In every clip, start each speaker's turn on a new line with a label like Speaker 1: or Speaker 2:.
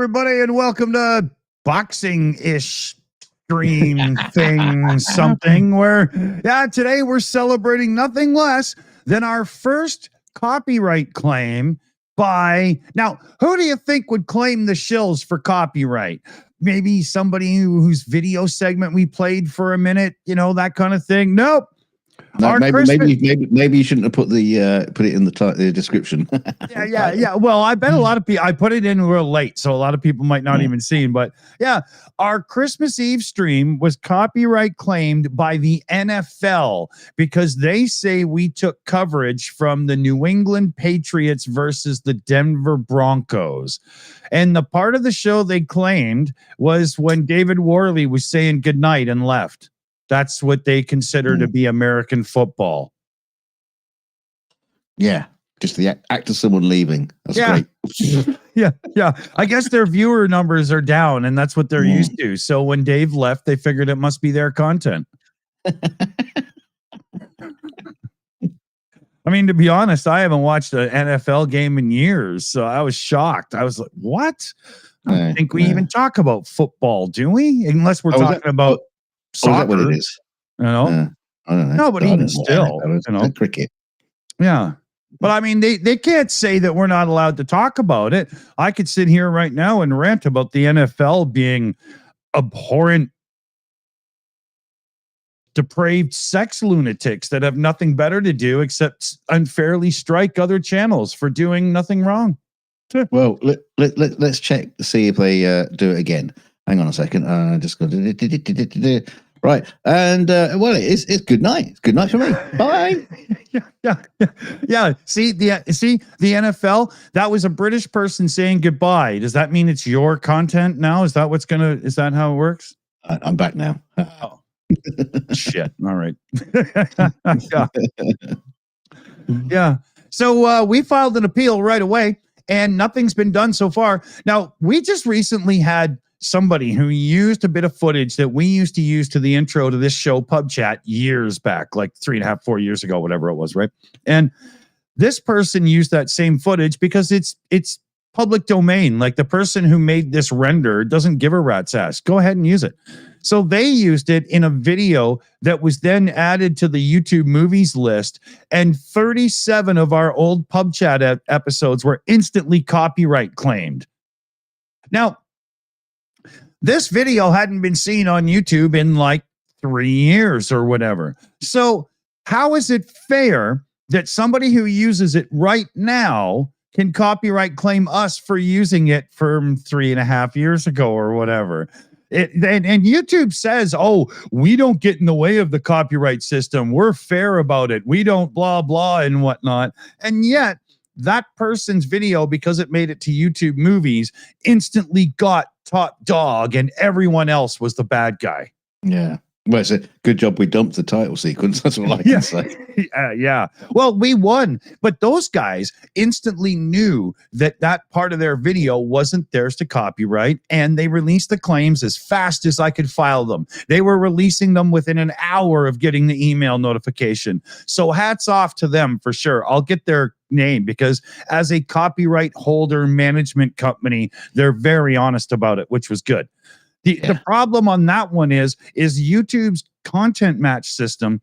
Speaker 1: everybody, and welcome to boxing-ish stream thing something where, today we're celebrating nothing less than our first copyright claim by... Now, who do you think would claim the Shills for copyright? Maybe somebody whose video segment we played for a minute, that kind of thing. Nope.
Speaker 2: No, maybe you shouldn't have put it in the description.
Speaker 1: Yeah. Well, I bet a lot of people. I put it in real late, so a lot of people might not even see. But yeah, our Christmas Eve stream was copyright claimed by the NFL because they say we took coverage from the New England Patriots versus the Denver Broncos, and the part of the show they claimed was when David Worley was saying goodnight and left. That's what they consider to be American football.
Speaker 2: Yeah, just the act of someone leaving. That's great.
Speaker 1: Yeah. I guess their viewer numbers are down, and that's what they're used to. So when Dave left, they figured it must be their content. I mean, to be honest, I haven't watched an NFL game in years, so I was shocked. I was like, what? I don't think we even talk about football, do we? Unless we're talking about... soccer,
Speaker 2: is that what it is?
Speaker 1: I don't know. No, but even still,
Speaker 2: cricket.
Speaker 1: Yeah. But I mean, they can't say that we're not allowed to talk about it. I could sit here right now and rant about the NFL being abhorrent, depraved sex lunatics that have nothing better to do except unfairly strike other channels for doing nothing wrong.
Speaker 2: Well, let's check to see if they do it again. Hang on a second. Just got right, and it's good night. It's good night for me. Bye.
Speaker 1: Yeah. See the NFL. That was a British person saying goodbye. Does that mean it's your content now? Is that Is that how it works?
Speaker 2: I'm back now.
Speaker 1: Oh, shit. All right. Yeah. So we filed an appeal right away, and nothing's been done so far. Now we just recently had somebody who used a bit of footage that we used to use to the intro to this show, PubChat, years back, like 3.5, 4 years ago, whatever it was, right? And this person used that same footage because it's public domain. Like the person who made this render doesn't give a rat's ass. Go ahead and use it. So they used it in a video that was then added to the YouTube movies list, and 37 of our old PubChat episodes were instantly copyright claimed. Now, this video hadn't been seen on YouTube in like 3 years or whatever. So how is it fair that somebody who uses it right now can copyright claim us for using it from 3.5 years ago or whatever? And YouTube says, oh, we don't get in the way of the copyright system. We're fair about it. We don't blah, blah, and whatnot. And yet that person's video, because it made it to YouTube movies, instantly got top dog, and everyone else was the bad guy.
Speaker 2: Yeah. Well, it's a good job we dumped the title sequence. That's all I can say.
Speaker 1: Yeah. Well, we won, but those guys instantly knew that part of their video wasn't theirs to copyright, and they released the claims as fast as I could file them. They were releasing them within an hour of getting the email notification. So hats off to them for sure. I'll get their name because as a copyright holder management company, they're very honest about it, which was good. The problem on that one is YouTube's content match system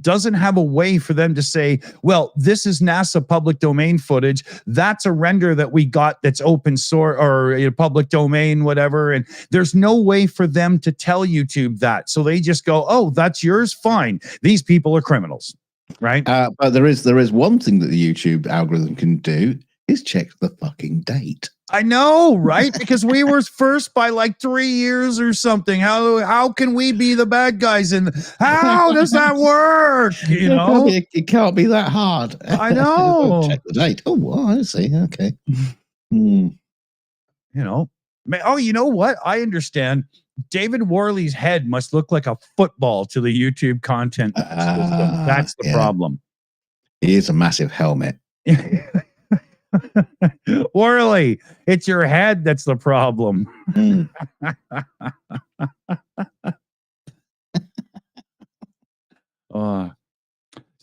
Speaker 1: doesn't have a way for them to say, well, this is NASA public domain footage. That's a render that we got that's open source or public domain, whatever. And there's no way for them to tell YouTube that. So they just go, oh, that's yours. Fine. These people are criminals. Right.
Speaker 2: But there is one thing that the YouTube algorithm can do is check the fucking date.
Speaker 1: I know, right? Because we were first by like 3 years or something. How can we be the bad guys? And how does that work?
Speaker 2: It can't be that hard.
Speaker 1: I know.
Speaker 2: Check the date. Oh, well, I see. Okay.
Speaker 1: Oh, you know what? I understand. David Worley's head must look like a football to the YouTube content system. That's the problem.
Speaker 2: He is a massive helmet.
Speaker 1: Worley, it's your head that's the problem.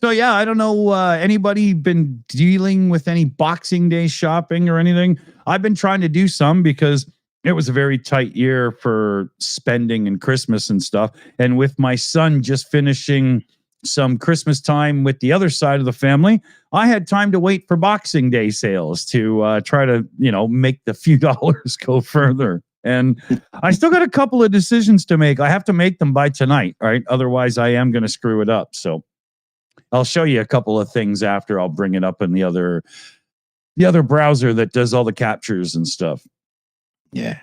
Speaker 1: So yeah, I don't know. Anybody been dealing with any Boxing Day shopping or anything? I've been trying to do some because it was a very tight year for spending and Christmas and stuff. And with my son just finishing some Christmas time with the other side of the family, I had time to wait for Boxing Day sales to try to, make the few dollars go further. And I still got a couple of decisions to make. I have to make them by tonight, right? Otherwise, I am going to screw it up. So I'll show you a couple of things after. I'll bring it up in the other browser that does all the captures and stuff. Yeah.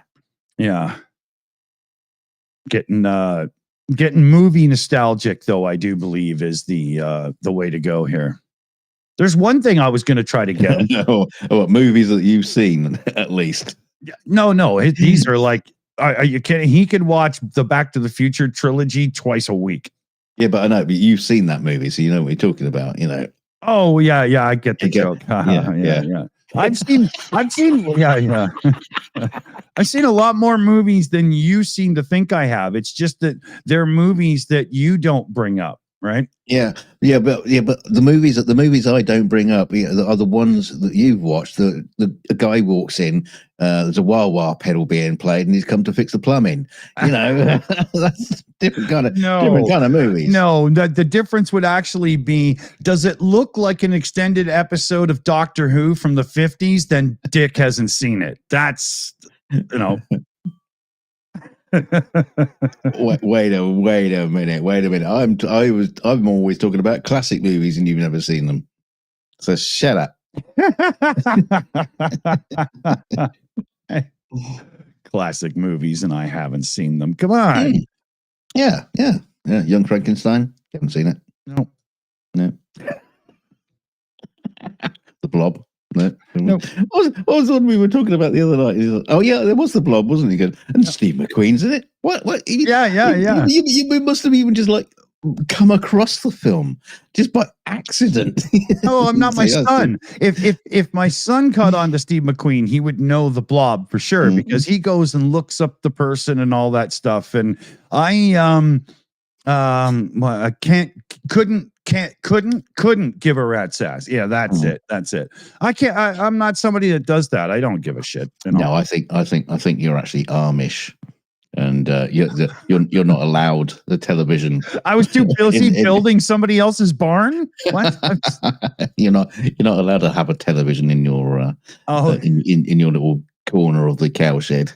Speaker 1: Getting movie nostalgic, though, I do believe is the way to go here. There's one thing I was going to try to get.
Speaker 2: What movies that you've seen, at least?
Speaker 1: No. These are like, are you kidding? He can watch the Back to the Future trilogy twice a week.
Speaker 2: Yeah, but I know, but you've seen that movie, so you know what you're talking about,
Speaker 1: Oh, yeah, I get the joke. Yeah. I've seen I've seen a lot more movies than you seem to think I have. It's just that they're movies that you don't bring up, right?
Speaker 2: But the movies I don't bring up are the ones that you've watched. The guy walks in, there's a wah wah pedal being played, and he's come to fix the plumbing. That's different kind of movies.
Speaker 1: No, the difference would actually be: does it look like an extended episode of Doctor Who from the 50s? Then Dick hasn't seen it. That's
Speaker 2: Wait a minute. I'm always talking about classic movies and you've never seen them. So shut up.
Speaker 1: Classic movies and I haven't seen them. Come on.
Speaker 2: Yeah. Young Frankenstein. Haven't seen it.
Speaker 1: No.
Speaker 2: The Blob. No.
Speaker 1: Nope.
Speaker 2: What was the one we were talking about the other night? Oh yeah, there was the Blob, wasn't he? Good. And Steve McQueen's in it. What?
Speaker 1: Yeah.
Speaker 2: You must have even just like come across the film just by accident.
Speaker 1: No, I'm not my son. If my son caught on to Steve McQueen, he would know the Blob for sure because he goes and looks up the person and all that stuff. And I couldn't give a rat's ass. Yeah, that's it. I'm not somebody that does that. I don't give a shit.
Speaker 2: No, I think you're actually Amish, and you're not allowed the television.
Speaker 1: I was too busy building somebody else's barn. What?
Speaker 2: You're not allowed to have a television in your in your little corner of the cow shed.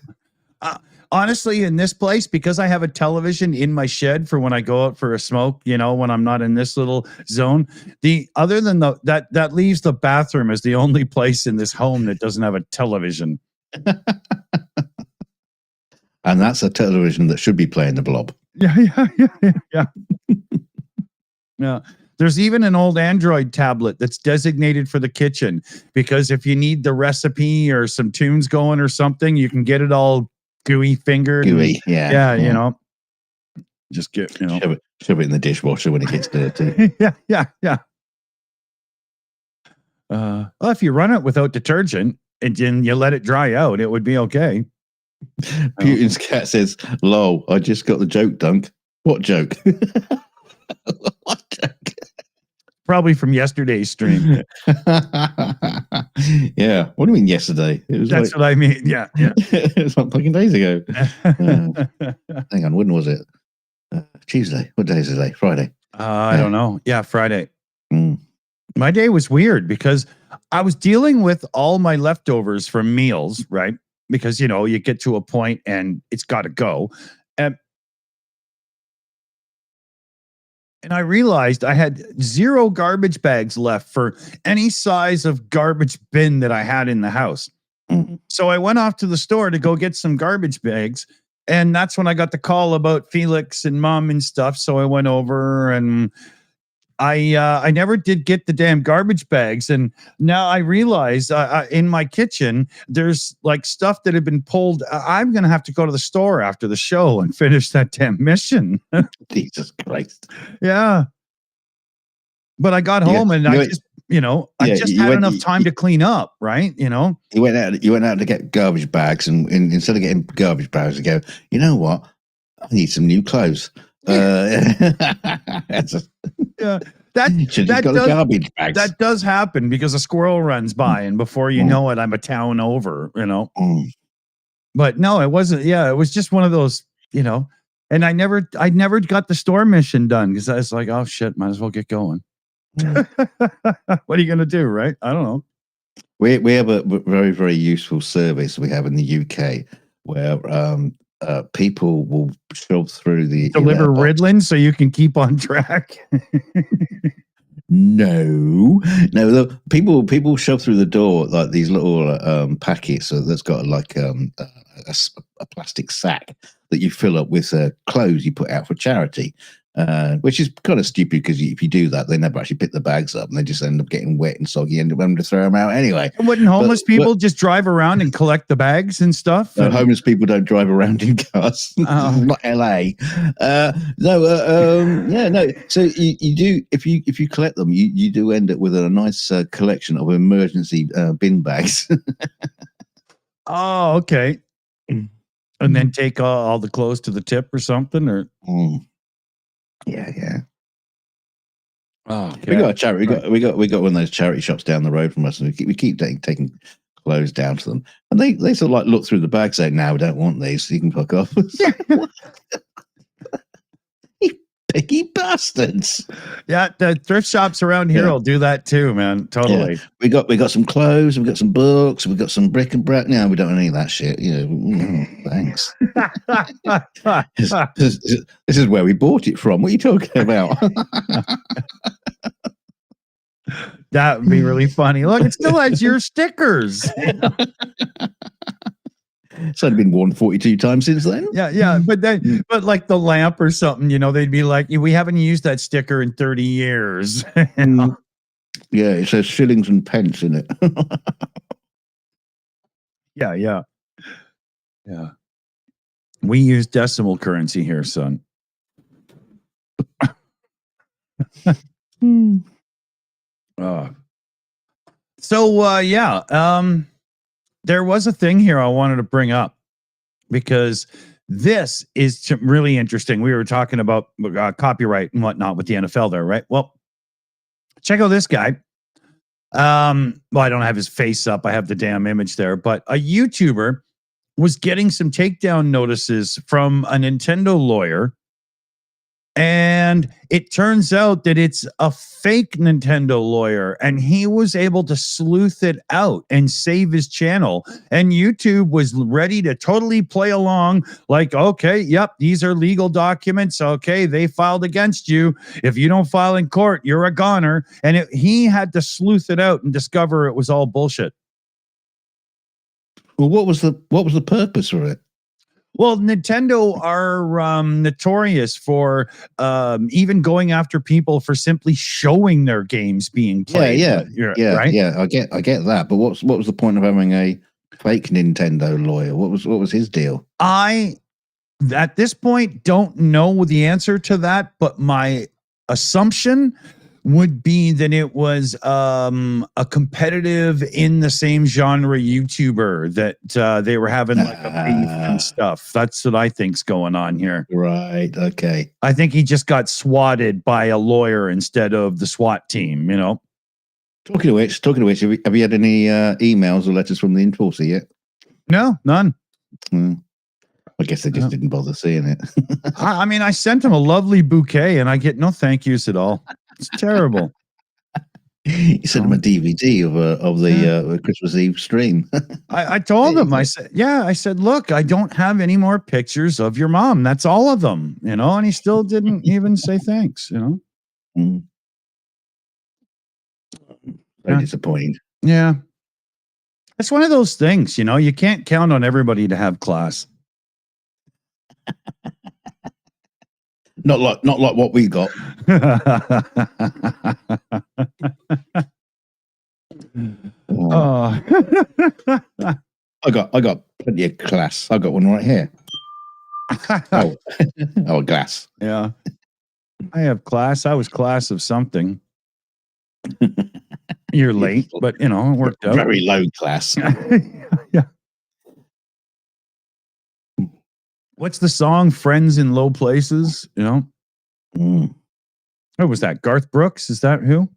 Speaker 1: Honestly, in this place, because I have a television in my shed for when I go out for a smoke, when I'm not in this little zone, that leaves the bathroom as the only place in this home that doesn't have a television.
Speaker 2: And that's a television that should be playing the Blob.
Speaker 1: Yeah. Yeah. There's even an old Android tablet that's designated for the kitchen because if you need the recipe or some tunes going or something, you can get it all gooey fingered.
Speaker 2: Yeah.
Speaker 1: Just get,
Speaker 2: shove it in the dishwasher when it gets dirty.
Speaker 1: Yeah. Well, if you run it without detergent and then you let it dry out, it would be okay.
Speaker 2: Putin's cat says, "Lol, I just got the joke, Dunk." What joke? What joke?
Speaker 1: Probably from yesterday's stream.
Speaker 2: Yeah. What do you mean yesterday?
Speaker 1: That's what I mean. Yeah.
Speaker 2: It was like fucking days ago. Hang on, when was it? Tuesday. What day is it today? Friday.
Speaker 1: I don't know. Yeah, Friday. My day was weird because I was dealing with all my leftovers from meals, right? Because, you get to a point and it's got to go. And I realized I had 0 garbage bags left for any size of garbage bin that I had in the house. So I went off to the store to go get some garbage bags. And that's when I got the call about Felix and Mom and stuff. So I went over and I never did get the damn garbage bags. And now I realize in my kitchen, there's like stuff that had been pulled. I'm going to have to go to the store after the show and finish that damn mission.
Speaker 2: Jesus Christ.
Speaker 1: Yeah. But I got home and I just had enough time to clean up, right?
Speaker 2: You went out to get garbage bags and instead of getting garbage bags, you go, you know what? I need some new clothes.
Speaker 1: That does happen because a squirrel runs by and before you know it, I'm a town over, But no, it wasn't. Yeah, it was just one of those, and I never got the store mission done because I was like, oh shit, might as well get going. What are you gonna do, right? I don't know.
Speaker 2: We have a very, very useful service we have in the UK where people will shove through the
Speaker 1: Deliver Ritalin so you can keep on track.
Speaker 2: No. People shove through the door like these little packets that's got like a plastic sack that you fill up with clothes you put out for charity. Which is kind of stupid because if you do that, they never actually pick the bags up and they just end up getting wet and soggy and end up having to throw them out anyway.
Speaker 1: Wouldn't homeless people just drive around and collect the bags and stuff?
Speaker 2: Homeless people don't drive around in cars. Not LA. No. So you do if you collect them, you do end up with a nice collection of emergency bin bags.
Speaker 1: Oh, okay. And then take all the clothes to the tip or something, or.
Speaker 2: Yeah.
Speaker 1: Oh, okay.
Speaker 2: We got a charity. We got one of those charity shops down the road from us, and we keep taking clothes down to them, and they sort of like look through the bag, saying, "No, we don't want these. So you can fuck off." You picky bastards.
Speaker 1: Yeah, the thrift shops around here will do that too, man. Totally.
Speaker 2: Yeah. We got some clothes, we got some books, we got some bric and brac. No, we don't want any of that shit. Thanks. This is where we bought it from. What are you talking about?
Speaker 1: That would be really funny. Look, it still has your stickers.
Speaker 2: It's only been worn 42 times since then.
Speaker 1: Yeah. But like the lamp or something, they'd be like, we haven't used that sticker in 30 years.
Speaker 2: Yeah, it says shillings and pence in it.
Speaker 1: Yeah. We use decimal currency here, son. There was a thing here I wanted to bring up because this is really interesting. We were talking about copyright and whatnot with the NFL there, right? Well, check out this guy. Well, I don't have his face up. I have the damn image there, but a YouTuber was getting some takedown notices from a Nintendo lawyer. And it turns out that it's a fake Nintendo lawyer, and he was able to sleuth it out and save his channel. And YouTube was ready to totally play along like, okay, yep, these are legal documents. Okay, they filed against you. If you don't file in court, you're a goner. And he had to sleuth it out and discover it was all bullshit.
Speaker 2: Well, what was the purpose for it?
Speaker 1: Well, Nintendo are notorious for even going after people for simply showing their games being played.
Speaker 2: Yeah,
Speaker 1: right?
Speaker 2: Yeah. I get that, but what was the point of having a fake Nintendo lawyer? What was his deal?
Speaker 1: I, at this point, don't know the answer to that, but my assumption would be that it was a competitive in the same genre YouTuber that they were having like a beef and stuff. That's what I think's going on here.
Speaker 2: Right. Okay.
Speaker 1: I think he just got swatted by a lawyer instead of the SWAT team,
Speaker 2: Talking of which, have you had any emails or letters from the enforcer yet?
Speaker 1: No, none.
Speaker 2: I guess they just didn't bother seeing it.
Speaker 1: I mean, I sent him a lovely bouquet and I get no thank yous at all. It's terrible.
Speaker 2: You sent him a DVD of the Christmas Eve stream.
Speaker 1: I told him, I said, look, I don't have any more pictures of your mom. That's all of them, and he still didn't even say thanks,
Speaker 2: Very disappointing.
Speaker 1: Yeah. It's one of those things, you can't count on everybody to have class.
Speaker 2: Not like what we got.
Speaker 1: Oh.
Speaker 2: I got plenty of class. I got one right here. Oh, glass.
Speaker 1: Yeah. I have class. I was class of something. You're late, but it worked out.
Speaker 2: Very low class.
Speaker 1: Yeah. What's the song? Friends in Low Places, What was that? Garth Brooks? Is that who?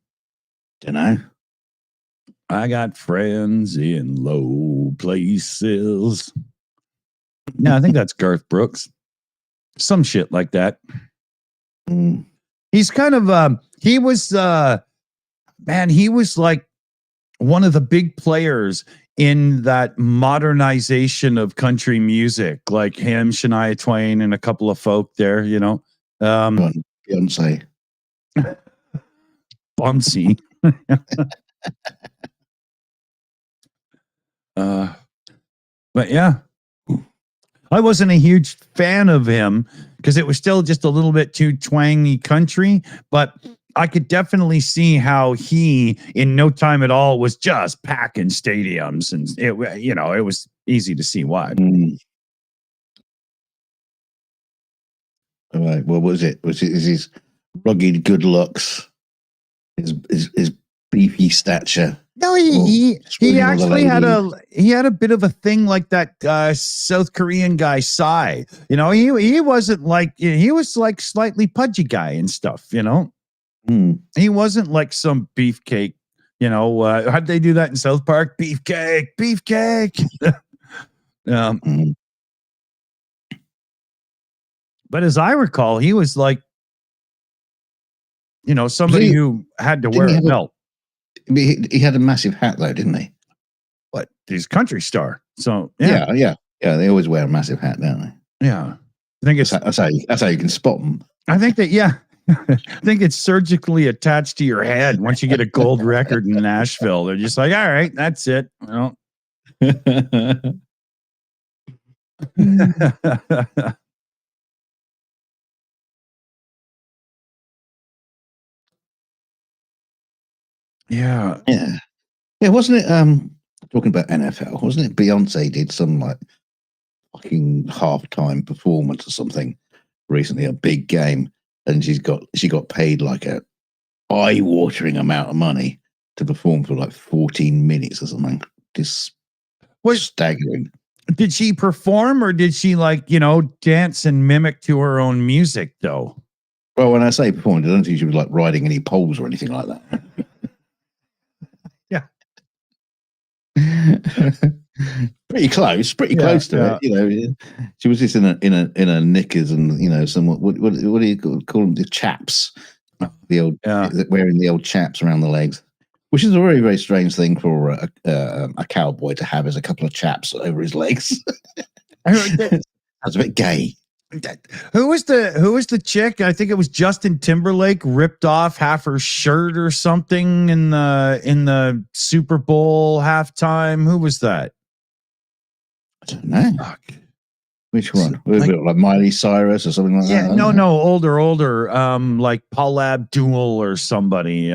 Speaker 2: Dunno.
Speaker 1: I got friends in low places. No, I think that's Garth Brooks. Some shit like that.
Speaker 2: Mm.
Speaker 1: He's kind of he was man, he was like one of the big players in that modernization of country music, like him, Shania Twain, and a couple of folk there, you know.
Speaker 2: Beyonce.
Speaker 1: Bunsy. But yeah, I wasn't a huge fan of him because it was still just a little bit too twangy country, but I could definitely see how he, in no time at all, was just packing stadiums, and it, you know, it was easy to see why.
Speaker 2: Mm. All right. Well, what was it? Was it his rugged good looks, his beefy stature?
Speaker 1: No,
Speaker 2: Or
Speaker 1: he
Speaker 2: swinging all the
Speaker 1: actually had
Speaker 2: ladies?
Speaker 1: a bit of a thing like that South Korean guy Psy. You know, he wasn't like, he was like slightly pudgy guy and stuff. You know,
Speaker 2: Mm.
Speaker 1: he wasn't like some beefcake. You know, how'd they do that in South Park? Beefcake, beefcake.
Speaker 2: Mm.
Speaker 1: But as I recall, he was like, you know, somebody who had to wear a belt.
Speaker 2: He had a massive hat though, didn't he?
Speaker 1: But he's country star, so yeah.
Speaker 2: Yeah. They always wear a massive hat, don't they?
Speaker 1: Yeah. I think it's
Speaker 2: That's how you can spot them.
Speaker 1: I think that, yeah. I think it's surgically attached to your head once you get a gold record in Nashville. They're just like, all right, that's it. Well. Yeah.
Speaker 2: Yeah, wasn't it talking about NFL, wasn't it Beyonce did some like fucking halftime performance or something recently, a big game, and she got paid like a eye-watering amount of money to perform for like 14 minutes or something. Just staggering.
Speaker 1: Did she perform or did she, like, you know, dance and mimic to her own music though?
Speaker 2: Well, when I say performed, I don't think she was like riding any poles or anything like that.
Speaker 1: Yeah.
Speaker 2: Pretty close to it. You know, she was just in a knickers and, you know, somewhat what do you call them? The chaps, the old wearing the old chaps around the legs, which is a very, very strange thing for a cowboy to have, as a couple of chaps over his legs. That's a bit gay.
Speaker 1: Who was the chick? I think it was Justin Timberlake ripped off half her shirt or something in the Super Bowl halftime. Who was that?
Speaker 2: I don't know.
Speaker 1: Fuck.
Speaker 2: Which one? Like Miley Cyrus or something like that?
Speaker 1: Yeah, no, older. Like Paul Abdul or somebody.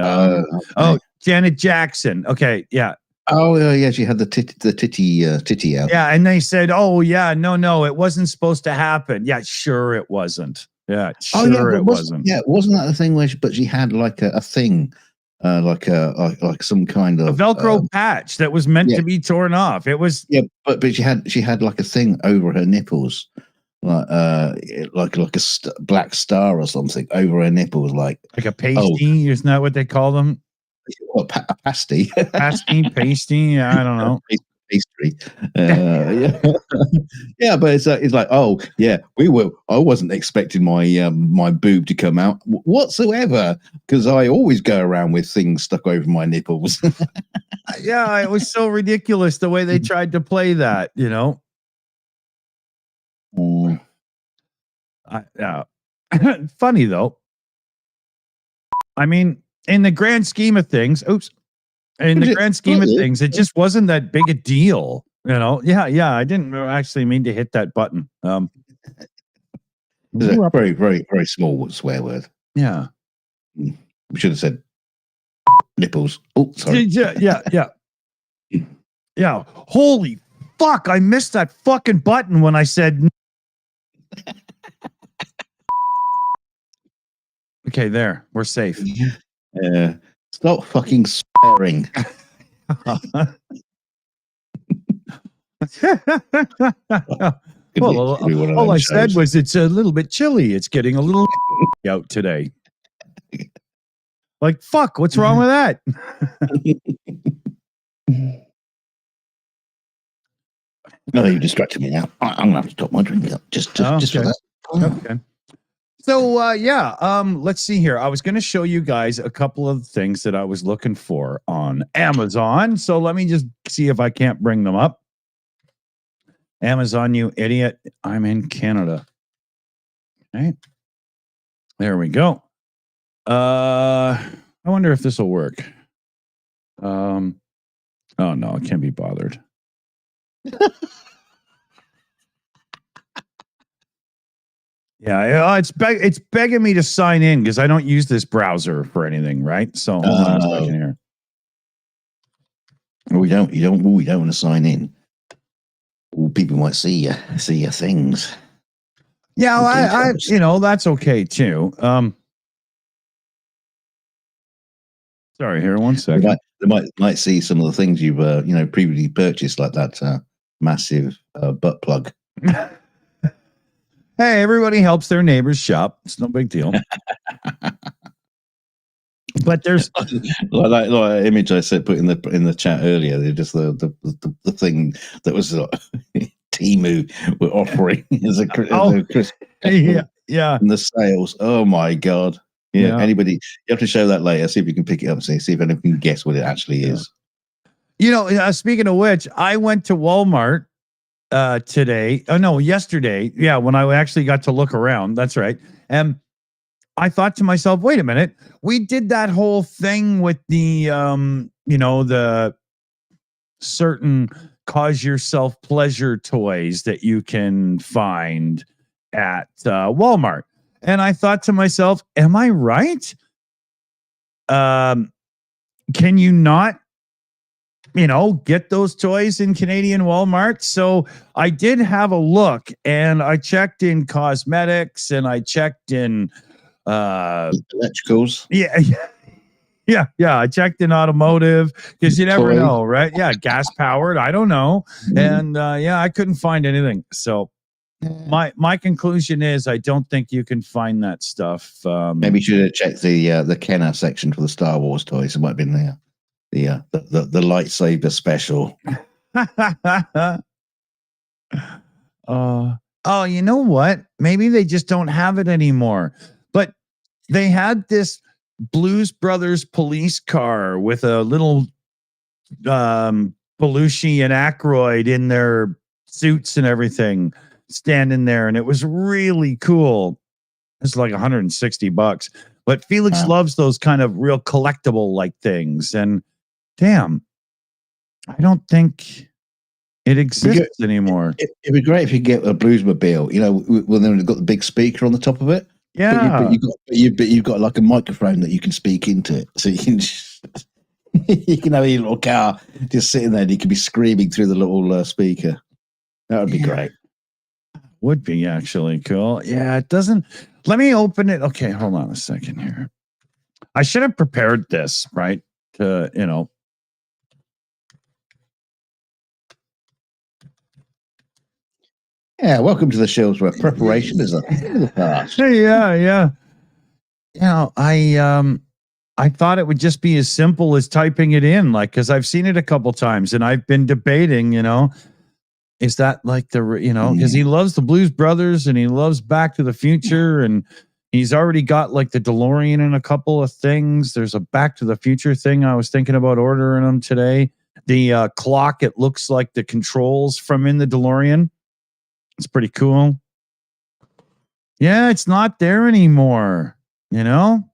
Speaker 1: Janet Jackson. Okay, yeah.
Speaker 2: Oh yeah, she had the titty out.
Speaker 1: Yeah, and they said, "Oh yeah, no, it wasn't supposed to happen." Yeah, sure, it wasn't. Yeah, sure, it wasn't.
Speaker 2: Yeah, wasn't that the thing where she had like a thing, like some kind of
Speaker 1: a Velcro patch that was meant to be torn off. It was
Speaker 2: but she had like a thing over her nipples, like a black star or something over her nipples, like
Speaker 1: a pasty. Isn't that what they call them?
Speaker 2: What, a pasty?
Speaker 1: pasty. I don't know.
Speaker 2: Pastry. Yeah, but it's like, oh yeah, I wasn't expecting my boob to come out whatsoever, because I always go around with things stuck over my nipples.
Speaker 1: Yeah, it was so ridiculous the way they tried to play that, you know. Funny though. I mean, in the grand scheme of things, it just wasn't that big a deal, you know. Yeah, I didn't actually mean to hit that button.
Speaker 2: It's a very, very, very small swear word.
Speaker 1: Yeah,
Speaker 2: we should have said nipples. Oh, sorry.
Speaker 1: Yeah. Holy fuck! I missed that fucking button when I said. Okay, there, we're safe.
Speaker 2: Yeah. Stop fucking swearing.
Speaker 1: Well, all I said was it's a little bit chilly. It's getting a little out today. Like, fuck, what's wrong with that?
Speaker 2: No, you distracted me now. I'm gonna have to stop my drink up just for that.
Speaker 1: Okay. So let's see here. I was going to show you guys a couple of things that I was looking for on Amazon. So let me just see if I can't bring them up. Amazon, you idiot. I'm in Canada. Okay. There we go. I wonder if this will work. Oh no, I can't be bothered. Yeah, it's begging me to sign in because I don't use this browser for anything, right? So hold on a second here.
Speaker 2: We don't want to sign in. People might see your things.
Speaker 1: Yeah, I that's okay too. Sorry, here, one second.
Speaker 2: They might see some of the things you've previously purchased, like that massive butt plug.
Speaker 1: Hey, everybody helps their neighbors shop. It's no big deal. But there's
Speaker 2: like that image I said put in the chat earlier. They're just the thing that was Temu were offering as a Christmas.
Speaker 1: Yeah.
Speaker 2: And the sales. Oh my god. Yeah. Anybody, you have to show that later. See if you can pick it up. See if anyone can guess what it actually is.
Speaker 1: Speaking of which, I went to Walmart yesterday. Yeah, when I actually got to look around. That's right. And I thought to myself, wait a minute, we did that whole thing with the the certain cause yourself pleasure toys that you can find at Walmart. And I thought to myself, am I right? Can you not get those toys in Canadian Walmart? So I did have a look, and I checked in cosmetics, and I checked in
Speaker 2: electricals.
Speaker 1: Yeah. I checked in automotive because you never know, right? Yeah, gas powered. I don't know, and I couldn't find anything. So my conclusion is I don't think you can find that stuff.
Speaker 2: Maybe you should have checked the Kenner section for the Star Wars toys. It might have been there. The lightsaber special.
Speaker 1: You know what? Maybe they just don't have it anymore. But they had this Blues Brothers police car with a little Belushi and Aykroyd in their suits and everything standing there, and it was really cool. It's like $160. But Felix loves those kind of real collectible like things, and damn, I don't think it exists anymore.
Speaker 2: It'd be great if you get a Bluesmobile, when they've got the big speaker on the top of it.
Speaker 1: Yeah,
Speaker 2: but you've got like a microphone that you can speak into it, so you can you can have a little car just sitting there, and you can be screaming through the little speaker. That would be great.
Speaker 1: Would be actually cool. Yeah, it doesn't. Let me open it. Okay, hold on a second here. I should have prepared this, right?
Speaker 2: Yeah, welcome to the Shills, where preparation is a thing of the past.
Speaker 1: Yeah. I thought it would just be as simple as typing it in, because I've seen it a couple times, and I've been debating, is that like because he loves the Blues Brothers and he loves Back to the Future, and he's already got like the DeLorean and a couple of things. There's a Back to the Future thing. I was thinking about ordering them today. The clock, it looks like the controls from in the DeLorean. It's pretty cool. Yeah, it's not there anymore, shoot.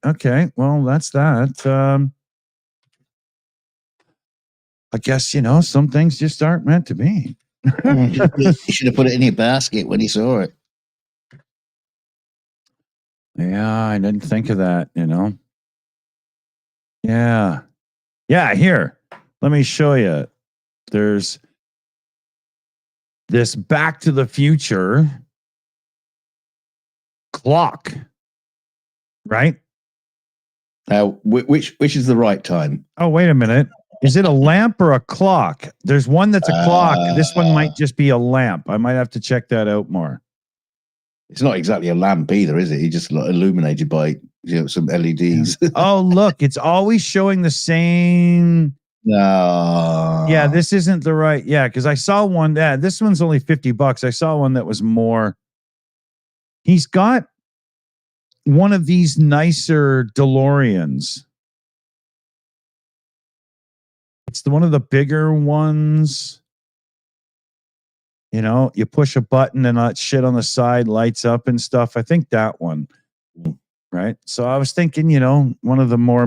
Speaker 1: Okay, well, that's that. I guess, some things just aren't meant to be.
Speaker 2: You should have put it in your basket when you saw it.
Speaker 1: Yeah, I didn't think of that, Yeah. Yeah, here. Let me show you. There's this Back to the Future clock, right?
Speaker 2: Which is the right time?
Speaker 1: Oh, wait a minute. Is it a lamp or a clock? There's one that's a clock. This one might just be a lamp. I might have to check that out more.
Speaker 2: It's not exactly a lamp either, is it? It's just illuminated by some LEDs.
Speaker 1: Oh, look, it's always showing the same
Speaker 2: No.
Speaker 1: Yeah, this isn't the right. Yeah, because I saw one. Yeah, this one's only $50. I saw one that was more. He's got one of these nicer DeLoreans. It's one of the bigger ones. You know, you push a button and that shit on the side lights up and stuff. I think that one. Right. So I was thinking, you know, one of the more,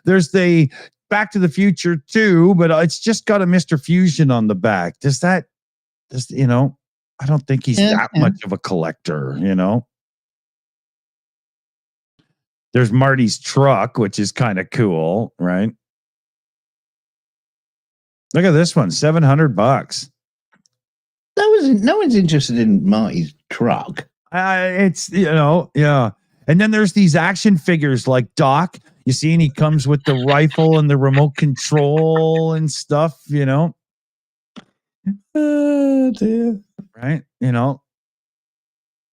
Speaker 1: there's the Back to the Future 2, but it's just got a Mr. Fusion on the back. I don't think he's that much of a collector, you know. There's Marty's truck, which is kind of cool, right? Look at this one, $700.
Speaker 2: No one's interested in Marty's truck.
Speaker 1: It's, yeah. And then there's these action figures like Doc. You see, and he comes with the rifle and the remote control and stuff, you know. Oh, dear. Right? You know,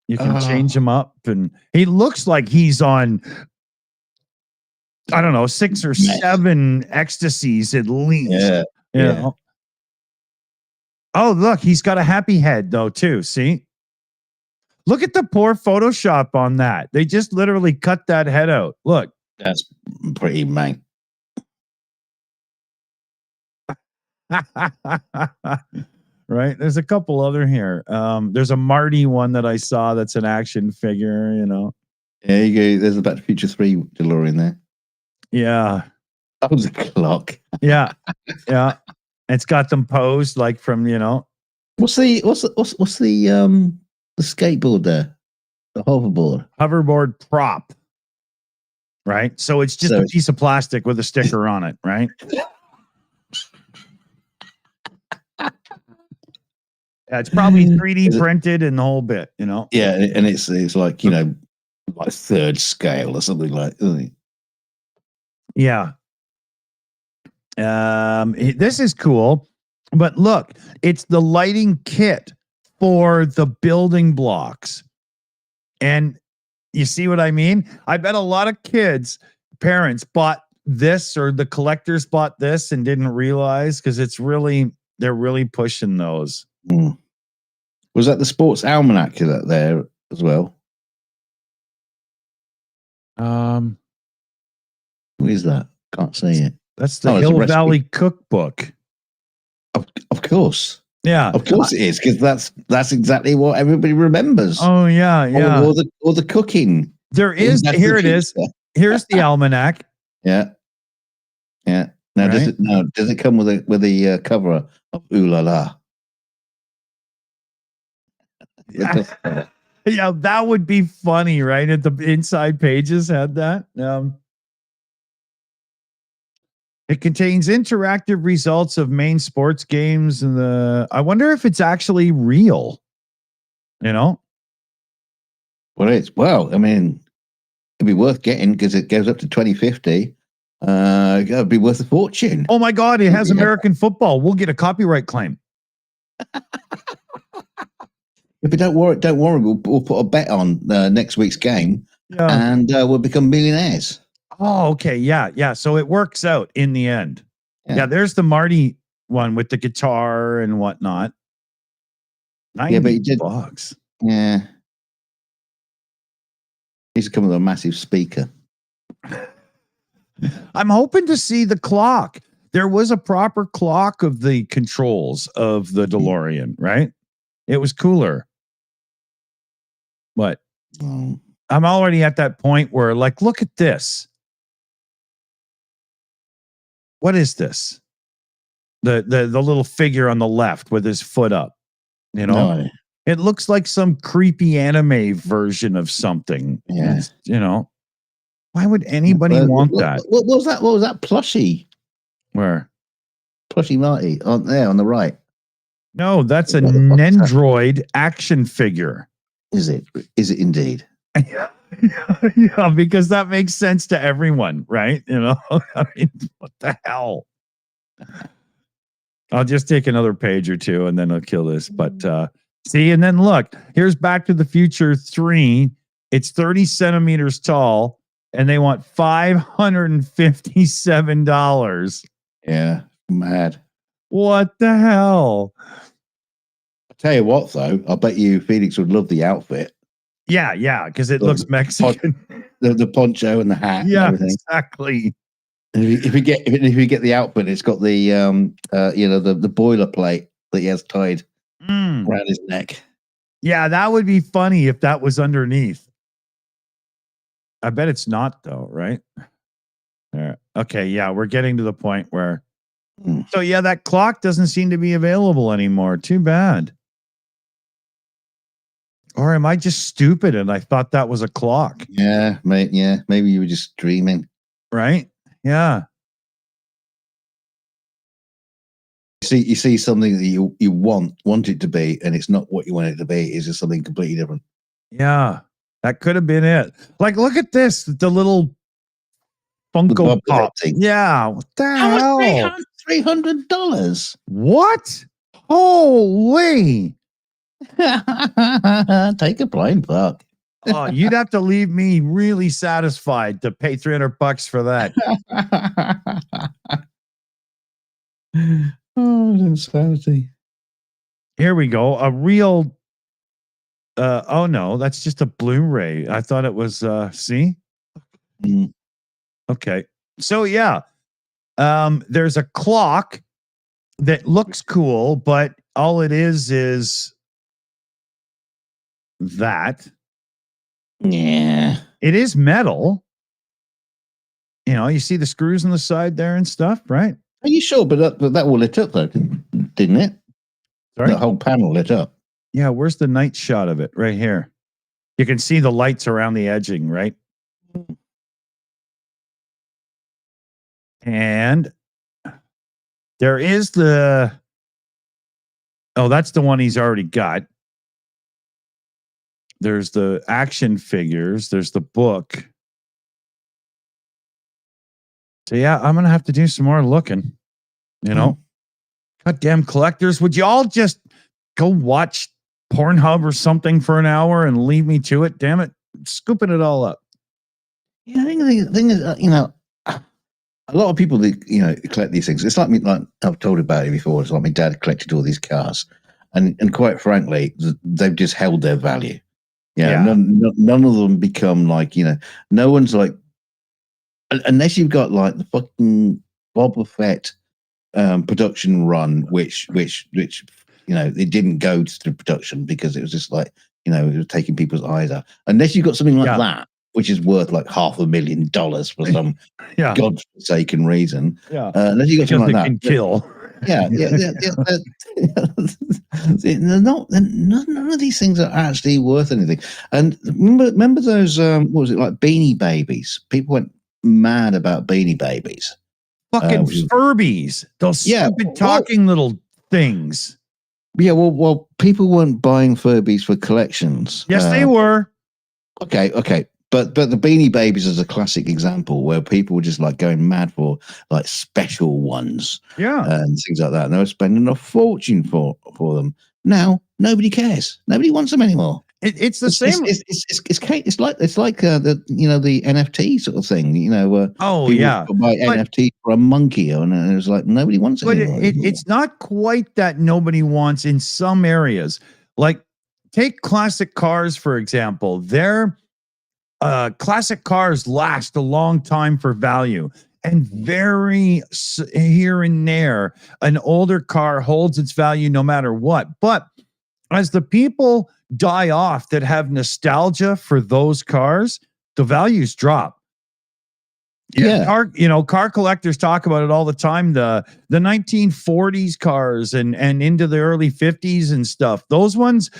Speaker 1: you can change him up, and he looks like he's on, I don't know, 6 or 7 ecstasies at least.
Speaker 2: Yeah.
Speaker 1: You know? Oh, look, he's got a happy head though, too. See? Look at the poor Photoshop on that. They just literally cut that head out. Look.
Speaker 2: That's pretty mank.
Speaker 1: Right? There's a couple other here. There's a Marty one that I saw that's an action figure, you know.
Speaker 2: There you go. There's a Back to the Future 3 DeLorean there.
Speaker 1: Yeah.
Speaker 2: That was a clock.
Speaker 1: Yeah. Yeah. It's got them posed like from, you know.
Speaker 2: What's the skateboard there? The
Speaker 1: hoverboard prop. Right? So it's just a piece of plastic with a sticker on it, right? Yeah, it's probably 3D printed and the whole bit, you know.
Speaker 2: Yeah, and it's like, you know, like 3rd scale or something like that.
Speaker 1: Yeah. This is cool, but look, it's the lighting kit for the building blocks. And you see what I mean? I bet a lot of parents bought this, or the collectors bought this and didn't realize, because they're really pushing those.
Speaker 2: Was that the sports almanac there as well?
Speaker 1: What
Speaker 2: is that? Can't see it.
Speaker 1: That's the Hill Valley Cookbook.
Speaker 2: Of course.
Speaker 1: Yeah.
Speaker 2: Of course it is, because that's exactly what everybody remembers.
Speaker 1: Oh, yeah, yeah.
Speaker 2: Or the cooking.
Speaker 1: There is, here it is. Here's the almanac.
Speaker 2: Yeah. Yeah. Now, does it come with a cover of Ooh La La?
Speaker 1: Yeah. Yeah, that would be funny, right? At the inside pages had that. It contains interactive results of main sports games, and I wonder if it's actually real. You know?
Speaker 2: Well, I mean, it'd be worth getting because it goes up to 2050. It'd be worth a fortune.
Speaker 1: Oh my God, it has American football. We'll get a copyright claim.
Speaker 2: But don't worry. We'll put a bet on next week's game, and we'll become millionaires.
Speaker 1: Oh, okay. Yeah, yeah. So it works out in the end. Yeah, there's the Marty one with the guitar and whatnot. $90.
Speaker 2: Yeah. Needs to come with a massive speaker.
Speaker 1: I'm hoping to see the clock. There was a proper clock of the controls of the DeLorean, right? It was cooler. But I'm already at that point where, like, look at this. What is this? The little figure on the left with his foot up. You know,
Speaker 2: No.
Speaker 1: It looks like some creepy anime version of something.
Speaker 2: Yeah.
Speaker 1: You know, why would anybody want that?
Speaker 2: What was that? What was that plushie?
Speaker 1: Where?
Speaker 2: Plushie Marty on there on the right.
Speaker 1: No, that's a Nendroid action figure.
Speaker 2: Is it? Is it indeed?
Speaker 1: Yeah, because that makes sense to everyone, right? You know, I mean, what the hell? I'll just take another page or two and then I'll kill this. But see, and then look, here's Back to the Future 3. It's 30 centimeters tall, and they want $557.
Speaker 2: Yeah, mad.
Speaker 1: What the hell?
Speaker 2: I tell you what, though, I bet you Felix would love the outfit,
Speaker 1: Yeah, because it
Speaker 2: The-
Speaker 1: looks Mexican.
Speaker 2: the poncho and the hat and
Speaker 1: Yeah,
Speaker 2: everything.
Speaker 1: exactly.
Speaker 2: And if you get the outfit, it's got the the boilerplate that he has tied
Speaker 1: Mm.
Speaker 2: around his neck.
Speaker 1: Yeah, that would be funny if that was underneath. I bet it's not though, right? There. Okay, yeah, we're getting to the point where.
Speaker 2: Mm.
Speaker 1: So yeah, that clock doesn't seem to be available anymore. Too bad. Or am I just stupid and I thought that was a clock?
Speaker 2: Yeah, mate. Yeah, maybe you were just dreaming.
Speaker 1: Right? Yeah.
Speaker 2: You see something that you want it to be, and it's not what you want it to be. It's just something completely different.
Speaker 1: Yeah. That could have been it. Like, look at this. The little
Speaker 2: The
Speaker 1: Funko
Speaker 2: bobblehead
Speaker 1: Pop.
Speaker 2: thing.
Speaker 1: Yeah. What the
Speaker 2: How
Speaker 1: hell?
Speaker 2: much? $300.
Speaker 1: What? Holy.
Speaker 2: Take a blind fuck.
Speaker 1: Oh, you'd have to leave me really satisfied to pay $300 for that.
Speaker 2: Oh, insanity.
Speaker 1: Here we go. A real oh no, that's just a Blu-ray. I thought it was see?
Speaker 2: Mm.
Speaker 1: Okay. So yeah. There's a clock that looks cool, but all it is that.
Speaker 2: Yeah.
Speaker 1: It is metal. You know, you see the screws on the side there and stuff, right?
Speaker 2: Are you sure? But that all lit up though, didn't it?
Speaker 1: Sorry?
Speaker 2: The whole panel lit up.
Speaker 1: Yeah, where's the night shot of it? Right here. You can see the lights around the edging, right? And there is the. Oh, that's the one he's already got. There's the action figures. There's the book. So yeah, I'm gonna have to do some more looking. You know, goddamn collectors, would you all just go watch Pornhub or something for an hour and leave me to it? Damn it, scooping it all up.
Speaker 2: Yeah, I think the thing is, a lot of people that collect these things. It's like me, like I've told about it before. It's like my dad collected all these cars, and quite frankly, they've just held their value. Yeah, none of them become like no one's like, unless you've got like the fucking Boba Fett production run, which it didn't go to production because it was just like it was taking people's eyes out. Unless you've got something like that, which is worth like $500,000 for some godforsaken reason.
Speaker 1: Yeah,
Speaker 2: unless you got something like that,
Speaker 1: can kill.
Speaker 2: Yeah. None of these things are actually worth anything. And remember those what was it, like Beanie Babies? People went mad about Beanie Babies.
Speaker 1: Fucking Furbies, those stupid talking little things.
Speaker 2: Yeah, well, people weren't buying Furbies for collections.
Speaker 1: Yes, they were.
Speaker 2: Okay. But the Beanie Babies is a classic example where people were just like going mad for like special ones, and things like that. And they were spending a fortune for them. Now nobody cares. Nobody wants them anymore.
Speaker 1: It's the same.
Speaker 2: It's like the the NFT sort of thing. Buy NFT for a monkey, and it was like nobody wants it.
Speaker 1: But
Speaker 2: anymore.
Speaker 1: It's not quite that nobody wants in some areas. Like take classic cars for example. They're classic cars last a long time for value, and very here and there, an older car holds its value no matter what. But as the people die off that have nostalgia for those cars, the values drop. Car collectors talk about it all the time. The 1940s cars and into the early 50s and stuff. Those ones,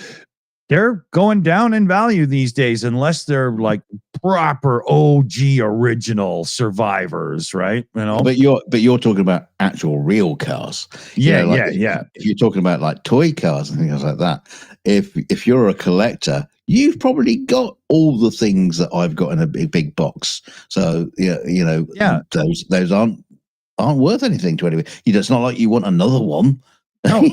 Speaker 1: they're going down in value these days unless they're like proper OG original survivors, right?
Speaker 2: But you're talking about actual real cars.
Speaker 1: Yeah.
Speaker 2: If you're talking about like toy cars and things like that, if you're a collector, you've probably got all the things that I've got in a big box. So those aren't worth anything to anybody. It's not like you want another one.
Speaker 1: No.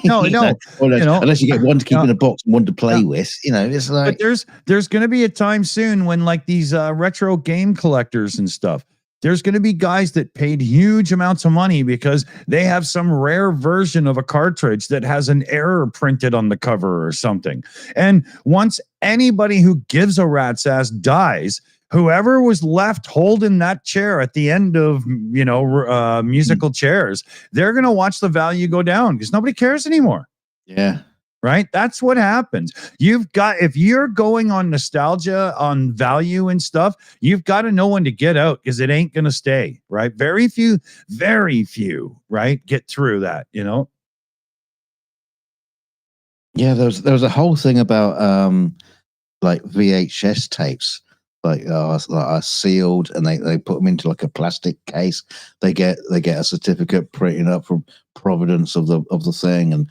Speaker 2: Unless you get one to keep in a box and one to play with, it's like.
Speaker 1: But there's going to be a time soon when like these retro game collectors and stuff, There's going to be guys that paid huge amounts of money because they have some rare version of a cartridge that has an error printed on the cover or something. And once anybody who gives a rat's ass dies, whoever was left holding that chair at the end of, musical chairs, they're going to watch the value go down because nobody cares anymore.
Speaker 2: Yeah.
Speaker 1: Right? That's what happens. If you're going on nostalgia, on value and stuff, you've got to know when to get out because it ain't going to stay, right? Very few, right? Get through that,
Speaker 2: Yeah, there was a whole thing about like VHS tapes, like are sealed and they put them into like a plastic case. They get a certificate printed up from provenance of the thing, and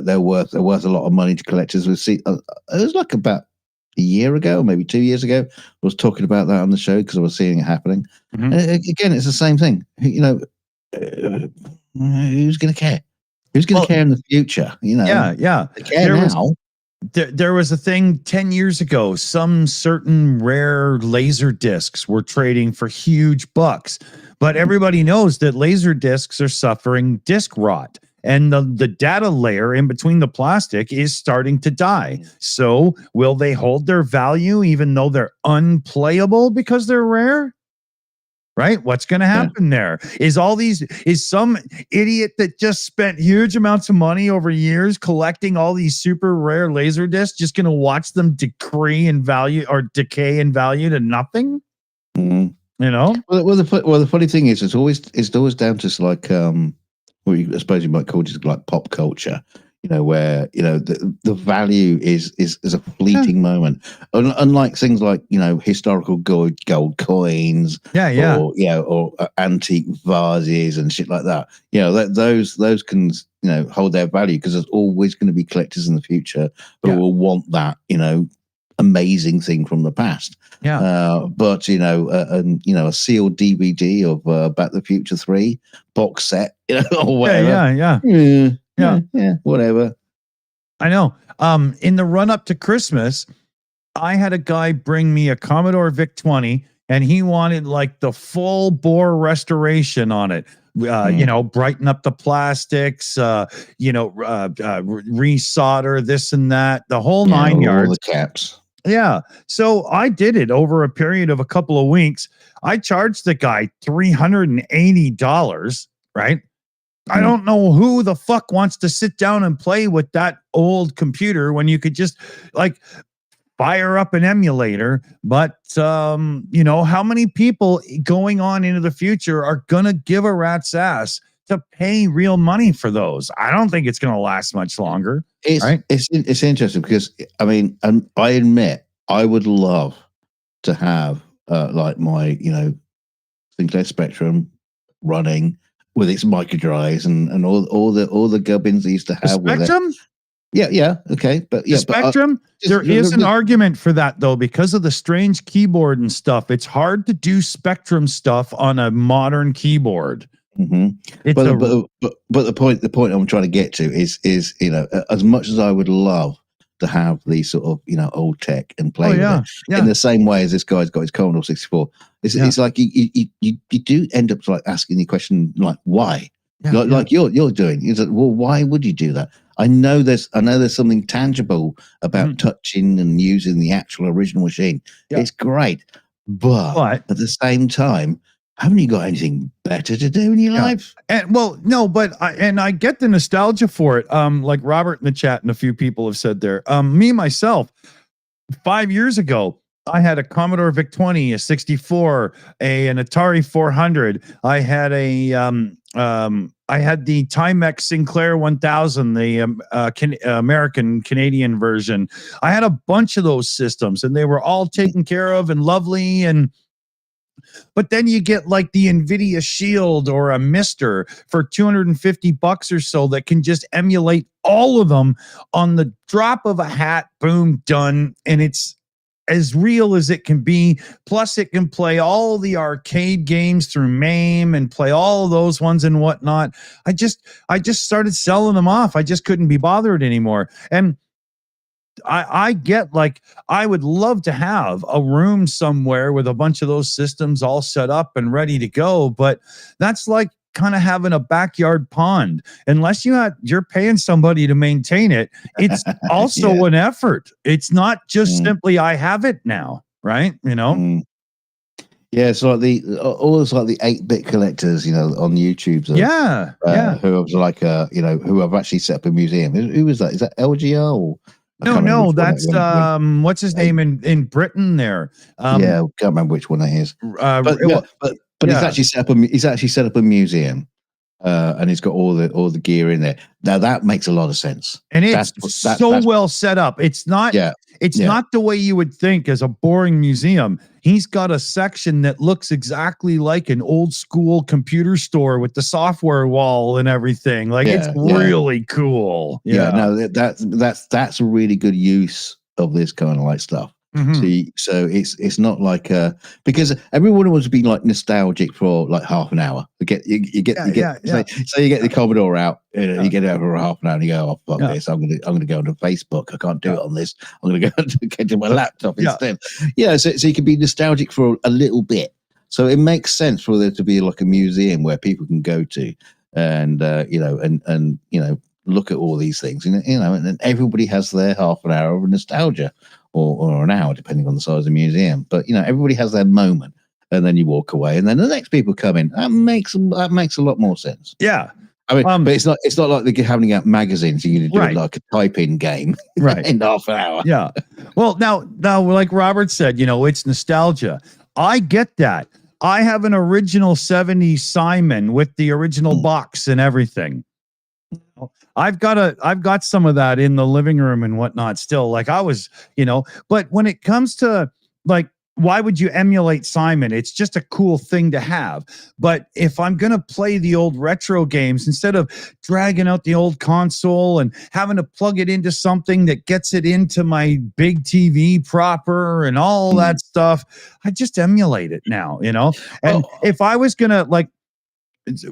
Speaker 2: they're worth a lot of money to collectors. We see it was like about a year ago, maybe 2 years ago. I was talking about that on the show because I was seeing it happening.
Speaker 1: Mm-hmm.
Speaker 2: And again, it's the same thing. Who's going to care? Who's going to care in the future?
Speaker 1: Yeah.
Speaker 2: They care now.
Speaker 1: There was a thing 10 years ago. Some certain rare laser discs were trading for huge bucks, but everybody knows that laser discs are suffering disc rot. And the data layer in between the plastic is starting to die. So will they hold their value even though they're unplayable because they're rare? Right? What's going to happen there? Is some idiot that just spent huge amounts of money over years collecting all these super rare laser discs just going to watch them decay in value to nothing?
Speaker 2: Mm-hmm. Well, the funny thing is, it's always down to like I suppose you might call it like pop culture, where the value is a fleeting moment, unlike things like historical gold coins, or antique vases and shit like that. Those can hold their value because there's always going to be collectors in the future who will want that amazing thing from the past. But a sealed DVD of Back to the Future 3 box set, or whatever. Yeah, whatever.
Speaker 1: I know. In the run up to Christmas, I had a guy bring me a Commodore VIC-20 and he wanted like the full bore restoration on it. Brighten up the plastics, resolder this and that, the whole 9 yards.
Speaker 2: All the caps.
Speaker 1: Yeah. So I did it over a period of a couple of weeks. I charged the guy $380, right? I don't know who the fuck wants to sit down and play with that old computer when you could just like fire up an emulator. But, how many people going on into the future are going to give a rat's ass to pay real money for those? I don't think it's going to last much longer.
Speaker 2: It's interesting because, I admit I would love to have like my, Sinclair Spectrum running with its micro drives and all the gubbins they used to have with
Speaker 1: Spectrum?
Speaker 2: it. Yeah, okay, but yeah,
Speaker 1: Spectrum. There is an argument for that though because of the strange keyboard and stuff. It's hard to do Spectrum stuff on a modern keyboard.
Speaker 2: Mm-hmm. But the point I'm trying to get to is as much as I would love to have these sort of old tech and play with it in the same way as this guy's got his Commodore 64. It's like you do end up like asking the question like why, like you're doing. It's like, well, why would you do that? I know there's something tangible about touching and using the actual original machine. It's great, but at the same time, haven't you got anything better to do in your life?
Speaker 1: And I get the nostalgia for it. Like Robert in the chat and a few people have said there. Me myself, 5 years ago, I had a Commodore VIC-20, a 64, an Atari 400. I had I had the Timex Sinclair 1000, the American Canadian version. I had a bunch of those systems, and they were all taken care of and lovely. But then you get like the NVIDIA Shield or a Mister for $250 or so that can just emulate all of them on the drop of a hat. Boom, done. And it's as real as it can be. Plus, it can play all the arcade games through MAME and play all of those ones and whatnot. I just started selling them off. I just couldn't be bothered anymore. And I get, like, I would love to have a room somewhere with a bunch of those systems all set up and ready to go, but that's like kind of having a backyard pond. Unless you're paying somebody to maintain it, it's also
Speaker 2: Yeah.
Speaker 1: an effort. It's not just
Speaker 2: Mm,
Speaker 1: simply I have it now, right?
Speaker 2: mm. Yeah, it's like all it's like the 8-bit collectors, on YouTube,
Speaker 1: Yeah, yeah.
Speaker 2: who was like, who have actually set up a museum. Who was that? Is that LGR? Or I
Speaker 1: No,
Speaker 2: can't remember
Speaker 1: no,
Speaker 2: which one.
Speaker 1: that's what's his
Speaker 2: They-
Speaker 1: name in Britain there?
Speaker 2: yeah, I can't remember which one that is. But yeah,
Speaker 1: Well,
Speaker 2: but
Speaker 1: yeah.
Speaker 2: he's actually set up a museum, and he's got all the gear in there. Now that makes a lot of sense.
Speaker 1: And
Speaker 2: That's
Speaker 1: it's so
Speaker 2: that's
Speaker 1: well set up.
Speaker 2: yeah,
Speaker 1: It's
Speaker 2: yeah,
Speaker 1: not the way you would think as a boring museum. He's got a section that looks exactly like an old school computer store with the software wall and everything. Like, it's
Speaker 2: yeah.
Speaker 1: really cool.
Speaker 2: Yeah,
Speaker 1: Yeah.
Speaker 2: no, that's a really good use of this kind of like stuff.
Speaker 1: Mhm.
Speaker 2: So it's not like because everyone wants to be like nostalgic for like half an hour.
Speaker 1: Yeah, yeah,
Speaker 2: So you get the Commodore out,
Speaker 1: yeah,
Speaker 2: you get it out for half an hour, and you go, oh fuck
Speaker 1: yeah,
Speaker 2: this, I'm gonna go onto Facebook. I can't do
Speaker 1: yeah,
Speaker 2: it on this. I'm gonna go get to my laptop
Speaker 1: yeah.
Speaker 2: instead. Yeah, so you can be nostalgic for a little bit. So it makes sense for there to be like a museum where people can go to, and look at all these things, and and everybody has their half an hour of nostalgia, or an hour, depending on the size of the museum. But everybody has their moment, and then you walk away, and then the next people come in. That makes a lot more sense.
Speaker 1: Yeah.
Speaker 2: I mean, but it's not like they're having out magazines. You can do
Speaker 1: Right.
Speaker 2: like a type-in game,
Speaker 1: Right.
Speaker 2: in half an hour.
Speaker 1: Yeah. Well, now, like Robert said, it's nostalgia. I get that. I have an original 70s Simon with the original box and everything. I've got some of that in the living room and whatnot still. Like, I was, but when it comes to, like, why would you emulate Simon? It's just a cool thing to have. But if I'm going to play the old retro games, instead of dragging out the old console and having to plug it into something that gets it into my big TV proper and all that stuff, I just emulate it now, And
Speaker 2: Well,
Speaker 1: if I was going to, like,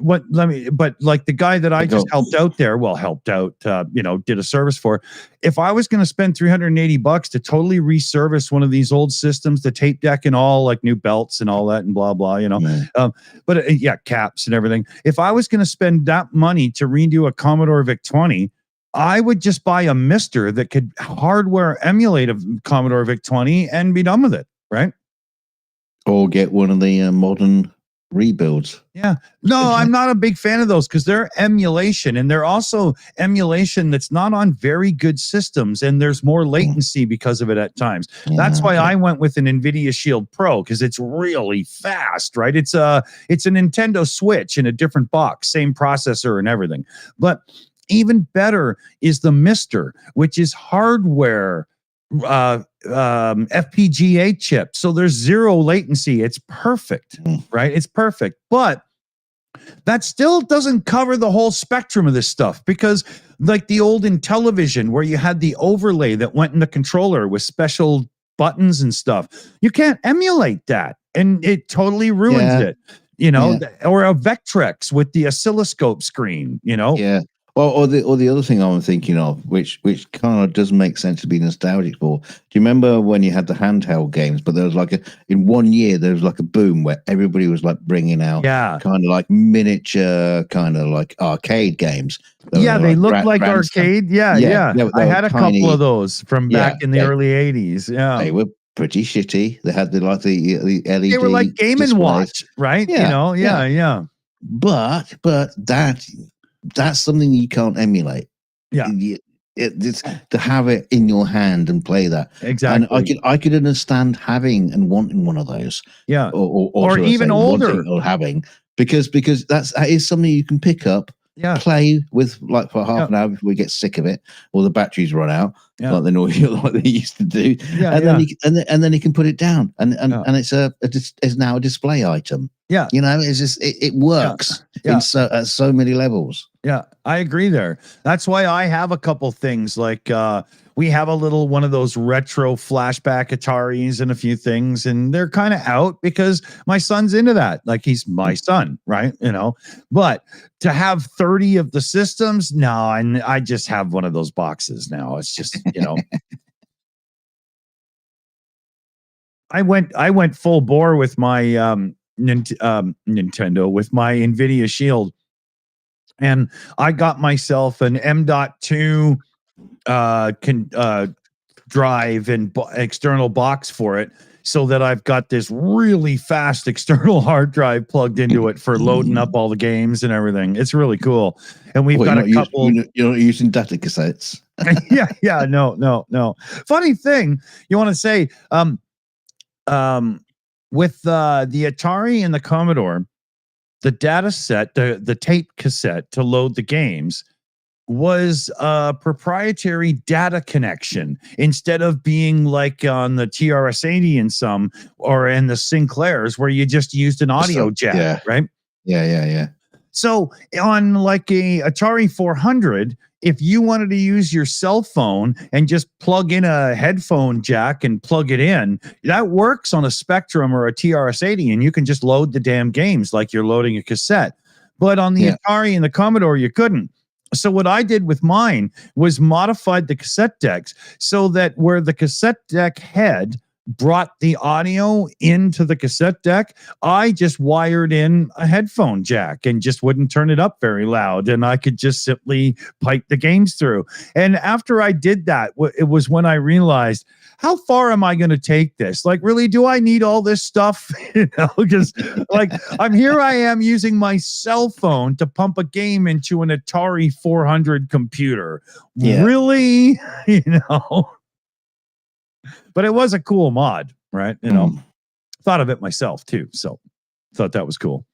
Speaker 1: but like the guy that I just helped out there, did a service for, if I was going to spend $380 to totally reservice one of these old systems, the tape deck and all, like new belts and all that and blah blah, caps and everything, if I was going to spend that money to redo a Commodore VIC-20, I would just buy a mister that could hardware emulate a Commodore VIC-20 and be done with it, right?
Speaker 2: or get one of the modern rebuilds.
Speaker 1: Yeah. No, I'm not a big fan of those because they're emulation, and they're also emulation that's not on very good systems, and there's more latency because of it at times. That's why I went with an NVIDIA Shield Pro, because it's really fast, right? It's a Nintendo Switch in a different box, same processor and everything. But even better is the Mister, which is hardware FPGA chip, so there's zero latency. It's perfect, right? It's perfect. But that still doesn't cover the whole spectrum of this stuff, because like the old Intellivision, where you had the overlay that went in the controller with special buttons and stuff, you can't emulate that, and it totally ruins it. Or a Vectrex with the oscilloscope screen.
Speaker 2: Yeah. Well, or the other thing I'm thinking of, which kind of does make sense to be nostalgic for. Do you remember when you had the handheld games? But there was like in 1 year there was like a boom where everybody was like bringing out kind of like miniature, kind of like arcade games.
Speaker 1: They look like arcade. Yeah. I had a couple of those from back in the early 80s. Yeah,
Speaker 2: they were pretty shitty. They had the LED.
Speaker 1: They were like Game and Watch, right?
Speaker 2: Yeah. But that's something you can't emulate.
Speaker 1: Yeah.
Speaker 2: It's to have it in your hand and play that.
Speaker 1: Exactly.
Speaker 2: And I could understand having and wanting one of those.
Speaker 1: Yeah.
Speaker 2: Or
Speaker 1: even older.
Speaker 2: Or having, because that is something you can pick up, play with like for half an hour before we get sick of it, or the batteries run out, like they used to do. And then you can put it down, and it's now a display item.
Speaker 1: Yeah.
Speaker 2: It's just it works at so many levels.
Speaker 1: Yeah, I agree there. That's why I have a couple things, like we have a little one of those retro flashback Ataris and a few things, and they're kind of out because my son's into that. Like, he's my son, right? But to have 30 of the systems, no, and I just have one of those boxes now. It's just, I went full bore with my Nintendo with my NVIDIA Shield, and I got myself an M.2 drive and external box for it, so that I've got this really fast external hard drive plugged into it for loading up all the games and everything. It's really cool. And we've got a couple.
Speaker 2: You're not using data cassettes.
Speaker 1: yeah. No. Funny thing, you want to say, with the Atari and the Commodore, the data set, the tape cassette to load the games was a proprietary data connection instead of being like on the TRS-80 and some, or in the Sinclairs where you just used an audio jack, right?
Speaker 2: Yeah.
Speaker 1: So on like a Atari 400, if you wanted to use your cell phone and just plug in a headphone jack and plug it in, that works on a Spectrum or a TRS-80, and you can just load the damn games like you're loading a cassette. But on the Atari and the Commodore, you couldn't. So what I did with mine was modified the cassette decks so that where the cassette deck head brought the audio into the cassette deck, I just wired in a headphone jack and just wouldn't turn it up very loud, and I could just simply pipe the games through. And after I did that, it was when I realized, how far am I going to take this? Like, really, do I need all this stuff? Because like I am using my cell phone to pump a game into an Atari 400 computer. Yeah. Really? But it was a cool mod, right? Thought of it myself too. So thought that was cool.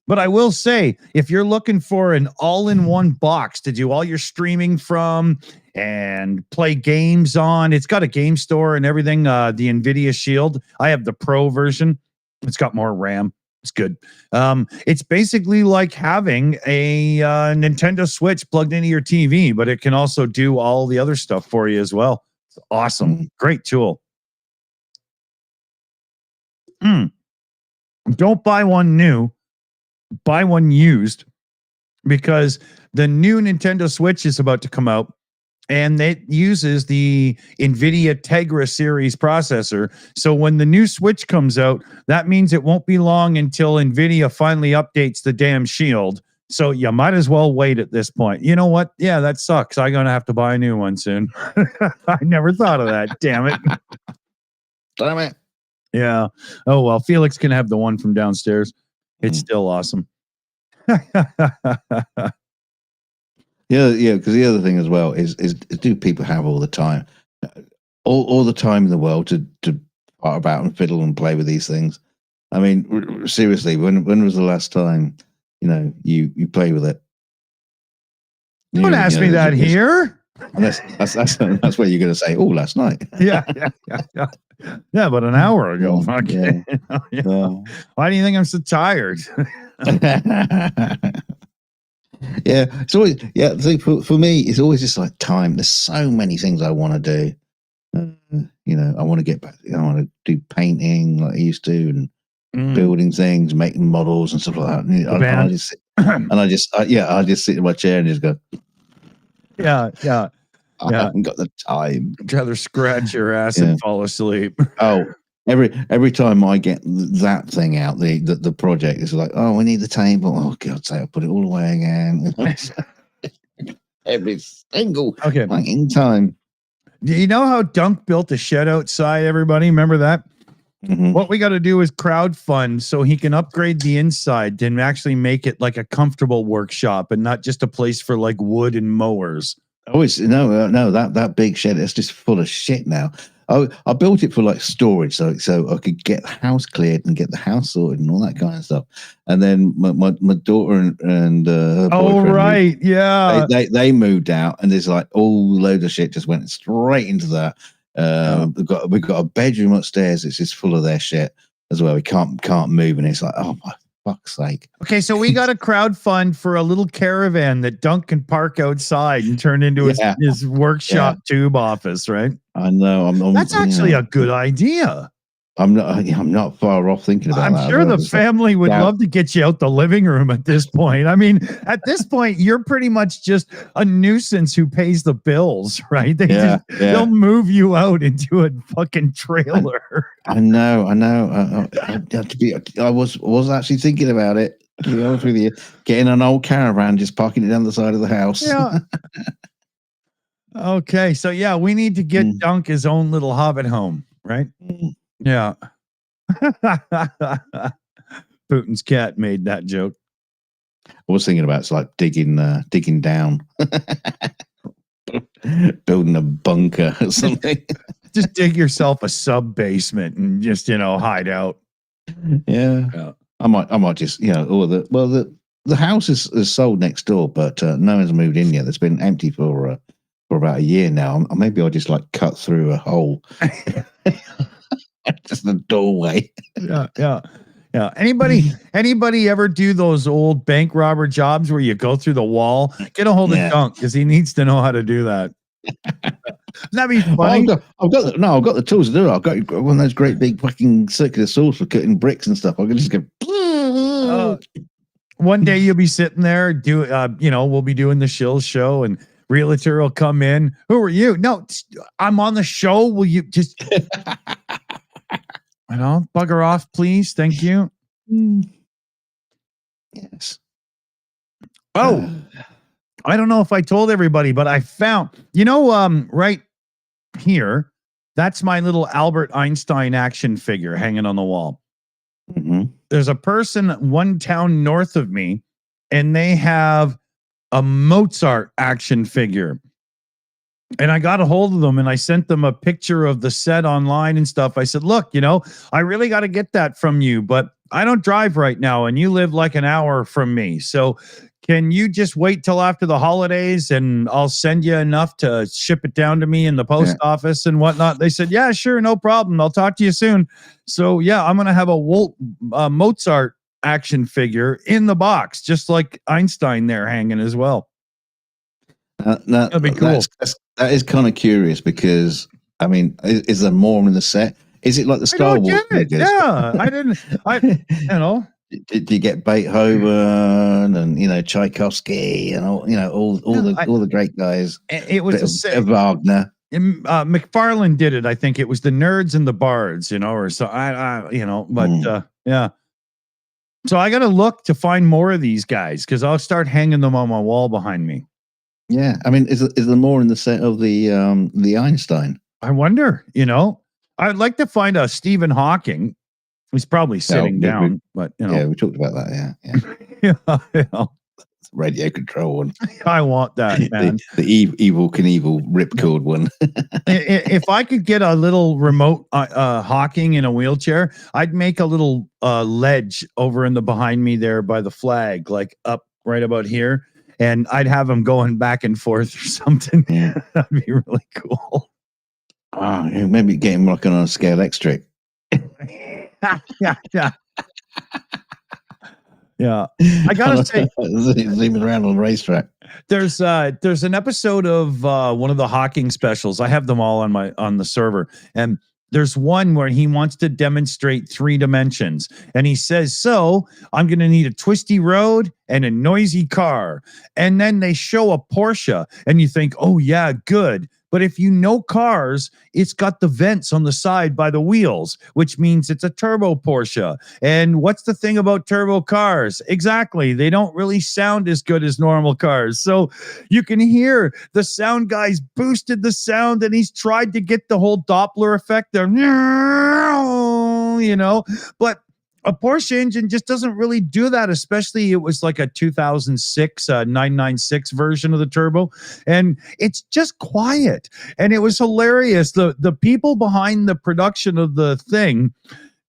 Speaker 1: But I will say, if you're looking for an all-in-one box to do all your streaming from and play games on, it's got a game store and everything. The NVIDIA Shield. I have the Pro version. It's got more RAM. It's good. It's basically like having a Nintendo Switch plugged into your TV, but it can also do all the other stuff for you as well. It's awesome. Great tool. Don't buy one new. Buy one used, because the new Nintendo Switch is about to come out, and it uses the NVIDIA Tegra series processor. So when the new Switch comes out, that means it won't be long until NVIDIA finally updates the damn Shield. So you might as well wait at this point. You know what? Yeah, that sucks. I'm going to have to buy a new one soon. I never thought of that. Damn it.
Speaker 2: Damn it.
Speaker 1: Yeah. Oh, well, Felix can have the one from downstairs. It's still awesome.
Speaker 2: Yeah, because the other thing as well is do people have all the time, all the time in the world to part about and fiddle and play with these things? I mean, seriously, when was the last time you play with it?
Speaker 1: Don't ask me that here.
Speaker 2: That's what you're going to say. Oh, last night.
Speaker 1: Yeah, but an hour ago. Okay. Why do you think I'm so tired?
Speaker 2: Yeah, it's always for me. It's always just like time. There's so many things I want to do. I want to get back. I want to do painting like I used to, and building things, making models and stuff like that. I just sit in my chair and just go.
Speaker 1: Yeah.
Speaker 2: I haven't got the time.
Speaker 1: I'd rather scratch your ass and fall asleep.
Speaker 2: Oh, every time I get that thing out, the project is like, oh, we need the table. Oh, God's sake, I'll put it all away again. Every single fucking time.
Speaker 1: Do you know how Dunk built a shed outside, everybody? Remember that? Mm-hmm. What we got to do is crowdfund so he can upgrade the inside and actually make it like a comfortable workshop and not just a place for like wood and mowers.
Speaker 2: Oh, no, that big shed is just full of shit now. I built it for like storage, so I could get the house cleared and get the house sorted and all that kind of stuff. And then my daughter and her boyfriend, they moved out, and there's like all load of shit just went straight into that. We've got a bedroom upstairs. It's just full of their shit as well. We can't move, and it's like, oh my fuck's sake.
Speaker 1: Okay, so we got a crowdfund for a little caravan that Dunk can park outside and turn into his workshop tube office, right?
Speaker 2: I know.
Speaker 1: That's actually a good idea.
Speaker 2: I'm not far off thinking about that.
Speaker 1: I'm sure the family would love to get you out the living room at this point. I mean, at this point, you're pretty much just a nuisance who pays the bills, right? They'll move you out into a fucking trailer.
Speaker 2: I know. I was actually thinking about it. To be honest with you, getting an old caravan, just parking it down the side of the house.
Speaker 1: Yeah. Okay, so yeah, we need to get Dunk his own little hobbit home, right? Yeah. Putin's cat made that joke.
Speaker 2: I was thinking about it's like digging down, building a bunker or something.
Speaker 1: Just dig yourself a sub basement and just hide out.
Speaker 2: Yeah. I might just the house is sold next door, but no one's moved in yet. It's been empty for about a year now. Maybe I'll just like cut through a hole. Just the doorway.
Speaker 1: Yeah. Anybody ever do those old bank robber jobs where you go through the wall? Get a hold of Dunk because he needs to know how to do that. Wouldn't that be funny?
Speaker 2: I've got the tools to do it. I've got one of those great big fucking circular saws for cutting bricks and stuff. I can just go.
Speaker 1: One day you'll be sitting there, we'll be doing the Shills show, and realtor will come in. Who are you? No, I'm on the show. Will you just, bugger off, please? Thank you.
Speaker 2: Yes.
Speaker 1: Oh, I don't know if I told everybody, but I found, right here, that's my little Albert Einstein action figure hanging on the wall.
Speaker 2: Mm-hmm.
Speaker 1: There's a person one town north of me, and they have a Mozart action figure. And I got a hold of them and I sent them a picture of the set online and stuff. I said, look, I really got to get that from you, but I don't drive right now and you live like an hour from me. So can you just wait till after the holidays and I'll send you enough to ship it down to me in the post office and whatnot? They said, yeah, sure. No problem. I'll talk to you soon. So yeah, I'm going to have a Mozart action figure in the box, just like Einstein there hanging as well. That'd be cool.
Speaker 2: That is kind of curious because, I mean, is there more in the set? Is it like the Star Wars figures?
Speaker 1: Yeah,
Speaker 2: Did you get Beethoven and Tchaikovsky and all the great guys?
Speaker 1: It was
Speaker 2: Wagner.
Speaker 1: McFarlane did it. I think it was the Nerds and the Bards, or so. Yeah. So I got to look to find more of these guys because I'll start hanging them on my wall behind me.
Speaker 2: Yeah, I mean, is there more in the set of the Einstein?
Speaker 1: I wonder. I'd like to find a Stephen Hawking. He's probably sitting down, but
Speaker 2: yeah, we talked about that. Yeah. Radio control one.
Speaker 1: I want that, man.
Speaker 2: the evil Knievel ripcord one.
Speaker 1: If I could get a little remote Hawking in a wheelchair, I'd make a little ledge over in the behind me there by the flag, like up right about here. And I'd have him going back and forth or something. That'd be really cool.
Speaker 2: Maybe get him like on a scale X-trick.
Speaker 1: Yeah. I gotta say,
Speaker 2: zooming around on the racetrack.
Speaker 1: There's an episode of one of the Hawking specials. I have them all on the server, and there's one where he wants to demonstrate 3 dimensions, and he says, "So I'm going to need a twisty road and a noisy car." And then they show a Porsche, and you think, "Oh yeah, good." But if you know cars, it's got the vents on the side by the wheels, which means it's a turbo Porsche. And what's the thing about turbo cars? Exactly. They don't really sound as good as normal cars. So you can hear the sound guy's boosted the sound and he's tried to get the whole Doppler effect there, but a Porsche engine just doesn't really do that, especially it was like a 2006 996 version of the turbo, and it's just quiet, and it was hilarious. The people behind the production of the thing,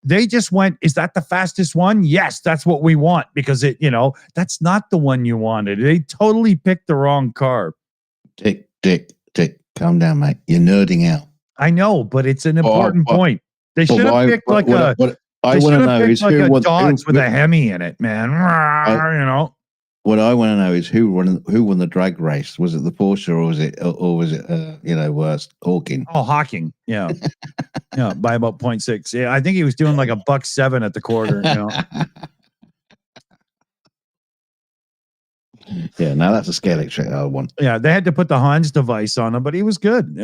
Speaker 1: they just went, is that the fastest one? Yes, that's what we want, because that's not the one you wanted. They totally picked the wrong car.
Speaker 2: Dick, calm down, mate. You're nerding out.
Speaker 1: I know, but it's an important point. They should have picked
Speaker 2: I want to know is
Speaker 1: like
Speaker 2: who
Speaker 1: a
Speaker 2: was
Speaker 1: Dodge with a Hemi in it, man.
Speaker 2: what I want to know is who won the drag race. Was it the Porsche or was it Hawking?
Speaker 1: Oh, Hawking. Yeah. Yeah, by about 0.6. Yeah, I think he was doing like $1.07 at the quarter.
Speaker 2: Yeah, now that's a scale trick I want.
Speaker 1: Yeah, they had to put the Hans device on him, but he was good,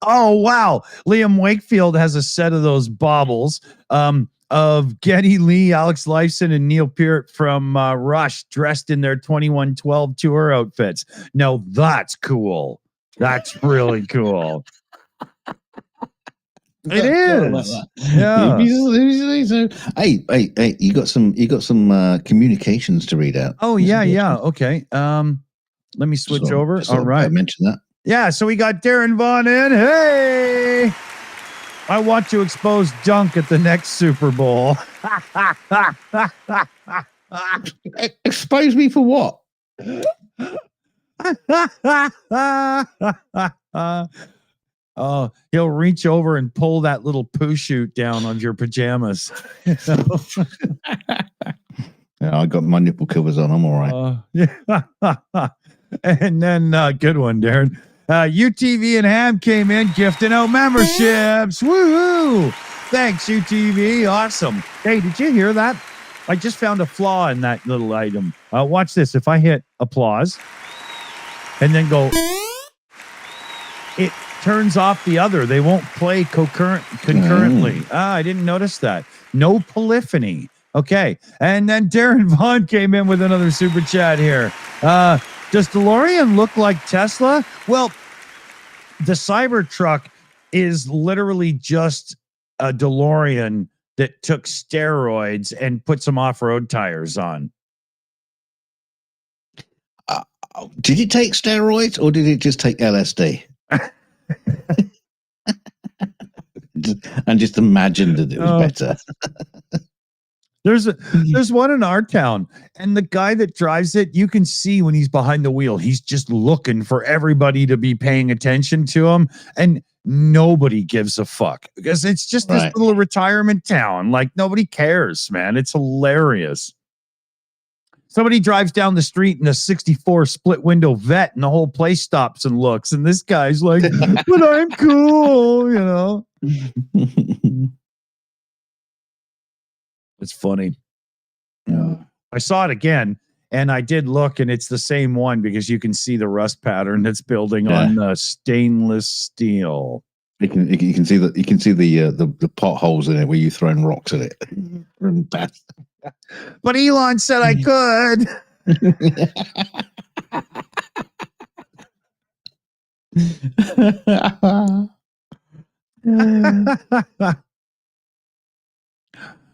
Speaker 1: Oh, wow. Liam Wakefield has a set of those baubles of Geddy Lee, Alex Lifeson, and Neil Peart from Rush dressed in their 2112 tour outfits. Now, that's cool. That's really cool. It is. Yeah.
Speaker 2: Hey, you got some communications to read out.
Speaker 1: Oh, yeah. Okay. Let me switch over. All right.
Speaker 2: I mentioned that.
Speaker 1: Yeah, so we got Darren Vaughn in. Hey, I want to expose Dunk at the next Super Bowl.
Speaker 2: Expose me for what?
Speaker 1: Oh, he'll reach over and pull that little poo shoot down on your pajamas.
Speaker 2: Yeah, I got my nipple covers on. I'm all right.
Speaker 1: Yeah. And then, good one, Darren. UTV and Ham came in gifting out memberships. Woohoo! Thanks, UTV. Awesome. Hey, did you hear that? I just found a flaw in that little item. Watch this. If I hit applause and then go, it turns off the other. They won't play concurrently. I didn't notice that. No polyphony. Okay. And then Darren Vaughn came in with another super chat here. Does DeLorean look like Tesla? Well, the Cybertruck is literally just a DeLorean that took steroids and put some off-road tires on.
Speaker 2: Did it take steroids or did it just take LSD? And just imagined that it was better.
Speaker 1: There's one in our town, and the guy that drives it, you can see when he's behind the wheel, he's just looking for everybody to be paying attention to him, and nobody gives a fuck because it's just this little retirement town. Like, nobody cares, man. It's hilarious. Somebody drives down the street in a 64 split window Vet, and the whole place stops and looks, and this guy's like, but I'm cool, It's funny. I saw it again, and I did look, and it's the same one because you can see the rust pattern that's building on the stainless steel.
Speaker 2: You can see the potholes in it where you're throwing rocks at it.
Speaker 1: But Elon said I could.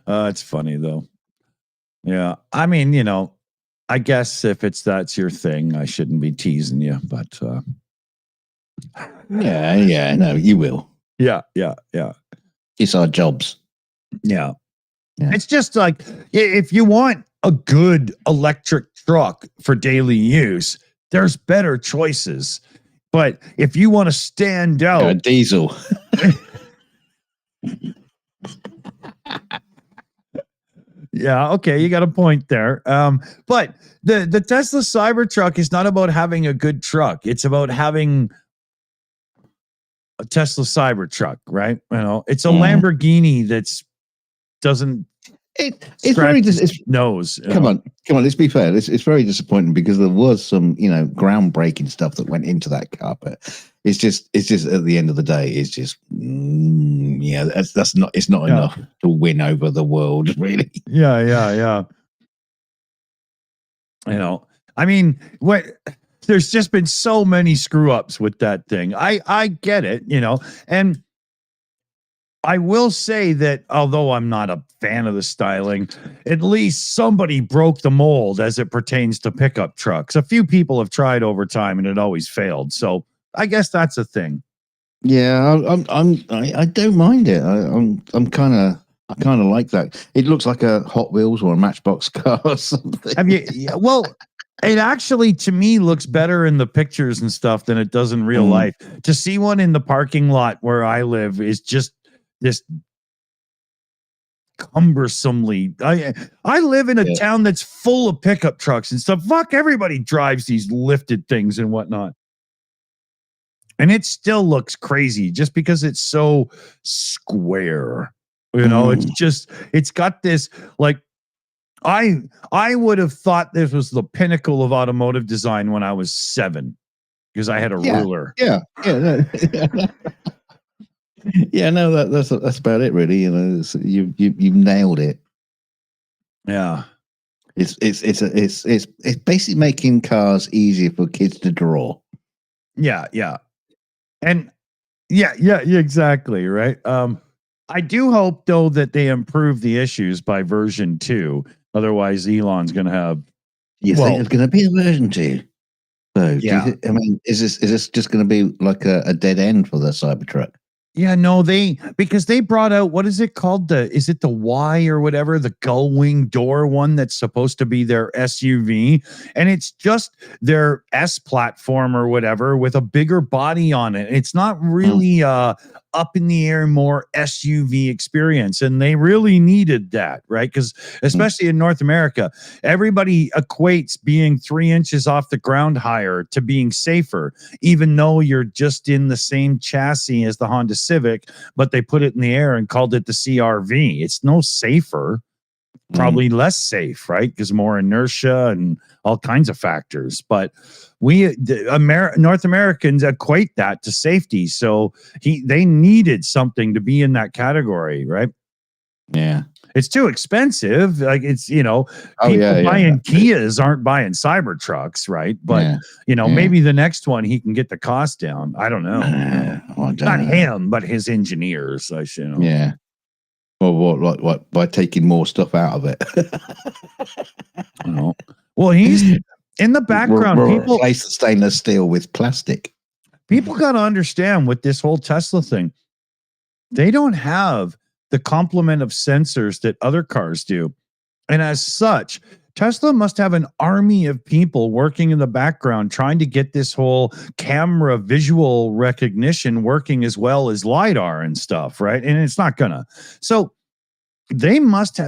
Speaker 1: It's funny though. Yeah, I mean, I guess if that's your thing, I shouldn't be teasing you, but
Speaker 2: yeah, no, you will.
Speaker 1: Yeah.
Speaker 2: It's our jobs.
Speaker 1: Yeah. It's just like, if you want a good electric truck for daily use, there's better choices. But if you want to stand out,
Speaker 2: diesel.
Speaker 1: Yeah, okay, you got a point there. But the Tesla Cybertruck is not about having a good truck. It's about having a Tesla Cybertruck, right? It's a Lamborghini that's doesn't.
Speaker 2: It's very
Speaker 1: nose.
Speaker 2: Come on. Let's be fair. It's very disappointing because there was some groundbreaking stuff that went into that car, but it's just at the end of the day, it's just it's not enough to win over the world, really.
Speaker 1: Yeah. I mean, there's just been so many screw ups with that thing. I get it, and I will say that although I'm not a fan of the styling, at least somebody broke the mold as it pertains to pickup trucks. A few people have tried over time and it always failed. So I guess that's a thing.
Speaker 2: Yeah, I don't mind it. I kind of like that. It looks like a Hot Wheels or a Matchbox car or something.
Speaker 1: Well, it actually, to me, looks better in the pictures and stuff than it does in real life. To see one in the parking lot where I live is just this cumbersomely. I live in a town that's full of pickup trucks and stuff. Fuck, everybody drives these lifted things and whatnot. And it still looks crazy just because it's so square. You know, it's got this like I would have thought this was the pinnacle of automotive design when I was 7 because I had a ruler.
Speaker 2: Yeah. Yeah, no, that's about it, really. You know, you've nailed it.
Speaker 1: Yeah,
Speaker 2: it's basically making cars easier for kids to draw.
Speaker 1: Yeah, and yeah, exactly, right. I do hope though that they improve the issues by version 2. Otherwise, Elon's going to have.
Speaker 2: You think there's going to be a version 2? So, I mean, is this just going to be like a dead end for the Cybertruck?
Speaker 1: Yeah, no, because they brought out, what is it called? Is it the Y or whatever, the gull wing door one that's supposed to be their SUV, and it's just their S platform or whatever with a bigger body on it. It's not really up in the air, more SUV experience, and they really needed that, right? Because especially in North America, everybody equates being 3 inches off the ground higher to being safer, even though you're just in the same chassis as the Honda Civic, but they put it in the air and called it the CRV. It's no safer, probably less safe, right? Because more inertia and all kinds of factors. But North Americans equate that to safety, so they needed something to be in that category, right?
Speaker 2: Yeah,
Speaker 1: it's too expensive. Like it's people buying Kias aren't buying Cybertrucks, right? But maybe the next one he can get the cost down. I don't know. Not him, but his engineers.
Speaker 2: Yeah. Well, what by taking more stuff out of it?
Speaker 1: Well, he's in the background. People
Speaker 2: replace the stainless steel with plastic.
Speaker 1: People got to understand with this whole Tesla thing, they don't have the complement of sensors that other cars do, and as such, Tesla must have an army of people working in the background trying to get this whole camera visual recognition working as well as LiDAR and stuff, right? And it's not gonna. So he must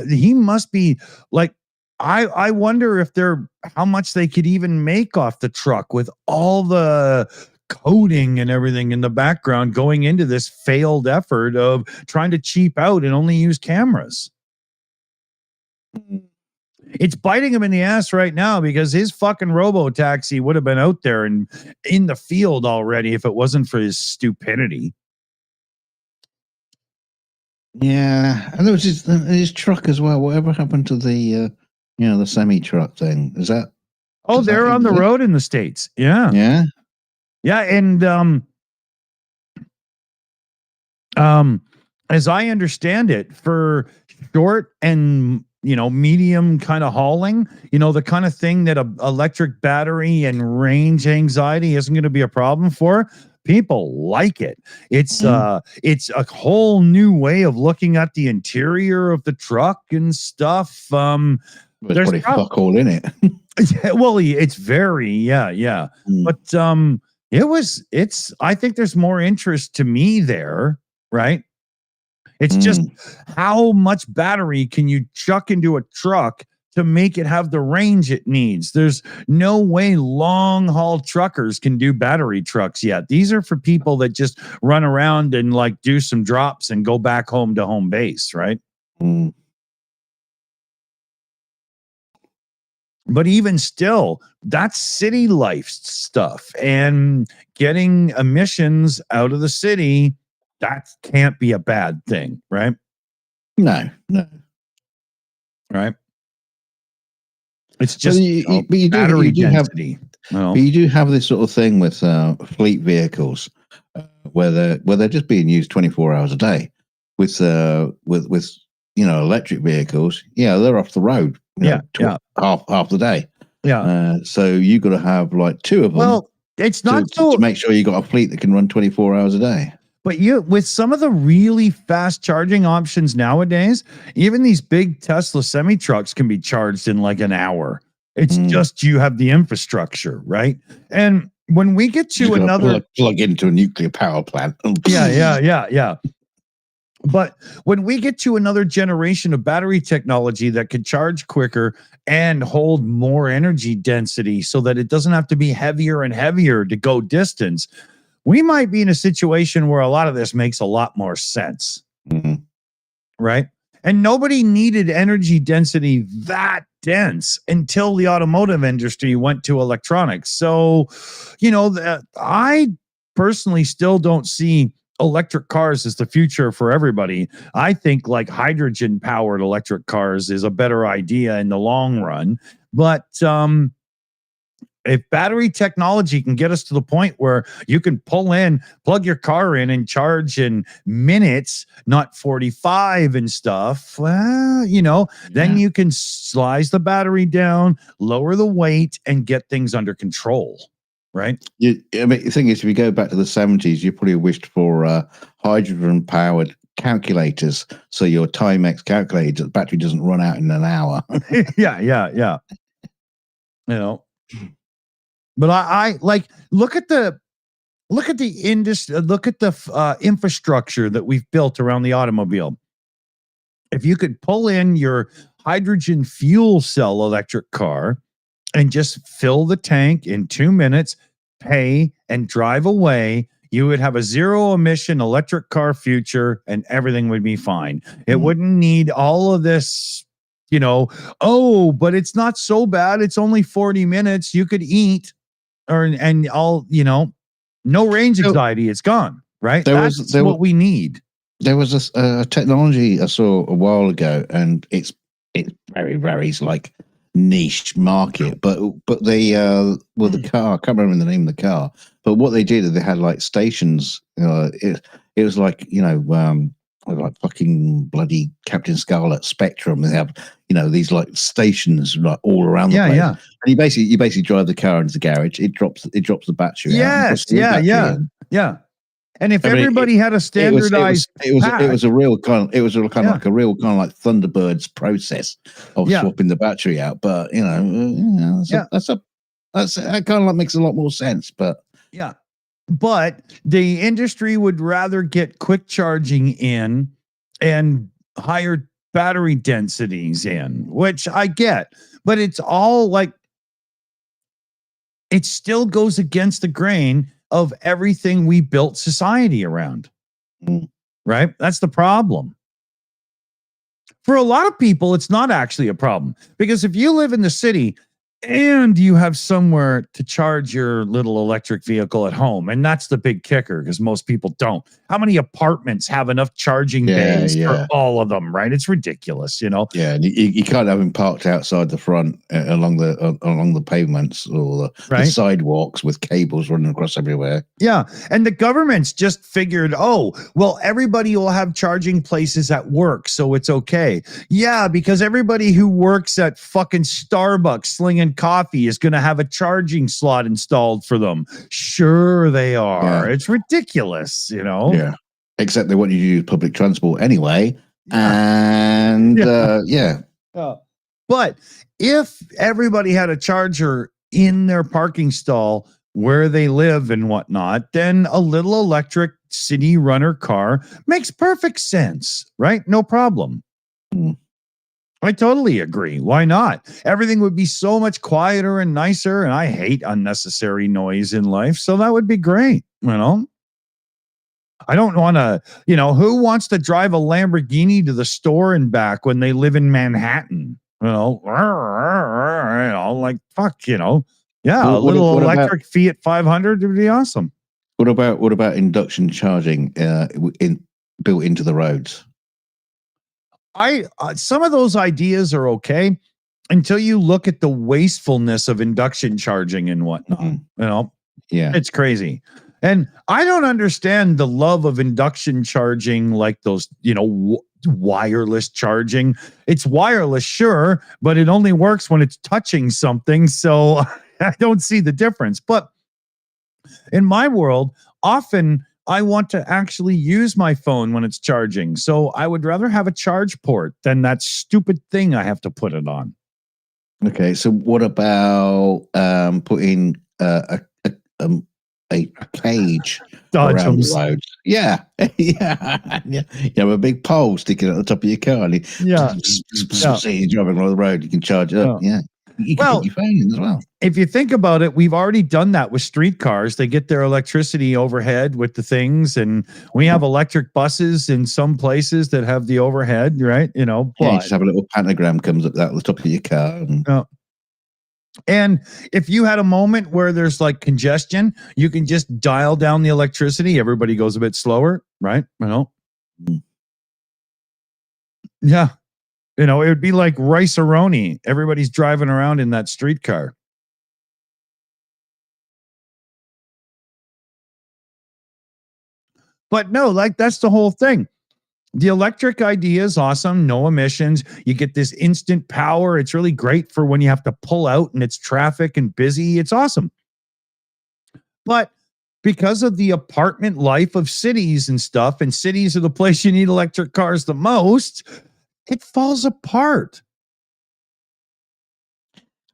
Speaker 1: be like, I wonder if how much they could even make off the truck with all the coding and everything in the background going into this failed effort of trying to cheap out and only use cameras. It's biting him in the ass right now because his fucking robo-taxi would have been out there and in the field already if it wasn't for his stupidity.
Speaker 2: Yeah, and there was his truck as well. Whatever happened to the the semi-truck thing? Is that?
Speaker 1: Oh, they're on the road in the States. Yeah. And as I understand it, for short and medium kind of hauling, the kind of thing that a electric battery and range anxiety isn't going to be a problem for. People like it. It's a whole new way of looking at the interior of the truck and stuff.
Speaker 2: There's pretty fuck all in it.
Speaker 1: Well, it's very but I think there's more interest to me there, right? It's just how much battery can you chuck into a truck to make it have the range it needs? There's no way long haul truckers can do battery trucks yet. These are for people that just run around and like do some drops and go back home to home base, right? But even still, that's city life stuff, and getting emissions out of the city, that can't be a bad thing, right?
Speaker 2: No.
Speaker 1: Right. It's just
Speaker 2: but you do have this sort of thing with fleet vehicles where they're just being used 24 hours a day. With electric vehicles, they're off the road. Half the day. So you got to have like 2 of them.
Speaker 1: Well, it's not
Speaker 2: to make sure you got a fleet that can run 24 hours a day.
Speaker 1: But with some of the really fast charging options nowadays, even these big Tesla semi trucks can be charged in like an hour. It's just you have the infrastructure, right? And when we get to another
Speaker 2: plug into a nuclear power plant.
Speaker 1: But when we get to another generation of battery technology that could charge quicker and hold more energy density so that it doesn't have to be heavier and heavier to go distance, we might be in a situation where a lot of this makes a lot more sense.
Speaker 2: Mhm.
Speaker 1: Right? And nobody needed energy density that dense until the automotive industry went to electronics. So, I personally still don't see electric cars as the future for everybody. I think like hydrogen powered electric cars is a better idea in the long run. But if battery technology can get us to the point where you can plug your car in and charge in minutes, not 45 and stuff, then you can slice the battery down, lower the weight, and get things under control. Right?
Speaker 2: I mean, the thing is, if you go back to the 70s, you probably wished for hydrogen-powered calculators, so your Timex calculator, the battery doesn't run out in an hour.
Speaker 1: Yeah. But I like look at the industry, look at the infrastructure that we've built around the automobile. If you could pull in your hydrogen fuel cell electric car and just fill the tank in 2 minutes, pay and drive away, you would have a zero emission electric car future and everything would be fine. It wouldn't need all of this, but it's not so bad. It's only 40 minutes. You could eat and all, no range anxiety. It's gone, right? That's what we need.
Speaker 2: There was a technology I saw a while ago, and it's very, very like niche market, but the car, I can't remember the name of the car, but what they did is they had like stations. It was like like fucking bloody Captain Scarlet Spectrum. They have these like stations like all around the place. And you basically drive the car into the garage. It drops the battery out.
Speaker 1: Yeah. And if everybody had a standardized,
Speaker 2: it was a real kind of like a real kind of like Thunderbird's process of swapping the battery out. But that kind of like makes a lot more sense. But
Speaker 1: but the industry would rather get quick charging in and higher battery densities in, which I get, but it's all like, it still goes against the grain of everything we built society around. Right? That's the problem. For a lot of people, it's not actually a problem, because if you live in the city and you have somewhere to charge your little electric vehicle at home, and that's the big kicker, because most people don't. How many apartments have enough charging bays for all of them, right? It's ridiculous,
Speaker 2: Yeah, and you can't have them parked outside the front along the pavements or the sidewalks with cables running across everywhere.
Speaker 1: Yeah, and the government's just figured, everybody will have charging places at work, so it's okay. Yeah, because everybody who works at fucking Starbucks slinging coffee is going to have a charging slot installed for them. Sure they are. It's ridiculous,
Speaker 2: Yeah, except they want you to use public transport anyway. And
Speaker 1: but if everybody had a charger in their parking stall where they live and whatnot, then a little electric city runner car makes perfect sense, right? No problem. I totally agree. Why not? Everything would be so much quieter and nicer, and I hate unnecessary noise in life, so that would be great, I don't want to, who wants to drive a Lamborghini to the store and back when they live in Manhattan? Like, fuck, a little electric Fiat 500 would be awesome.
Speaker 2: What about induction charging built into the roads?
Speaker 1: Some of those ideas are okay until you look at the wastefulness of induction charging and whatnot. It's crazy. And I don't understand the love of induction charging, like those, wireless charging. It's wireless, sure, but it only works when it's touching something. So I don't see the difference. But in my world, often I want to actually use my phone when it's charging. So I would rather have a charge port than that stupid thing I have to put it on.
Speaker 2: Okay, so what about putting a cage
Speaker 1: Dodge
Speaker 2: around the
Speaker 1: 'ems.
Speaker 2: road. Yeah, yeah. You have a big pole sticking at the top of your car, and
Speaker 1: Yeah.
Speaker 2: you're driving along the road. You can charge it up. Yeah, you can
Speaker 1: Well,
Speaker 2: put your phone in as well.
Speaker 1: if you think about it, we've already done that with streetcars. They get their electricity overhead with the things, and we have electric buses in some places that have the overhead, right? You know,
Speaker 2: Yeah, you
Speaker 1: but
Speaker 2: just have a little pentagram comes up at the top of your car.
Speaker 1: and if you had a moment where there's like congestion, you can just dial down the electricity. Everybody goes a bit slower, right? You know,
Speaker 2: Mm.
Speaker 1: yeah. You know, it would be like rice-a-roni. Everybody's driving around in that streetcar. But no, like that's the whole thing. The electric idea is awesome, no emissions. You get this instant power. It's really great for when you have to pull out and it's traffic and busy. It's awesome. But because of the apartment life of cities and stuff, and cities are the place you need electric cars the most, it falls apart.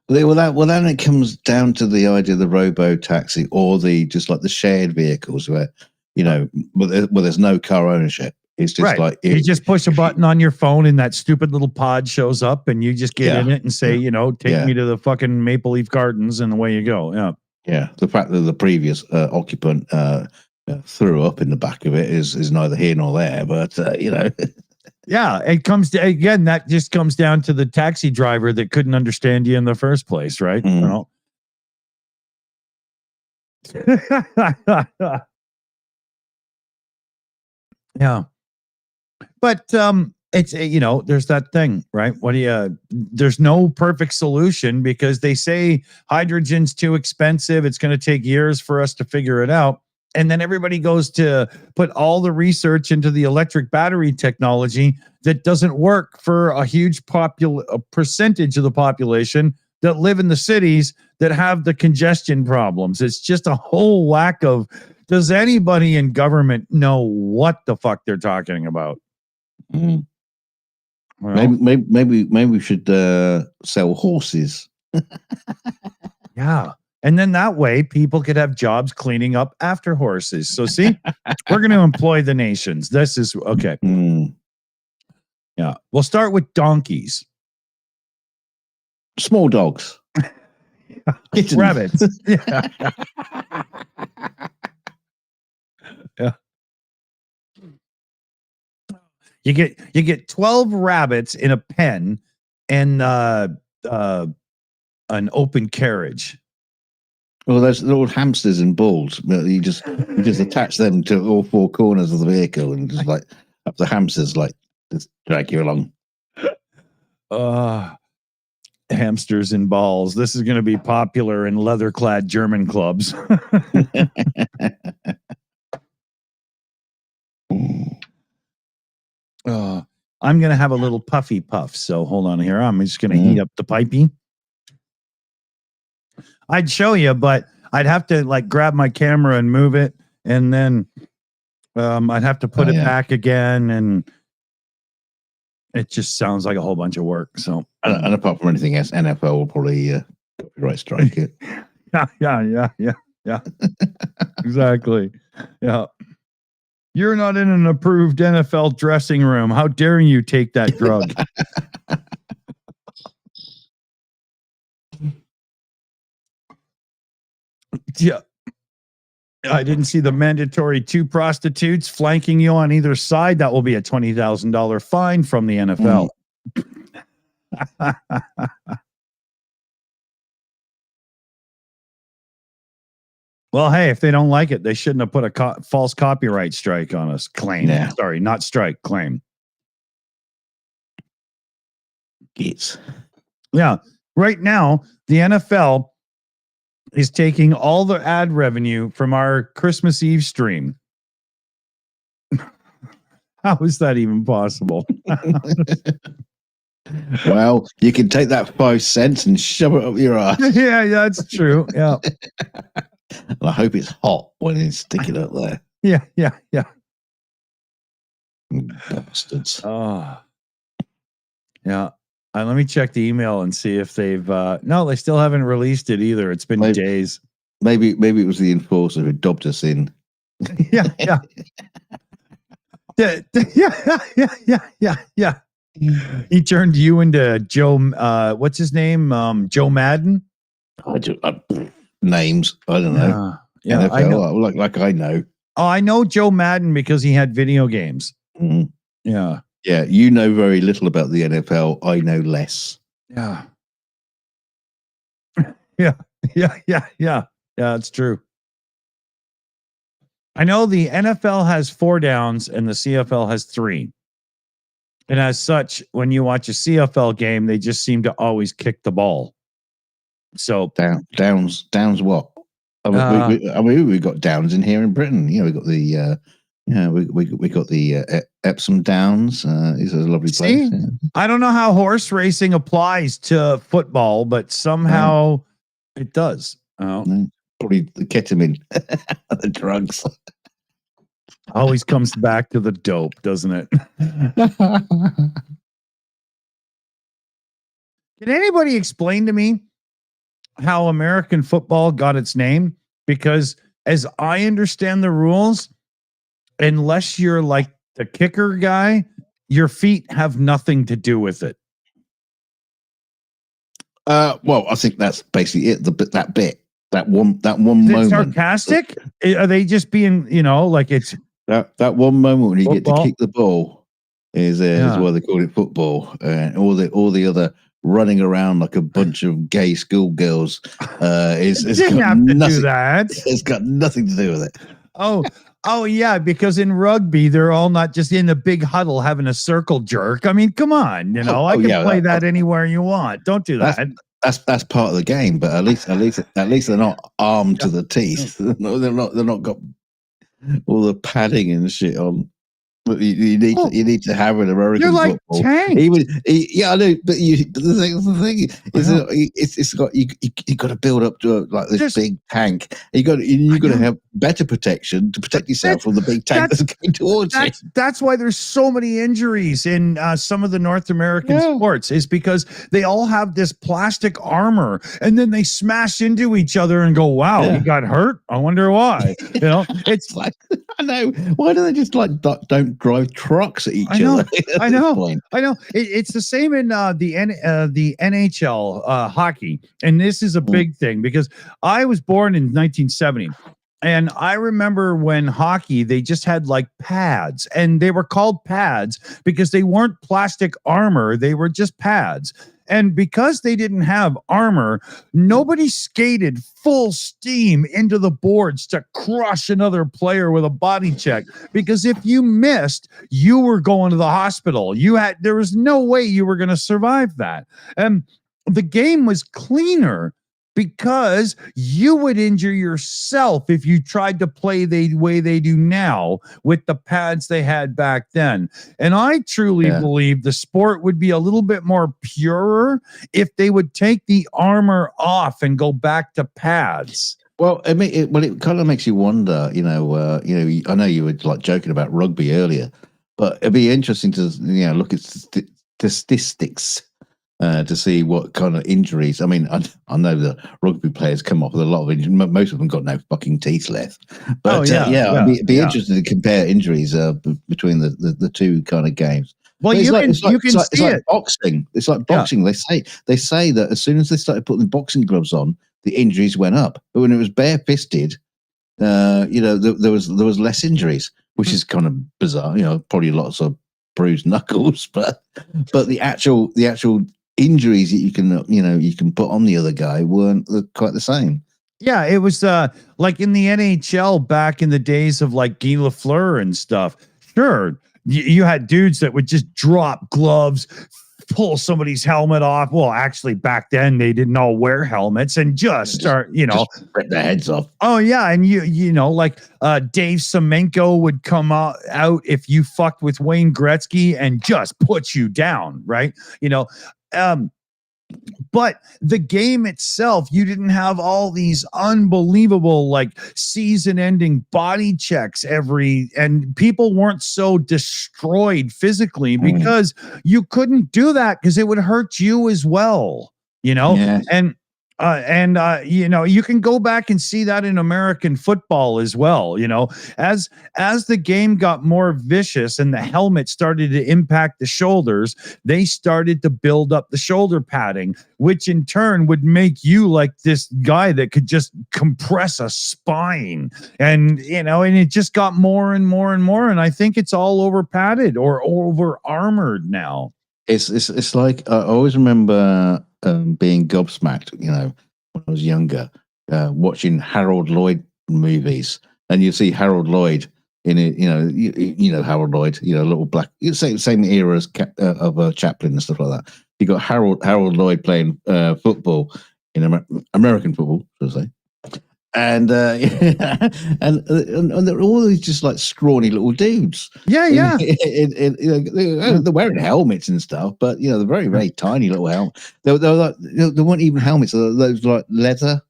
Speaker 2: Well, then it comes down to the idea of the robo taxi or the just like the shared vehicles where there's no car ownership. It's just
Speaker 1: Right.
Speaker 2: like
Speaker 1: You just push a button on your phone and that stupid little pod shows up and you just get in it and say, take me to the fucking Maple Leaf Gardens and away you go. Yeah.
Speaker 2: Yeah. The fact that the previous occupant threw up in the back of it is neither here nor there, but
Speaker 1: Yeah, it comes to, again, that just comes down to the taxi driver that couldn't understand you in the first place, right?
Speaker 2: Mm.
Speaker 1: Yeah. But it's there's that thing, right? There's no perfect solution because they say hydrogen's too expensive. It's going to take years for us to figure it out. And then everybody goes to put all the research into the electric battery technology that doesn't work for a huge percentage of the population that live in the cities that have the congestion problems. It's just a whole whack of, does anybody in government know what the fuck they're talking about?
Speaker 2: Mm.
Speaker 1: Well,
Speaker 2: maybe we should sell horses.
Speaker 1: yeah. And then that way people could have jobs cleaning up after horses. So see, we're going to employ the nations. This is okay.
Speaker 2: Mm.
Speaker 1: Yeah. We'll start with donkeys.
Speaker 2: Small dogs. Kittens.
Speaker 1: Rabbits. Yeah. Yeah. You get 12 rabbits in a pen and an open carriage.
Speaker 2: Well, there's little hamsters and balls. You just attach them to all four corners of the vehicle and just like have the hamsters like just drag you along.
Speaker 1: Hamsters and balls. This is going to be popular in leather-clad German clubs. I'm going to have a little puffy puff. So hold on here. I'm just going to heat up the pipey. I'd show you, but I'd have to like grab my camera and move it. And then I'd have to put it back again. And it just sounds like a whole bunch of work. So,
Speaker 2: and apart from anything else, NFL will probably copyright strike it.
Speaker 1: Yeah. Exactly. Yeah. You're not in an approved NFL dressing room. How dare you take that drug? Yeah. I didn't see the mandatory 2 prostitutes flanking you on either side. That will be a $20,000 fine from the NFL. Well, hey, if they don't like it, they shouldn't have put a false copyright strike on us. Claim.
Speaker 2: Yeah.
Speaker 1: Sorry, not strike, claim.
Speaker 2: Yes.
Speaker 1: Yeah. Right now, the NFL is taking all the ad revenue from our Christmas Eve stream. How is that even possible?
Speaker 2: Well, you can take that 5 cents and shove it up your ass.
Speaker 1: Yeah, that's true. Yeah.
Speaker 2: And I hope it's hot when you stick it up there.
Speaker 1: Yeah.
Speaker 2: Bastards.
Speaker 1: Yeah. Let me check the email and see if they've no, they still haven't released it either. It's been days.
Speaker 2: maybe it was the enforcer who dobbed us in.
Speaker 1: Yeah. Yeah. He turned you into Joe. What's his name? Joe Madden.
Speaker 2: Names. I don't know.
Speaker 1: Yeah,
Speaker 2: NFL.
Speaker 1: I know.
Speaker 2: Like I know.
Speaker 1: Oh, I know Joe Madden because he had video games.
Speaker 2: Mm.
Speaker 1: Yeah.
Speaker 2: Yeah. You know very little about the NFL. I know less.
Speaker 1: Yeah. Yeah. It's true. I know the NFL has 4 downs and the CFL has 3. And as such, when you watch a CFL game, they just seem to always kick the ball. So
Speaker 2: downs what? I mean, we got downs in here in Britain. You know, we got the we got the Epsom Downs. It's a lovely place. Yeah.
Speaker 1: I don't know how horse racing applies to football, but somehow it does.
Speaker 2: No, probably the ketamine, the drugs.
Speaker 1: Always comes back to the dope, doesn't it? Can anybody explain to me how American football got its name? Because as I understand the rules, unless you're like the kicker guy, your feet have nothing to do with it.
Speaker 2: Well, I think that's basically it. That one
Speaker 1: Is
Speaker 2: moment.
Speaker 1: it sarcastic? Are they just being, like it's
Speaker 2: that one moment when you
Speaker 1: football?
Speaker 2: get to kick the ball is why they call it football, and all the other running around like a bunch of gay schoolgirls
Speaker 1: didn't have to do that.
Speaker 2: It's got nothing to do with it.
Speaker 1: Oh yeah, because in rugby they're all not just in a big huddle having a circle jerk. I mean, come on, I can play that anywhere you want. Don't do that.
Speaker 2: That's part of the game, but at least they're not armed to the teeth. They're not got all the padding and shit on. But you need to have an American
Speaker 1: You're like
Speaker 2: football.
Speaker 1: Tank.
Speaker 2: I know, but the thing is, it's got you got to build up to like this big tank. You got to have better protection to protect yourself from the big tank that's going towards you.
Speaker 1: That's why there's so many injuries in some of the North American sports, is because they all have this plastic armor and then they smash into each other and go, "Wow, he got hurt. I wonder why." It's
Speaker 2: like, I know. Why do they just like don't drive trucks at each other?
Speaker 1: I know. It's the same in the NHL hockey, and this is a big thing because I was born in 1970. And I remember when hockey, they just had like pads, and they were called pads because they weren't plastic armor. They were just pads. And because they didn't have armor, nobody skated full steam into the boards to crush another player with a body check. Because if you missed, you were going to the hospital. There was no way you were going to survive that. And the game was cleaner because you would injure yourself if you tried to play the way they do now with the pads they had back then. And I truly believe the sport would be a little bit more purer if they would take the armor off and go back to pads.
Speaker 2: Well, I mean, it kind of makes you wonder. I know you were like joking about rugby earlier, but it'd be interesting to look at statistics. To see what kind of injuries. I mean, I know the rugby players come off with a lot of injuries. Most of them got no fucking teeth left. But it'd be interesting to compare injuries between the two kind of games.
Speaker 1: Well, you can see
Speaker 2: it's like boxing. It's like boxing. They say that as soon as they started putting boxing gloves on, the injuries went up. But when it was bare-fisted, there was less injuries, which is kind of bizarre. Probably lots of bruised knuckles, but the actual injuries that you can put on the other guy weren't quite the same.
Speaker 1: Yeah, it was like in the NHL back in the days of like Guy Lafleur and stuff. Sure, you had dudes that would just drop gloves, pull somebody's helmet off. Well, actually, back then they didn't all wear helmets and just start,
Speaker 2: just rip their heads off.
Speaker 1: Oh yeah, and like Dave Semenko would come out if you fucked with Wayne Gretzky and just put you down, right? But the game itself, you didn't have all these unbelievable like season-ending body checks and people weren't so destroyed physically because you couldn't do that because it would hurt you as well,
Speaker 2: Yes.
Speaker 1: And You know, you can go back and see that in American football as well. You know, as the game got more vicious and the helmet started to impact the shoulders, they started to build up the shoulder padding, which in turn would make you like this guy that could just compress a spine. And you know, and it just got more and more and more. And I think it's all over padded or over armored now.
Speaker 2: It's like I always remember being gobsmacked, you know, when I was younger, watching Harold Lloyd movies, and you see Harold Lloyd in it, you know, you know Harold Lloyd, you know, little black, same era as of Chaplin and stuff like that. You got Harold Lloyd playing football in American football, should I say? And and they're all these just like scrawny little dudes.
Speaker 1: Yeah.
Speaker 2: They're wearing helmets and stuff, but you know they're very tiny little helmets. They like they weren't even helmets. Those like leather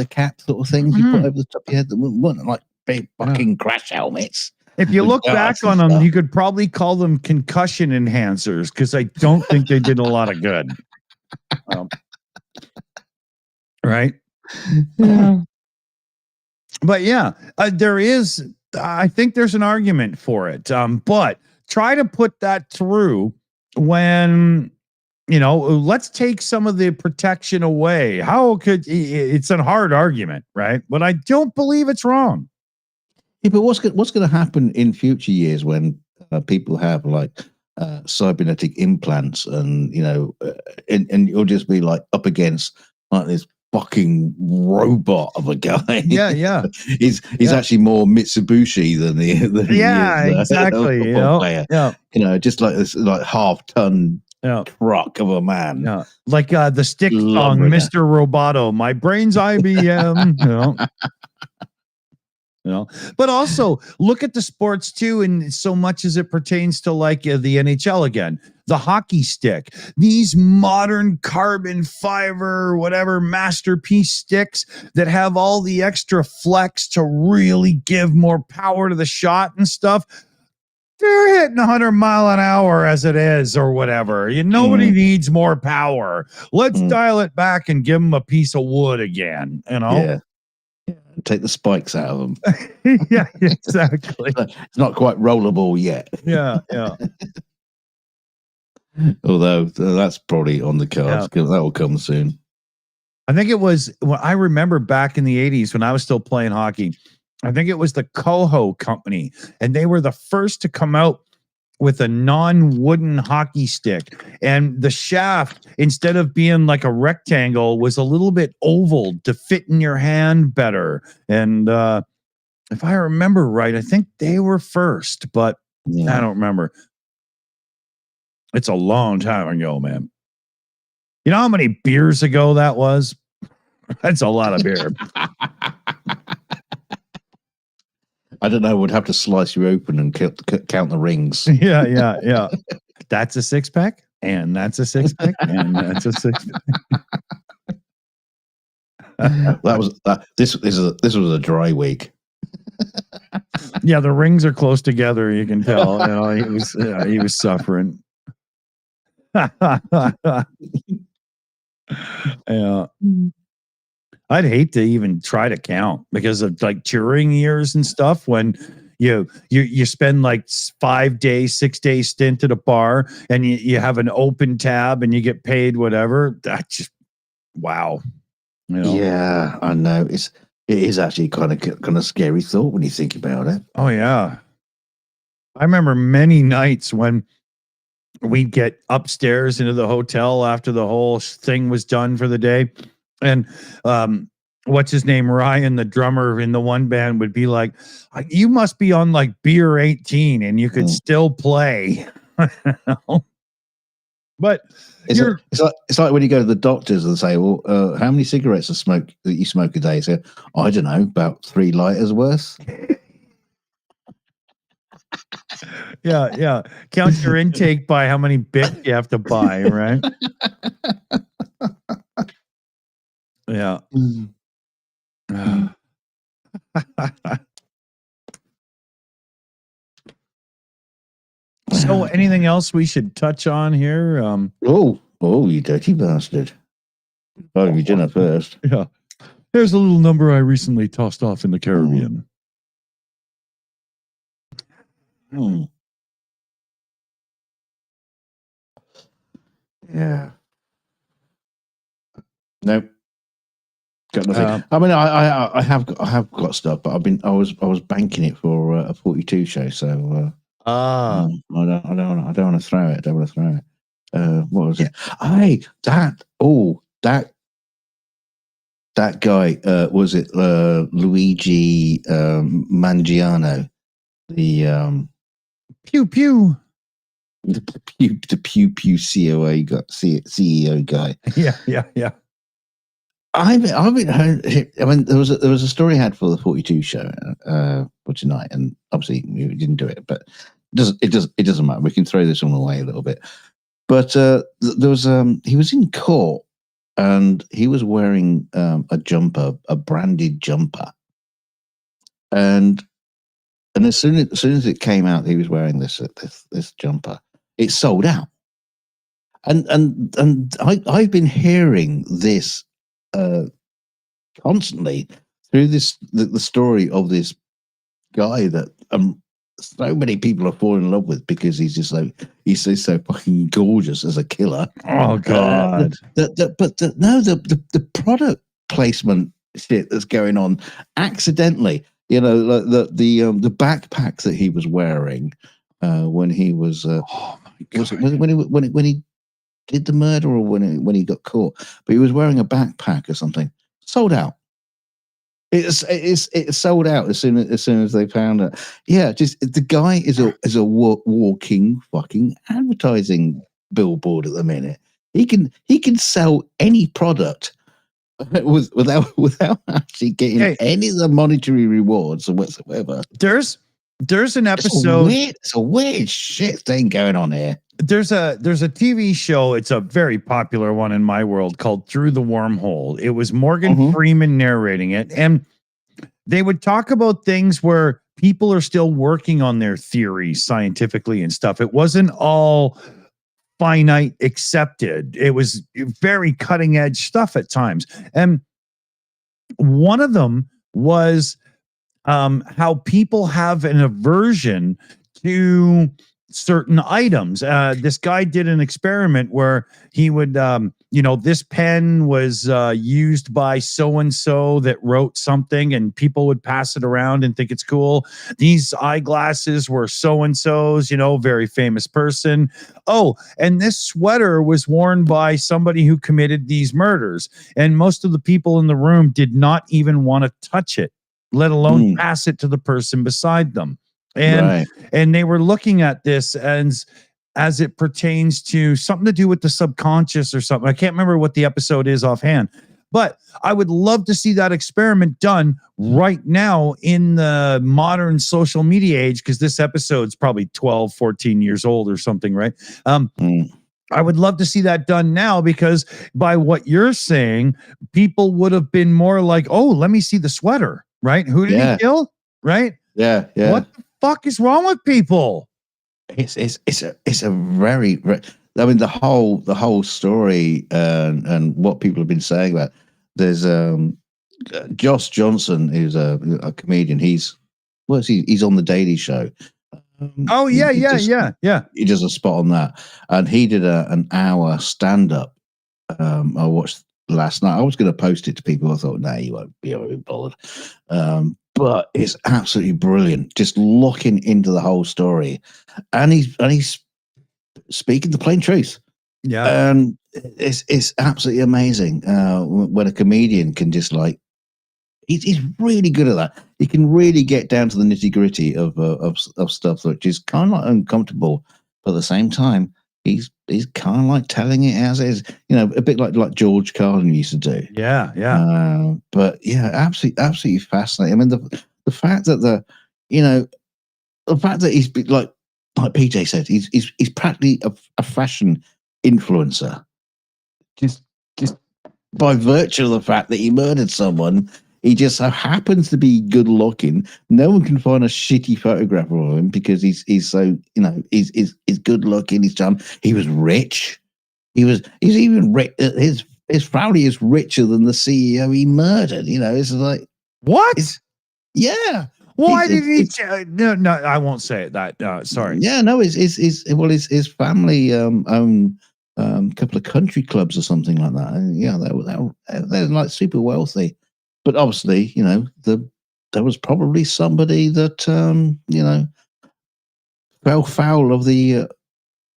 Speaker 2: cap sort of things you put over the top of your head. That weren't like big fucking crash helmets.
Speaker 1: If you look back on them, you could probably call them concussion enhancers because I don't think they did a lot of good. Right?
Speaker 2: Yeah.
Speaker 1: But yeah, there is. I think there's an argument for it. But try to put that through when you know. Let's take some of the protection away. How could it's a hard argument, right? But I don't believe it's wrong.
Speaker 2: Yeah, but what's going to happen in future years when people have like cybernetic implants, and you know, and you'll just be like up against like this fucking robot of a guy.
Speaker 1: Yeah.
Speaker 2: he's actually more Mitsubishi than
Speaker 1: exactly.
Speaker 2: Player.
Speaker 1: Yeah,
Speaker 2: you know, just like this like half-ton truck of a man.
Speaker 1: Yeah, like the Stick song, Mr. Roboto. My brain's IBM. You know, but also look at the sports too, and so much as it pertains to like the NHL again, the hockey stick, these modern carbon fiber, whatever masterpiece sticks that have all the extra flex to really give more power to the shot and stuff. They're hitting 100-mile-an-hour as it is, or whatever. Nobody needs more power. Let's dial it back and give them a piece of wood again. You know.
Speaker 2: Yeah. Take the spikes out of them.
Speaker 1: Yeah, exactly.
Speaker 2: It's not quite rollerball yet.
Speaker 1: Yeah.
Speaker 2: Although that's probably on the cards. That will come soon.
Speaker 1: I think it was. Well, I remember back in the 80s when I was still playing hockey. I think it was the Coho company, and they were the first to come out with a non-wooden hockey stick, and the shaft, instead of being like a rectangle, was a little bit oval to fit in your hand better. And if I remember right, I think they were first, but I don't remember. It's a long time ago, man. You know how many beers ago that was? That's a lot of beer.
Speaker 2: I don't know. Would have to slice you open and count the rings.
Speaker 1: Yeah. That's a 6-pack, and that's a 6-pack, and that's a 6-pack.
Speaker 2: This was a dry week.
Speaker 1: Yeah, the rings are close together. You can tell. You know, he was suffering. Yeah. I'd hate to even try to count because of like touring years and stuff. When you spend like 5 days, 6 day stint at a bar, and you have an open tab and you get paid whatever. That just wow. You know?
Speaker 2: Yeah, I know. It is actually kind of scary thought when you think about it.
Speaker 1: Oh yeah, I remember many nights when we'd get upstairs into the hotel after the whole thing was done for the day. And what's his name? Ryan, the drummer in the one band, would be like, you must be on like beer 18 and you could still play. But
Speaker 2: it's like when you go to the doctors and say, well, how many cigarettes that you smoke a day? So I don't know, about 3 lighters worth.
Speaker 1: Yeah. Count your intake by how many bits you have to buy, right? Yeah. So anything else we should touch on here?
Speaker 2: Oh, you dirty bastard. Oh, you dinner first.
Speaker 1: Yeah. Here's a little number I recently tossed off in the Caribbean.
Speaker 2: Yeah. Nope. Got nothing.
Speaker 1: Um,
Speaker 2: I mean, I have got stuff, but I was banking it for a 42 show, so I don't want to throw it. I don't want to throw it. What was it? Hey, that guy, was it Luigi Mangiano, the
Speaker 1: pew pew.
Speaker 2: the pew CEO guy.
Speaker 1: Yeah.
Speaker 2: I haven't heard. I mean, there was a story I had for the 42 show for tonight, and obviously we didn't do it, but it doesn't matter. We can throw this one away a little bit. But there was he was in court, and he was wearing a jumper, a branded jumper, and as soon as it came out, he was wearing this jumper. It sold out, and I've been hearing this constantly through the story of this guy that so many people are falling in love with because he's so fucking gorgeous as a killer.
Speaker 1: Oh God!
Speaker 2: The product placement shit that's going on accidentally. You know, like the backpack that he was wearing when he was
Speaker 1: Oh my God.
Speaker 2: was it when he did the murder or when he got caught? But he was wearing a backpack or something. Sold out. It's sold out as soon as they found it. Yeah, just the guy is a walking fucking advertising billboard at the minute. He can sell any product without actually getting any of the monetary rewards or whatsoever.
Speaker 1: There's an episode.
Speaker 2: It's a weird shit thing going on here.
Speaker 1: There's a TV show. It's a very popular one in my world called Through the Wormhole. It was Morgan Freeman narrating it, and they would talk about things where people are still working on their theories scientifically and stuff. It wasn't all finite accepted. It was very cutting edge stuff at times, and one of them was how people have an aversion to certain items. This guy did an experiment where he would, this pen was used by so-and-so that wrote something, and people would pass it around and think it's cool. These eyeglasses were so-and-so's, very famous person. Oh, and this sweater was worn by somebody who committed these murders. And most of the people in the room did not even want to touch it, let alone pass it to the person beside them. And they were looking at this as it pertains to something to do with the subconscious or something. I can't remember what the episode is offhand, but I would love to see that experiment done right now in the modern social media age, because this episode's probably 12, 14 years old or something, right? I would love to see that done now, because by what you're saying, people would have been more like, oh, let me see the sweater, right? Who did he kill? Right?
Speaker 2: Yeah.
Speaker 1: What the fuck is wrong with people?
Speaker 2: It's a very, I mean, the whole story and what people have been saying about. There's Josh Johnson, who's a comedian. He's on the Daily Show.
Speaker 1: Yeah.
Speaker 2: He does a spot on that, and he did an hour stand up. I watched last night. I was going to post it to people. I thought, no, you won't be bothered. But it's absolutely brilliant, just looking into the whole story, and he's speaking the plain truth.
Speaker 1: Yeah,
Speaker 2: and it's absolutely amazing when a comedian can just he's really good at that. He can really get down to the nitty gritty of stuff, which is kind of uncomfortable, but at the same time, he's kind of like telling it as is, a bit like George Carlin used to do.
Speaker 1: Yeah.
Speaker 2: But yeah, absolutely fascinating. I mean, the fact that the fact that he's like PJ said, he's practically a fashion influencer, just by virtue of the fact that he murdered someone. He just so happens to be good looking. No one can find a shitty photograph of him because he's so, he's good looking. He's charming. He was rich. He's even rich. His his family is richer than the CEO he murdered. You know, it's like
Speaker 1: what?
Speaker 2: Yeah.
Speaker 1: Why did he? No, I won't say it. That sorry.
Speaker 2: Yeah, no, his family own a couple of country clubs or something like that. And yeah, they're like super wealthy, but obviously, you know, there was probably somebody that you know, fell foul of the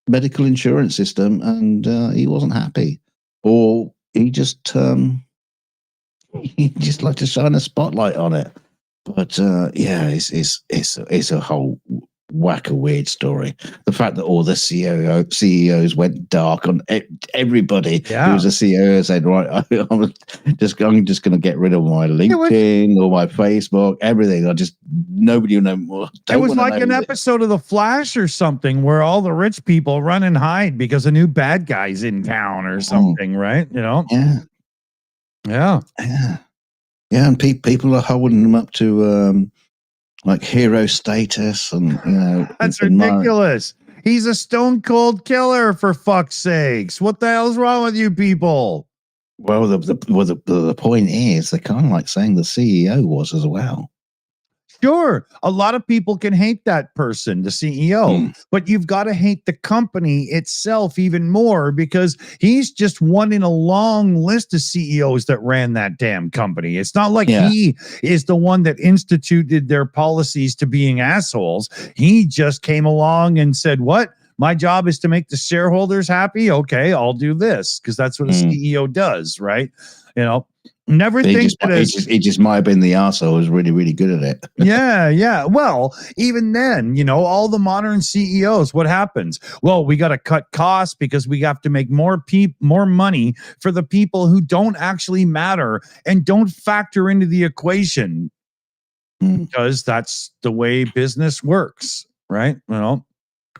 Speaker 2: medical insurance system, and he wasn't happy, or he just he just liked to shine a spotlight on it. But yeah, it's a whole whack a weird story. The fact that all the CEOs went dark on everybody who was a CEO said, right, I'm just going to get rid of my LinkedIn or my Facebook, everything. Nobody will know more.
Speaker 1: It was like an episode of The Flash or something where all the rich people run and hide because a new bad guy's in town or something, right? You know? Yeah.
Speaker 2: Yeah, and people are holding them up to like hero status, and you know
Speaker 1: that's ridiculous. He's a stone cold killer, for fuck's sakes. What the hell's wrong with you people?
Speaker 2: Well, the point is, they're kind of like saying the CEO was as well.
Speaker 1: Sure, a lot of people can hate that person, the CEO, but you've got to hate the company itself even more because he's just one in a long list of CEOs that ran that damn company. It's not like he is the one that instituted their policies to being assholes. He just came along and said, what? My job is to make the shareholders happy. Okay, I'll do this because that's what a CEO does, right? You know, never think that
Speaker 2: it just might have been the arsehole who's really, really good at it.
Speaker 1: Yeah. Well, even then, you know, all the modern CEOs, what happens? Well, we got to cut costs because we have to make more money for the people who don't actually matter and don't factor into the equation because that's the way business works, right? You know.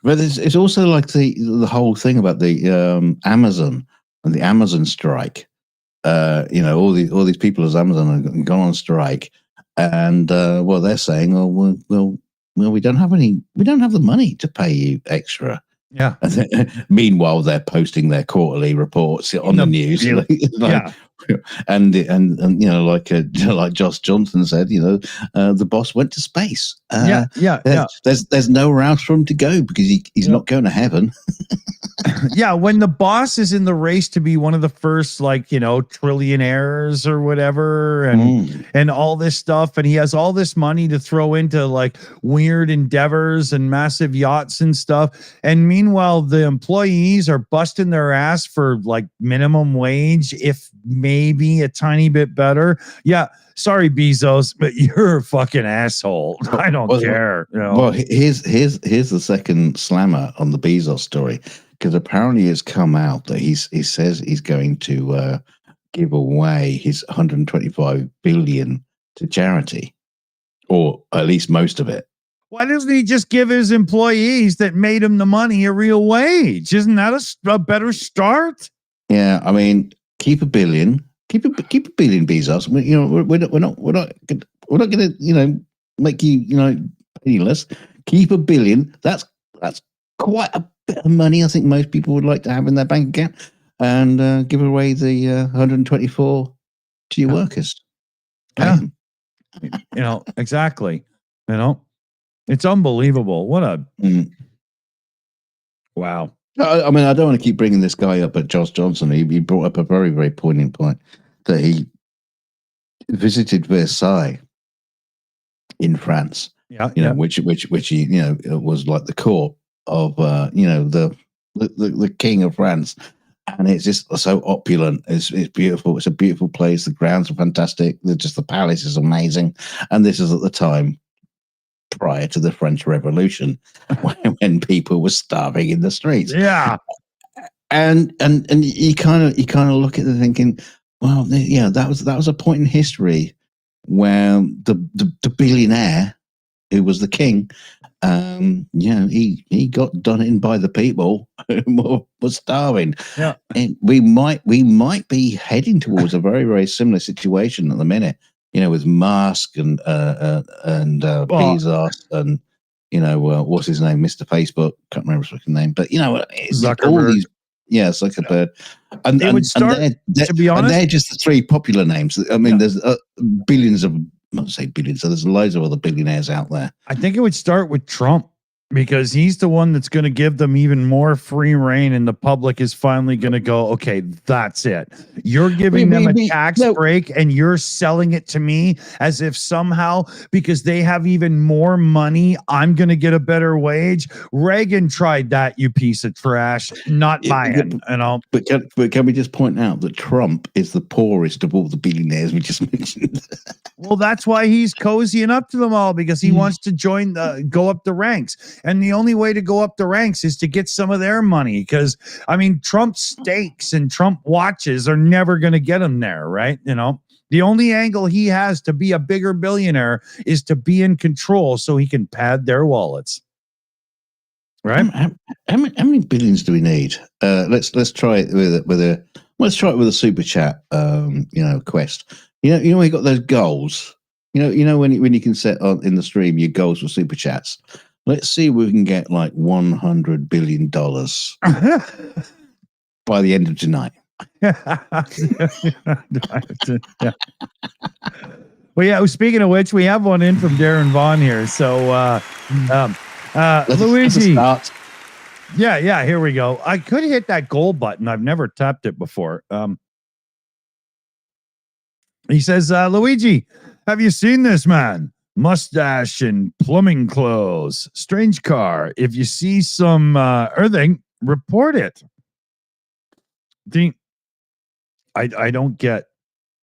Speaker 2: But it's also like the whole thing about the Amazon and the Amazon strike. You know, all these people as Amazon have gone on strike, and well, they're saying, well, we don't have the money to pay you extra.
Speaker 1: Yeah.
Speaker 2: Meanwhile, they're posting their quarterly reports on the news. And you know, like Josh Johnson said, you know, the boss went to space. There's nowhere else for him to go because he's not going to heaven.
Speaker 1: Yeah, when the boss is in the race to be one of the first, like, you know, trillionaires or whatever, and all this stuff, and he has all this money to throw into like weird endeavors and massive yachts and stuff, and meanwhile the employees are busting their ass for like minimum wage, if maybe a tiny bit better. Yeah, sorry Bezos, but you're a fucking asshole. I don't care. You know?
Speaker 2: Well, here's the second slammer on the Bezos story. Because apparently it's come out that he says he's going to give away his 125 billion to charity, or at least most of it.
Speaker 1: Why doesn't he just give his employees that made him the money a real wage? Isn't that a better start?
Speaker 2: Yeah, I mean, keep a billion, keep a billion, Bezos. You know, we're not going to, you know, make you, you know, penniless. Keep a billion. That's quite a bit of money. I think most people would like to have in their bank account, and give away the 124 to your workers.
Speaker 1: Yeah, you know, exactly. You know, it's unbelievable. What a wow.
Speaker 2: I mean, I don't want to keep bringing this guy up, but Josh Johnson, he brought up a very, very poignant point that he visited Versailles in France.
Speaker 1: Yeah,
Speaker 2: you know, which he, you know, was like the court of you know, the king of France, and it's just so opulent. It's beautiful. It's a beautiful place. The grounds are fantastic. The palace is amazing, and this is at the time prior to the French Revolution, when people were starving in the streets.
Speaker 1: Yeah,
Speaker 2: and you kind of look at it thinking, well, yeah, that was a point in history where the billionaire who was the king, you know, he got done in by the people who were starving.
Speaker 1: Yeah,
Speaker 2: and we might be heading towards a very, very similar situation at the minute. You know, with Musk and Bezos and, you know, what's his name, Mr. Facebook? Can't remember his fucking name, but you know, it's all these Yeah, it's like a bird. And
Speaker 1: They would start, to be honest,
Speaker 2: and they're just the three popular names. I mean, there's billions of, I won't say billions, so there's loads of other billionaires out there.
Speaker 1: I think it would start with Trump, because he's the one that's going to give them even more free reign, and the public is finally going to go, okay, that's it. You're giving them a tax break, and you're selling it to me as if somehow, because they have even more money, I'm going to get a better wage. Reagan tried that, you piece of trash. Not buying, you know.
Speaker 2: But can we just point out that Trump is the poorest of all the billionaires we just mentioned?
Speaker 1: Well, that's why he's cozying up to them all, because he wants to go up the ranks. And the only way to go up the ranks is to get some of their money. Because, I mean, Trump steaks and Trump watches are never going to get him there, right? You know, the only angle he has to be a bigger billionaire is to be in control so he can pad their wallets. Right?
Speaker 2: How many billions do we need? Let's try it let's try it with a super chat, quest. You know, we got those goals. You know when you can set on in the stream your goals for super chats. Let's see if we can get like $100 billion by the end of tonight.
Speaker 1: Well, yeah. Speaking of which, we have one in from Darren Vaughn here. So, Luigi. Yeah. Here we go. I could hit that goal button. I've never tapped it before. He says, Luigi, have you seen this man? Mustache and plumbing clothes. Strange car. If you see some earthing, report it. I don't get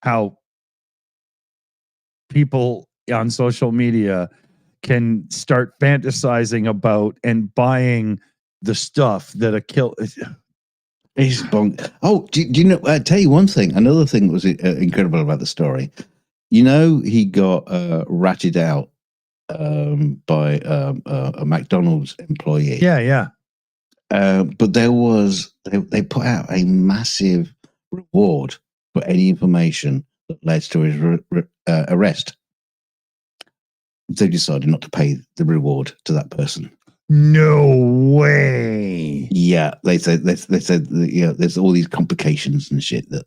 Speaker 1: how people on social media can start fantasizing about and buying the stuff that a kill.
Speaker 2: He's bonk. Oh, do you know? I'll tell you one thing. Another thing that was incredible about the story. You know, he got ratted out by a McDonald's employee.
Speaker 1: Yeah.
Speaker 2: But they put out a massive reward for any information that led to his arrest. They decided not to pay the reward to that person.
Speaker 1: No way.
Speaker 2: Yeah, they said there's all these complications and shit that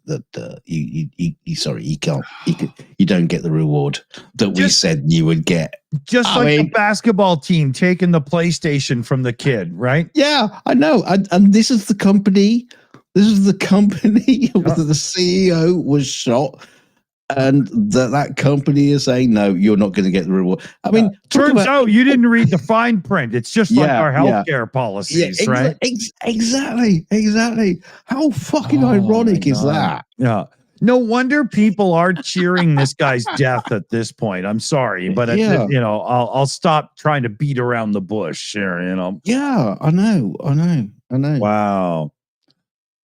Speaker 2: you don't get the reward that we said you would get.
Speaker 1: Just like the basketball team taking the PlayStation from the kid, right?
Speaker 2: Yeah, I know. And this is the company. This is the company that the CEO was shot. And that company is saying, no, you're not going to get the reward. I mean,
Speaker 1: turns out you didn't read the fine print. It's just like our healthcare policies, right?
Speaker 2: Exactly. How fucking ironic is that?
Speaker 1: Yeah. No wonder people are cheering this guy's death at this point. I'm sorry, but I'll stop trying to beat around the bush here.
Speaker 2: Yeah, I know.
Speaker 1: Wow.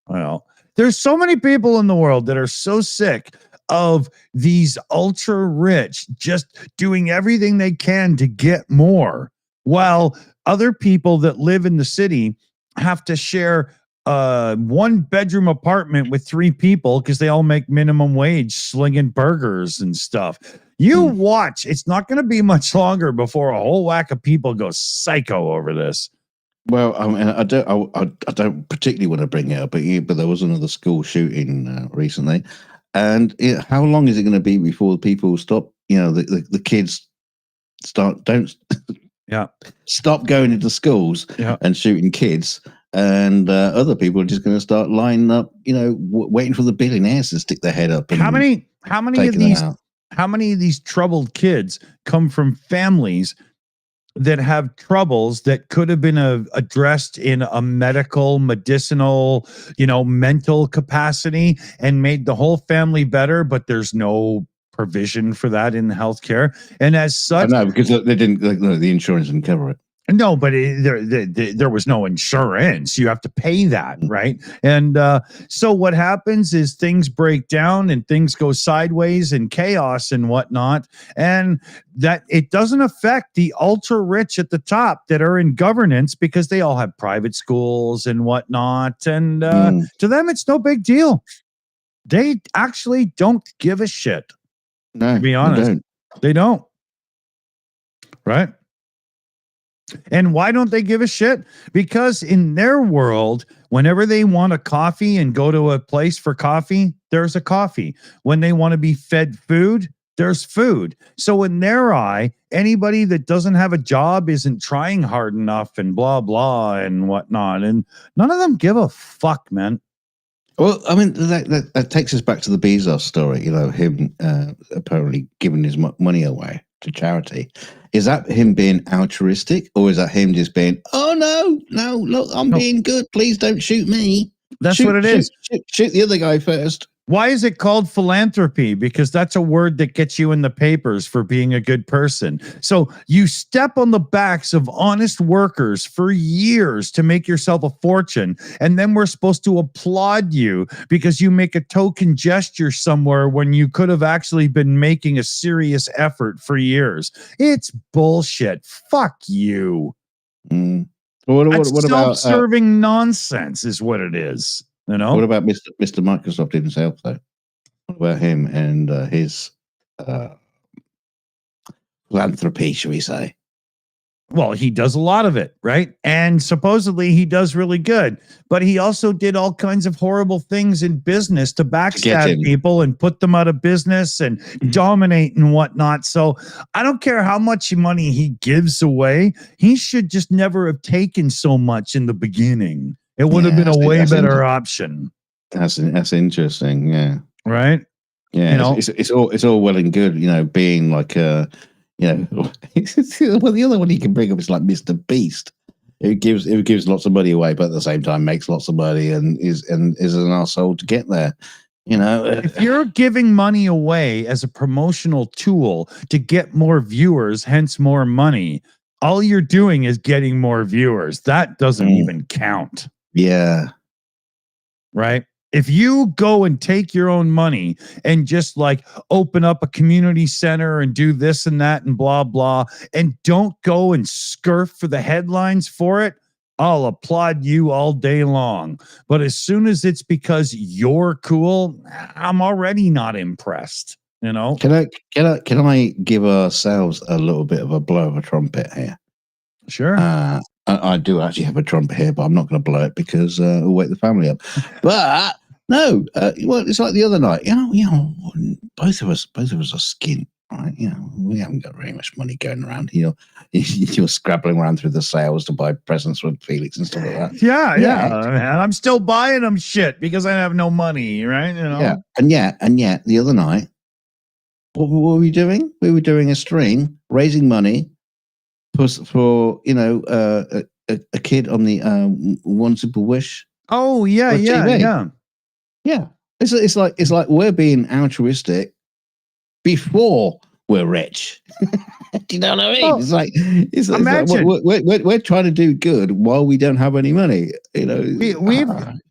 Speaker 1: Well, there's so many people in the world that are so sick of these ultra rich just doing everything they can to get more, while other people that live in the city have to share a 1-bedroom apartment with 3 people because they all make minimum wage slinging burgers and stuff. You watch, it's not going to be much longer before a whole whack of people go psycho over this.
Speaker 2: Well, I mean, I don't particularly want to bring it up, but there was another school shooting recently. And how long is it going to be before people stop? The kids stop going into schools and shooting kids, and other people are just going to start lining up, waiting for the billionaires to stick their head up.
Speaker 1: How many of these troubled kids come from families that have troubles that could have been addressed in a medicinal, mental capacity and made the whole family better, but there's no provision for that in healthcare. And as such,
Speaker 2: no, because they didn't, the insurance didn't cover it.
Speaker 1: No, but there was no insurance. You have to pay that, right? And so what happens is things break down and things go sideways and chaos and whatnot. And that it doesn't affect the ultra rich at the top that are in governance because they all have private schools and whatnot. And to them, it's no big deal. They actually don't give a shit.
Speaker 2: No,
Speaker 1: to be honest, they don't. Right? And why don't they give a shit? Because in their world, whenever they want a coffee and go to a place for coffee, there's a coffee. When they want to be fed food, there's food. So in their eye, anybody that doesn't have a job isn't trying hard enough and blah, blah, and whatnot. And none of them give a fuck, man.
Speaker 2: Well, I mean, that takes us back to the Bezos story, him apparently giving his money away to charity. Is that him being altruistic, or is that him just being, oh, no, look, I'm being good. Please don't shoot me.
Speaker 1: That's what it is.
Speaker 2: Shoot the other guy first.
Speaker 1: Why is it called philanthropy? Because that's a word that gets you in the papers for being a good person. So you step on the backs of honest workers for years to make yourself a fortune. And then we're supposed to applaud you because you make a token gesture somewhere when you could have actually been making a serious effort for years. It's bullshit. Fuck you.
Speaker 2: Mm. What about
Speaker 1: self-serving nonsense is what it is.
Speaker 2: What about Mr. Microsoft himself, though? What about him and his philanthropy, shall we say?
Speaker 1: Well, he does a lot of it, right? And supposedly he does really good. But he also did all kinds of horrible things in business to backstab people and put them out of business and dominate and whatnot. So I don't care how much money he gives away. He should just never have taken so much in the beginning. It would have been a way better option.
Speaker 2: That's interesting, yeah.
Speaker 1: Right?
Speaker 2: Yeah, it's all well and good, being like well, the other one you can bring up is like Mr. Beast. It gives lots of money away, but at the same time makes lots of money and is an arsehole to get there.
Speaker 1: If you're giving money away as a promotional tool to get more viewers, hence more money, all you're doing is getting more viewers. That doesn't even count.
Speaker 2: Yeah.
Speaker 1: Right? If you go and take your own money and just like open up a community center and do this and that and blah, blah, and don't go and scurf for the headlines for it, I'll applaud you all day long. But as soon as it's because you're cool, I'm already not impressed. Can
Speaker 2: I give ourselves a little bit of a blow of a trumpet here?
Speaker 1: Sure.
Speaker 2: I do actually have a trumpet here, but I'm not going to blow it because it'll wake the family up. But no, well, it's like the other night. Both of us are skint, right? We haven't got very much money going around. You're scrabbling around through the sales to buy presents for Felix and stuff like that.
Speaker 1: Yeah. Man, I'm still buying them shit because I have no money, right?
Speaker 2: Yeah, and yet the other night, what were we doing? We were doing a stream, raising money for a kid on the One Simple Wish.
Speaker 1: Oh yeah.
Speaker 2: It's like we're being altruistic before we're rich. Do you know what I mean? Well, imagine we're trying to do good while we don't have any money. Doesn't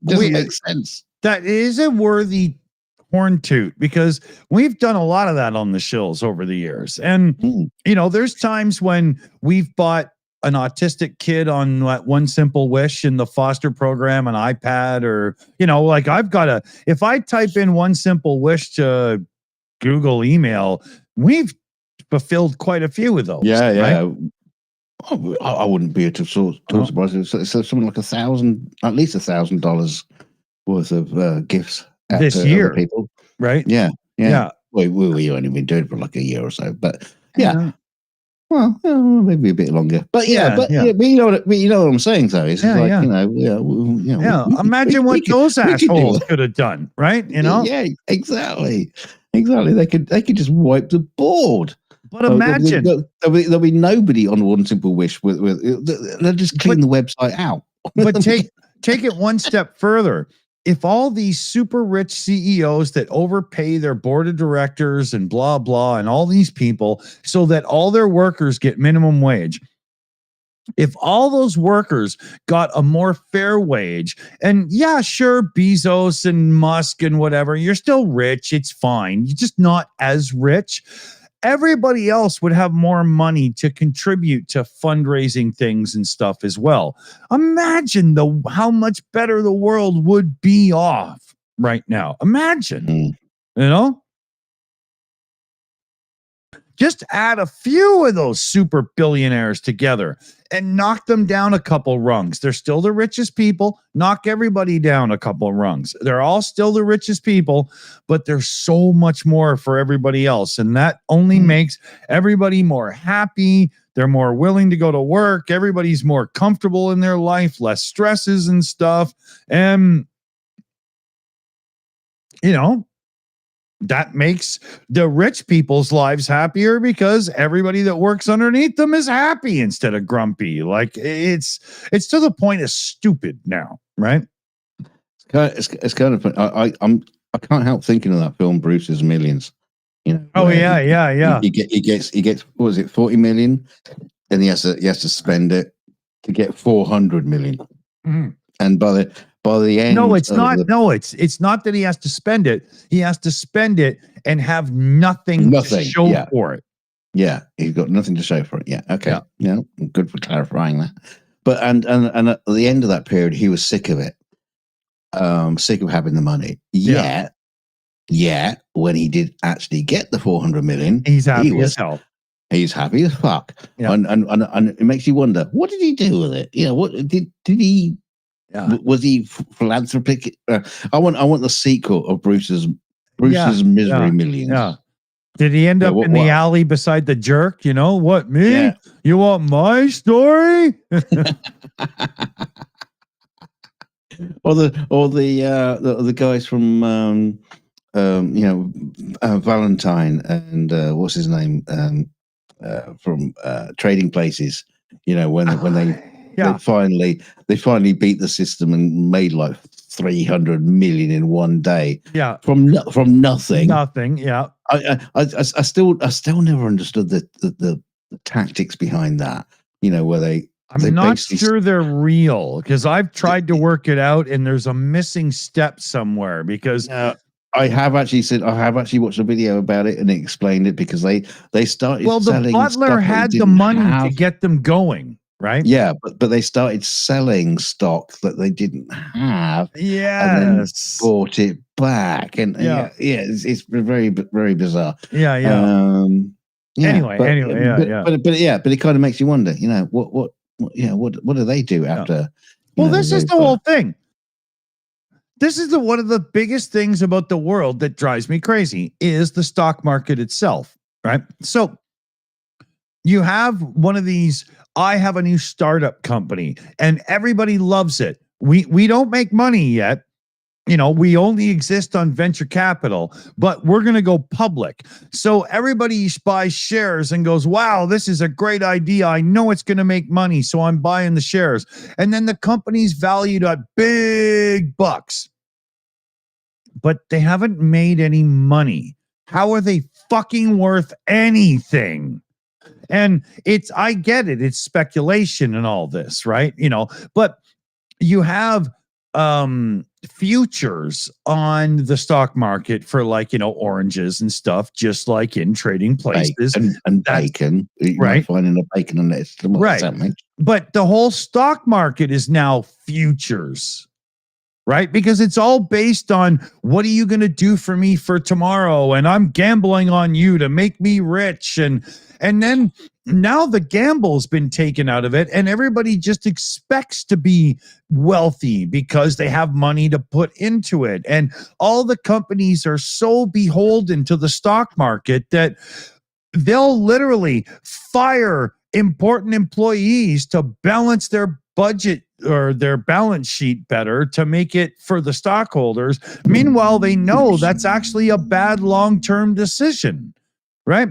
Speaker 2: make sense.
Speaker 1: That is a worthy horn toot because we've done a lot of that on the Shills over the years. And, there's times when we've bought an autistic kid on One Simple Wish in the foster program, an iPad, or, if I type in One Simple Wish to Google email, we've fulfilled quite a few of those.
Speaker 2: Yeah. Right? I wouldn't be too surprised. It's something like at least $1,000 worth of gifts
Speaker 1: this year,
Speaker 2: people,
Speaker 1: right?
Speaker 2: Yeah. We only been doing it for like a year or so, but well, maybe a bit longer. But you know what I'm saying, though. Is
Speaker 1: imagine what those assholes could have done, right?
Speaker 2: Yeah, exactly. They could just wipe the board.
Speaker 1: But imagine
Speaker 2: there'll be nobody on One Simple Wish with they'll just clean the website out.
Speaker 1: But take it one step further. If all these super rich CEOs that overpay their board of directors and blah, blah, and all these people so that all their workers get minimum wage, if all those workers got a more fair wage, and yeah, sure, Bezos and Musk and whatever, you're still rich. It's fine. You're just not as rich. Everybody else would have more money to contribute to fundraising things and stuff as well. Imagine how much better the world would be off right now. Imagine, Just add a few of those super billionaires together and knock them down a couple rungs. They're still the richest people. Knock everybody down a couple rungs. They're all still the richest people, but there's so much more for everybody else. And that only makes everybody more happy. They're more willing to go to work. Everybody's more comfortable in their life, less stresses and stuff. And, you know, that makes the rich people's lives happier because everybody that works underneath them is happy instead of grumpy. Like it's to the point of stupid now, right?
Speaker 2: It's kind of fun. I can't help thinking of that film Bruce's Millions. You know.
Speaker 1: Oh yeah.
Speaker 2: He gets what was it, 40 million, and he has to spend it to get 400 million.
Speaker 1: Mm-hmm.
Speaker 2: And by the end,
Speaker 1: it's not that he has to spend it. He has to spend it and have nothing to show for it.
Speaker 2: Yeah, he's got nothing to show for it. Yeah, okay. Yeah, good for clarifying that. But and at the end of that period, he was sick of it. Sick of having the money. Yeah. When he did actually get the 400 million,
Speaker 1: he's happy as hell.
Speaker 2: He's happy as fuck.
Speaker 1: Yeah.
Speaker 2: And it makes you wonder, what did he do with it? You know, what did he? Yeah. Was he philanthropic? I want the sequel of Bruce's Misery Millions.
Speaker 1: Yeah. Did he end up in the alley beside the jerk? You know what? Me? Yeah. You want my story?
Speaker 2: or the guys from Valentine and what's his name from Trading Places. You know when they finally beat the system and made like 300 million in one day.
Speaker 1: Yeah,
Speaker 2: from nothing.
Speaker 1: Nothing. Yeah.
Speaker 2: I still never understood the tactics behind that. You know, where
Speaker 1: I'm not sure they're real because I've tried to work it out and there's a missing step somewhere because
Speaker 2: I have actually watched a video about it and it explained it because they started.
Speaker 1: Well, the butler had the money to get them going. Right.
Speaker 2: Yeah, but they started selling stock that they didn't have.
Speaker 1: Yeah,
Speaker 2: and then bought it back, and it's very very bizarre.
Speaker 1: Yeah. Anyway,
Speaker 2: but it kind of makes you wonder. You know what do they do after?
Speaker 1: Well, this is the whole thing. This is one of the biggest things about the world that drives me crazy is the stock market itself. Right. So you have one of these. I have a new startup company and everybody loves it. We don't make money yet. You know, we only exist on venture capital, but we're going to go public. So everybody buys shares and goes, wow, this is a great idea. I know it's going to make money. So I'm buying the shares. And then the company's valued at big bucks, but they haven't made any money. How are they fucking worth anything? And I get it. It's speculation and all this, right? You know, but you have futures on the stock market for like, you know, oranges and stuff, just like in Trading Places.
Speaker 2: And bacon.
Speaker 1: Right.
Speaker 2: Finding a bacon and lettuce.
Speaker 1: Right. But the whole stock market is now futures. Right? Because it's all based on what are you going to do for me for tomorrow? And I'm gambling on you to make me rich. And then now the gamble's been taken out of it and everybody just expects to be wealthy because they have money to put into it. And all the companies are so beholden to the stock market that they'll literally fire important employees to balance their budget or their balance sheet better to make it for the stockholders. Meanwhile, they know that's actually a bad long-term decision, right?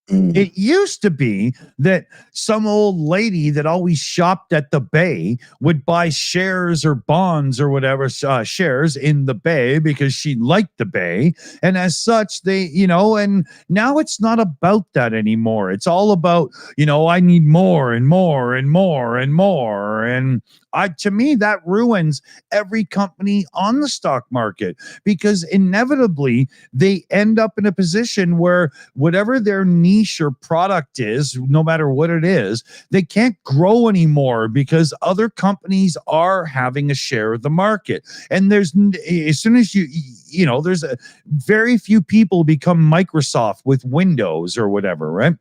Speaker 1: It used to be that some old lady that always shopped at the Bay would buy shares or bonds or whatever, shares in the Bay because she liked the Bay. And as such, they, you know, and now it's not about that anymore. It's all about, you know, I need more and more and more and more. And to me, that ruins every company on the stock market because inevitably they end up in a position where whatever their need niche or product is, no matter what it is, they can't grow anymore because other companies are having a share of the market. And there's, as soon as there's very few people become Microsoft with Windows or whatever, right?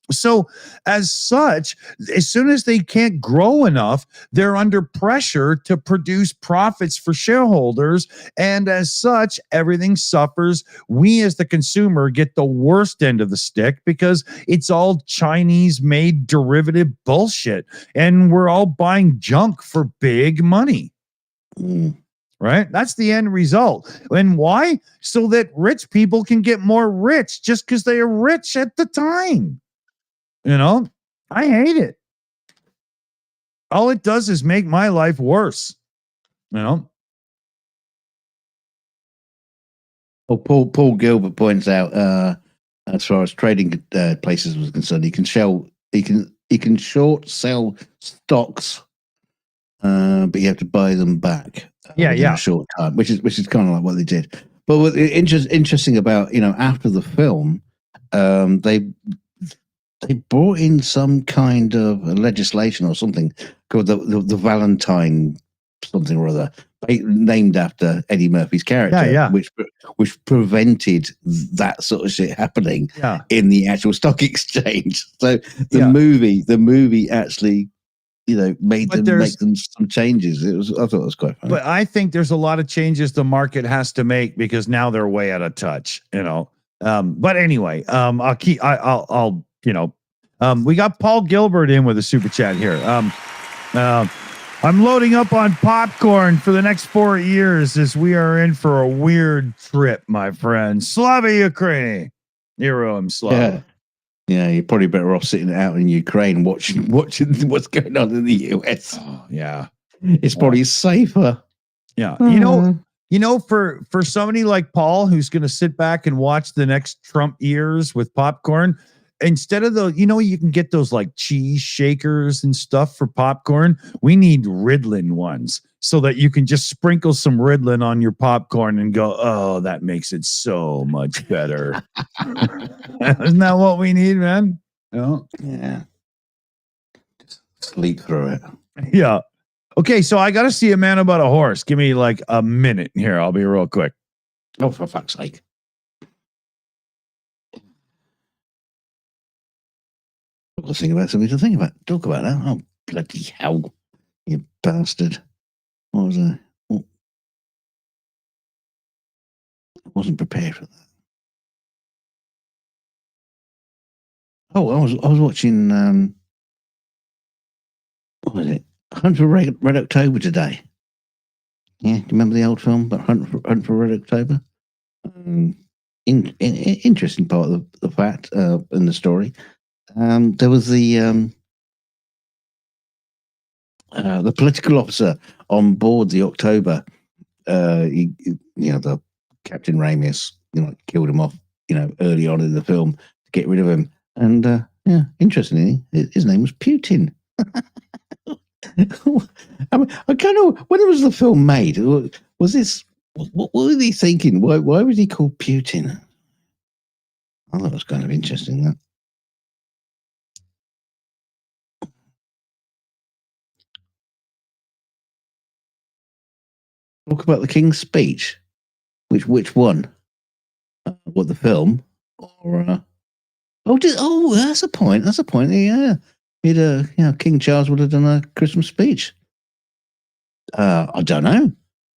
Speaker 1: So, as such, as soon as they can't grow enough, they're under pressure to produce profits for shareholders. And as such, everything suffers. We, as the consumer, get the worst end of the stick because it's all Chinese made derivative bullshit. And we're all buying junk for big money. Right? That's the end result. And why? So that rich people can get more rich just because they are rich at the time. I hate it. All it does is make my life worse.
Speaker 2: Well, Paul Gilbert points out, as far as trading places was concerned, he can short sell stocks, but you have to buy them back. In a short time, which is kind of like what they did. But what interesting about after the film, they brought in some kind of legislation or something called the Valentine something or other, named after Eddie Murphy's character, which prevented that sort of shit happening in the actual stock exchange. So the movie actually, made them make them some changes. I thought it was quite funny.
Speaker 1: But I think there's a lot of changes the market has to make because now they're way out of touch. But anyway, we got Paul Gilbert in with a super chat here. I'm loading up on popcorn for the next 4 years as we are in for a weird trip, my friend. Slava Ukraine. Hero Slava.
Speaker 2: Yeah, you're probably better off sitting out in Ukraine watching what's going on in the US.
Speaker 1: Oh, yeah.
Speaker 2: It's probably safer.
Speaker 1: Yeah. For somebody like Paul who's going to sit back and watch the next Trump years with popcorn, instead of you can get those like cheese shakers and stuff for popcorn. We need Ritalin ones so that you can just sprinkle some Ritalin on your popcorn and go, oh, that makes it so much better. Isn't that what we need, man?
Speaker 2: Yeah. Just sleep through it.
Speaker 1: Yeah. Okay, so I got to see a man about a horse. Give me like a minute here. I'll be real quick.
Speaker 2: Oh, for fuck's sake. Think about something to think about. Talk about that. Oh, bloody hell. You bastard. What was I? Oh. I wasn't prepared for that. Oh, I was watching, what was it? Hunt for Red October today. Yeah, do you remember the old film about Hunt for Red October? Interesting part of the fact in the story. There was the political officer on board the October. The Captain Ramis, killed him off, early on in the film to get rid of him. And interestingly, his name was Putin. I mean, I kind of, when was the film made? Was this? What were they thinking? Why was he called Putin? I thought it was kind of interesting. That. Talk about the King's speech. Which one? What, the film? Or that's a point. That's a point. Yeah, King Charles would have done a Christmas speech. I don't know.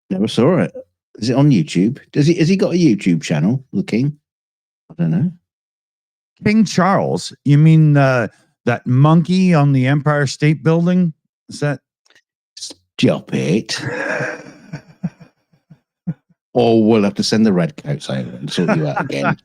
Speaker 2: Never saw it. Is it on YouTube? Has he got a YouTube channel, the King? I don't know.
Speaker 1: King Charles? You mean that monkey on the Empire State Building? Is that?
Speaker 2: Stop it. Or we'll have to send the redcoats over and sort you out again.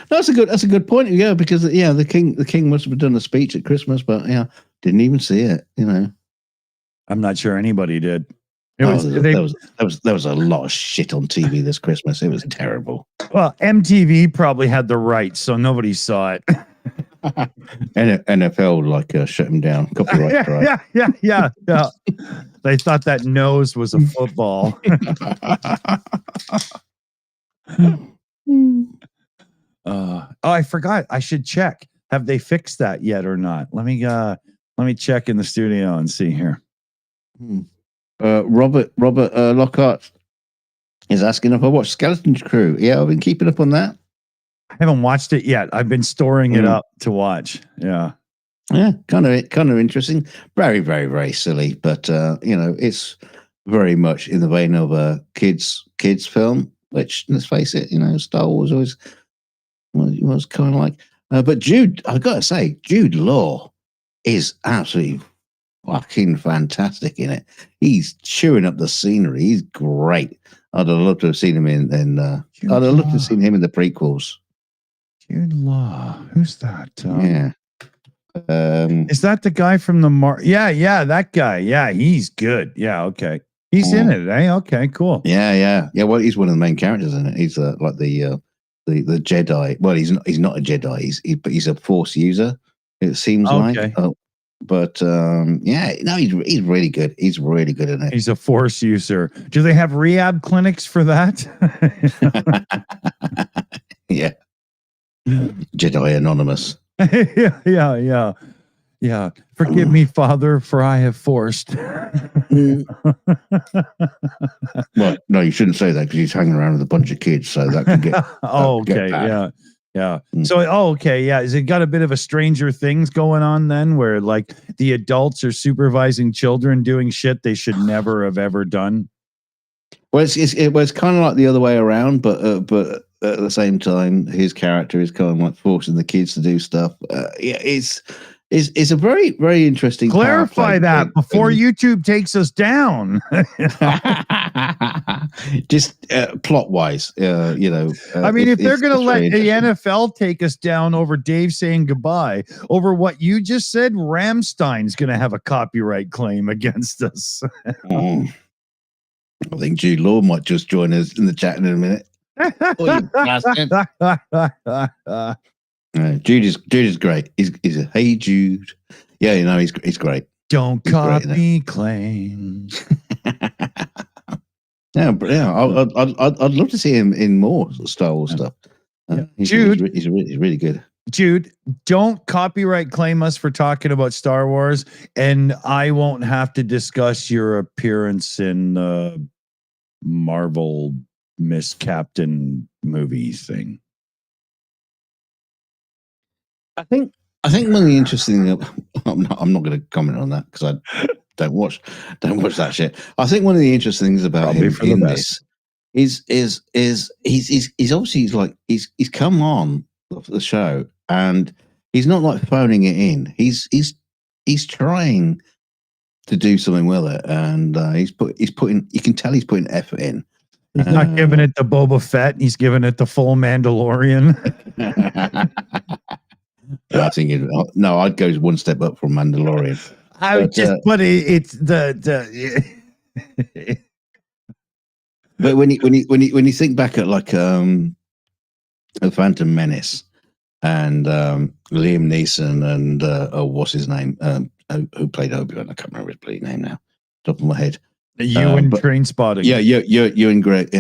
Speaker 2: That's a good point. Yeah, because the king must have done a speech at Christmas, but didn't even see it.
Speaker 1: I'm not sure anybody did.
Speaker 2: There was a lot of shit on TV this Christmas. It was terrible.
Speaker 1: Well, MTV probably had the rights, so nobody saw it.
Speaker 2: NFL shut him down. Copyright strike.
Speaker 1: Yeah. They thought that nose was a football. Oh, I forgot. I should check. Have they fixed that yet or not? Let me check in the studio and see here.
Speaker 2: Robert Lockhart is asking if I watched Skeleton Crew. Yeah, I've been keeping up on that.
Speaker 1: I haven't watched it yet. I've been storing it up to watch. Yeah.
Speaker 2: Yeah, kind of interesting. Very, very, very silly, but it's very much in the vein of a kids film. Which, let's face it, Star Wars always was kind of like. But Jude, I've got to say, Jude Law is absolutely fucking fantastic in it. He's chewing up the scenery. He's great. I'd have loved to have seen him I'd have loved to have seen him in the prequels.
Speaker 1: Jude Law, who's that?
Speaker 2: Yeah.
Speaker 1: Is that the guy from the Yeah, that guy. Yeah, he's good. Yeah, okay. He's in it, eh? Okay, cool.
Speaker 2: Yeah. Well, he's one of the main characters in it. He's like the Jedi. Well, he's not a Jedi. But he's a Force user. It seems like. But he's really good. He's really good in it.
Speaker 1: He's a Force user. Do they have rehab clinics for that?
Speaker 2: Yeah. Jedi Anonymous.
Speaker 1: Yeah. Forgive me, Father, for I have forced.
Speaker 2: Well, no, you shouldn't say that because he's hanging around with a bunch of kids, so that could get.
Speaker 1: Okay, yeah. So, okay, yeah. Is it got a bit of a Stranger Things going on then, where like the adults are supervising children doing shit they should never have ever done?
Speaker 2: Well, it was kind of like the other way around, but at the same time, his character is kind of like forcing the kids to do stuff. It's a very, very interesting.
Speaker 1: Clarify that before YouTube takes us down.
Speaker 2: Just plot wise, I
Speaker 1: mean, if they're going to let the NFL take us down over Dave saying goodbye over what you just said, Rammstein's going to have a copyright claim against us.
Speaker 2: I think Jude Law might just join us in the chat in a minute. Jude is great. He's a hey Jude. Yeah, he's great.
Speaker 1: Don't copy claims.
Speaker 2: I'd love to see him in more Star Wars stuff.
Speaker 1: Jude,
Speaker 2: he's really good.
Speaker 1: Jude, don't copyright claim us for talking about Star Wars, and I won't have to discuss your appearance in Marvel Miss Captain movie thing.
Speaker 2: I think one of the interesting things, I'm not going to comment on that because I don't watch that shit. I think one of the interesting things about him in this is he's obviously he's come on the show and he's not like phoning it in. He's trying to do something with it, and he's putting. You can tell he's putting effort in.
Speaker 1: He's not giving it the Boba Fett. He's giving it the full Mandalorian.
Speaker 2: I think I'd go one step up from Mandalorian.
Speaker 1: It's the.
Speaker 2: But when you think back at like the Phantom Menace and Liam Neeson and what's his name who played Obi-Wan? I can't remember his bloody name now. Top of my head.
Speaker 1: Ewan Trainspotting.
Speaker 2: Yeah, Ewan McGregor.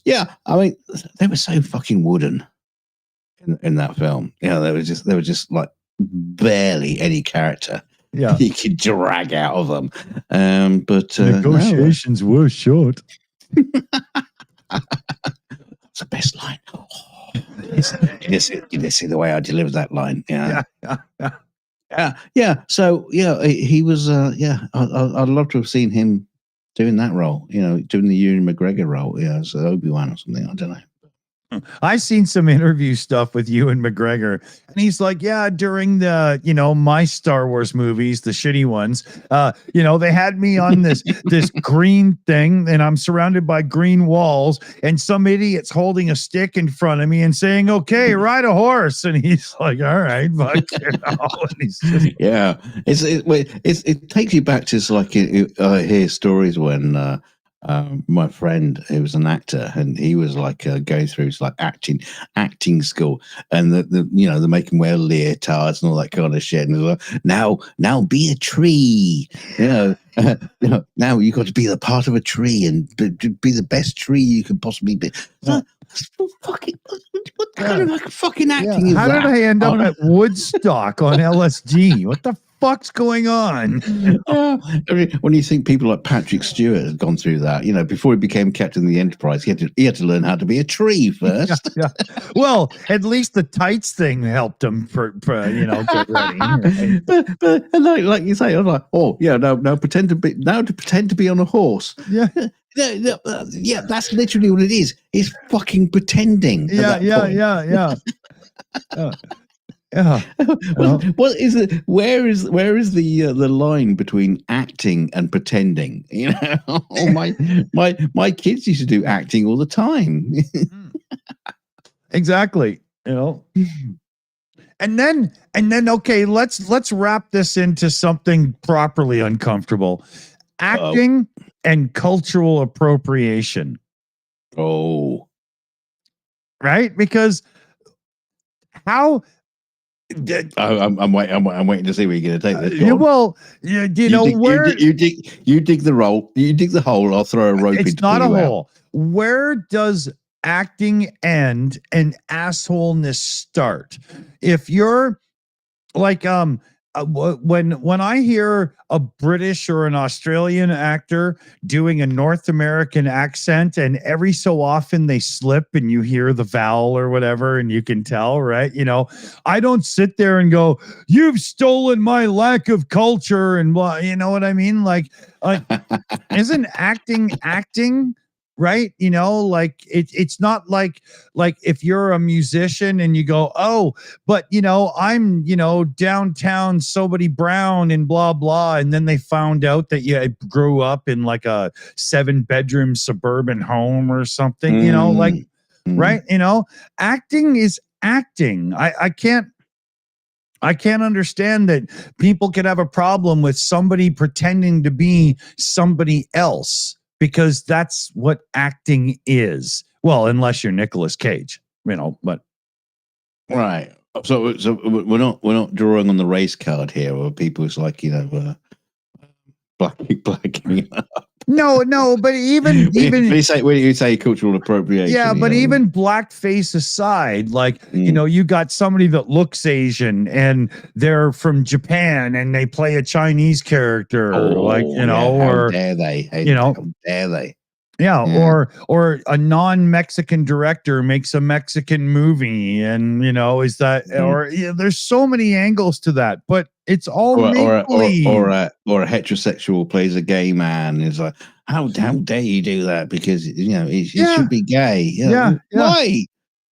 Speaker 2: Yeah, I mean, they were so fucking wooden in that film. They were just like barely any character.
Speaker 1: Yeah,
Speaker 2: you could drag out of them. But
Speaker 1: negotiations were short.
Speaker 2: That's the best line. Oh, you just see the way I delivered that line. Yeah. So he was. I'd love to have seen him doing that role. Doing the Ewan McGregor role. As Obi-Wan or something. I don't know.
Speaker 1: I've seen some interview stuff with Ewan McGregor, and he's like, yeah, during the, my Star Wars movies, the shitty ones, they had me on this green thing, and I'm surrounded by green walls, and some idiot's holding a stick in front of me and saying, okay, ride a horse. And he's like, all right, but,
Speaker 2: yeah, it takes you back to like, I hear stories when my friend who was an actor, and he was like going through like acting school, and they make him wear leotards and all that kind of shit. And like, now be a tree, now you got to be the part of a tree and be the best tree you can possibly be. So, what kind of like fucking acting is
Speaker 1: How
Speaker 2: that?
Speaker 1: did I end up at Woodstock on LSD? What the fuck's going on?
Speaker 2: I mean, when you think people like Patrick Stewart has gone through that, before he became captain of the Enterprise, he had to learn how to be a tree first.
Speaker 1: Yeah. Well, at least the tights thing helped him for get ready. Right?
Speaker 2: but like you say, I was like, oh yeah, no, pretend to be on a horse.
Speaker 1: Yeah.
Speaker 2: Yeah, that's literally what it is. It's fucking pretending.
Speaker 1: Yeah. Yeah.
Speaker 2: What is it? Where is the line between acting and pretending? My kids used to do acting all the time.
Speaker 1: Exactly. And then okay, let's wrap this into something properly uncomfortable. Acting and cultural appropriation.
Speaker 2: Oh.
Speaker 1: Right? Because how
Speaker 2: I'm waiting to see where you're going to take this. You dig the hole. I'll throw a rope.
Speaker 1: It's not a hole. Where does acting end and assholeness start? If you're like when I hear a British or an Australian actor doing a North American accent, and every so often they slip and you hear the vowel or whatever, and you can tell, right? I don't sit there and go, "You've stolen my lack of culture," and blah. You know what I mean? Like isn't acting? Right? It's not like if you're a musician and you go, oh, but I'm downtown somebody Brown and blah blah, and then they found out that you grew up in like a 7-bedroom suburban home or something, right? Acting is acting. I can't understand that people could have a problem with somebody pretending to be somebody else, because that's what acting is. Well, unless you're Nicolas Cage, but
Speaker 2: right. So we're not drawing on the race card here, where people's like blacking up.
Speaker 1: No, but even
Speaker 2: when you say cultural appropriation,
Speaker 1: yeah, but even blackface aside, like you got somebody that looks Asian and they're from Japan and they play a Chinese character,
Speaker 2: how dare they? How dare they?
Speaker 1: Yeah, or a non-Mexican director makes a Mexican movie, and is that there's so many angles to that, but it's all
Speaker 2: or a heterosexual plays a gay man. Is like, how dare you do that? Because he should be gay. Why?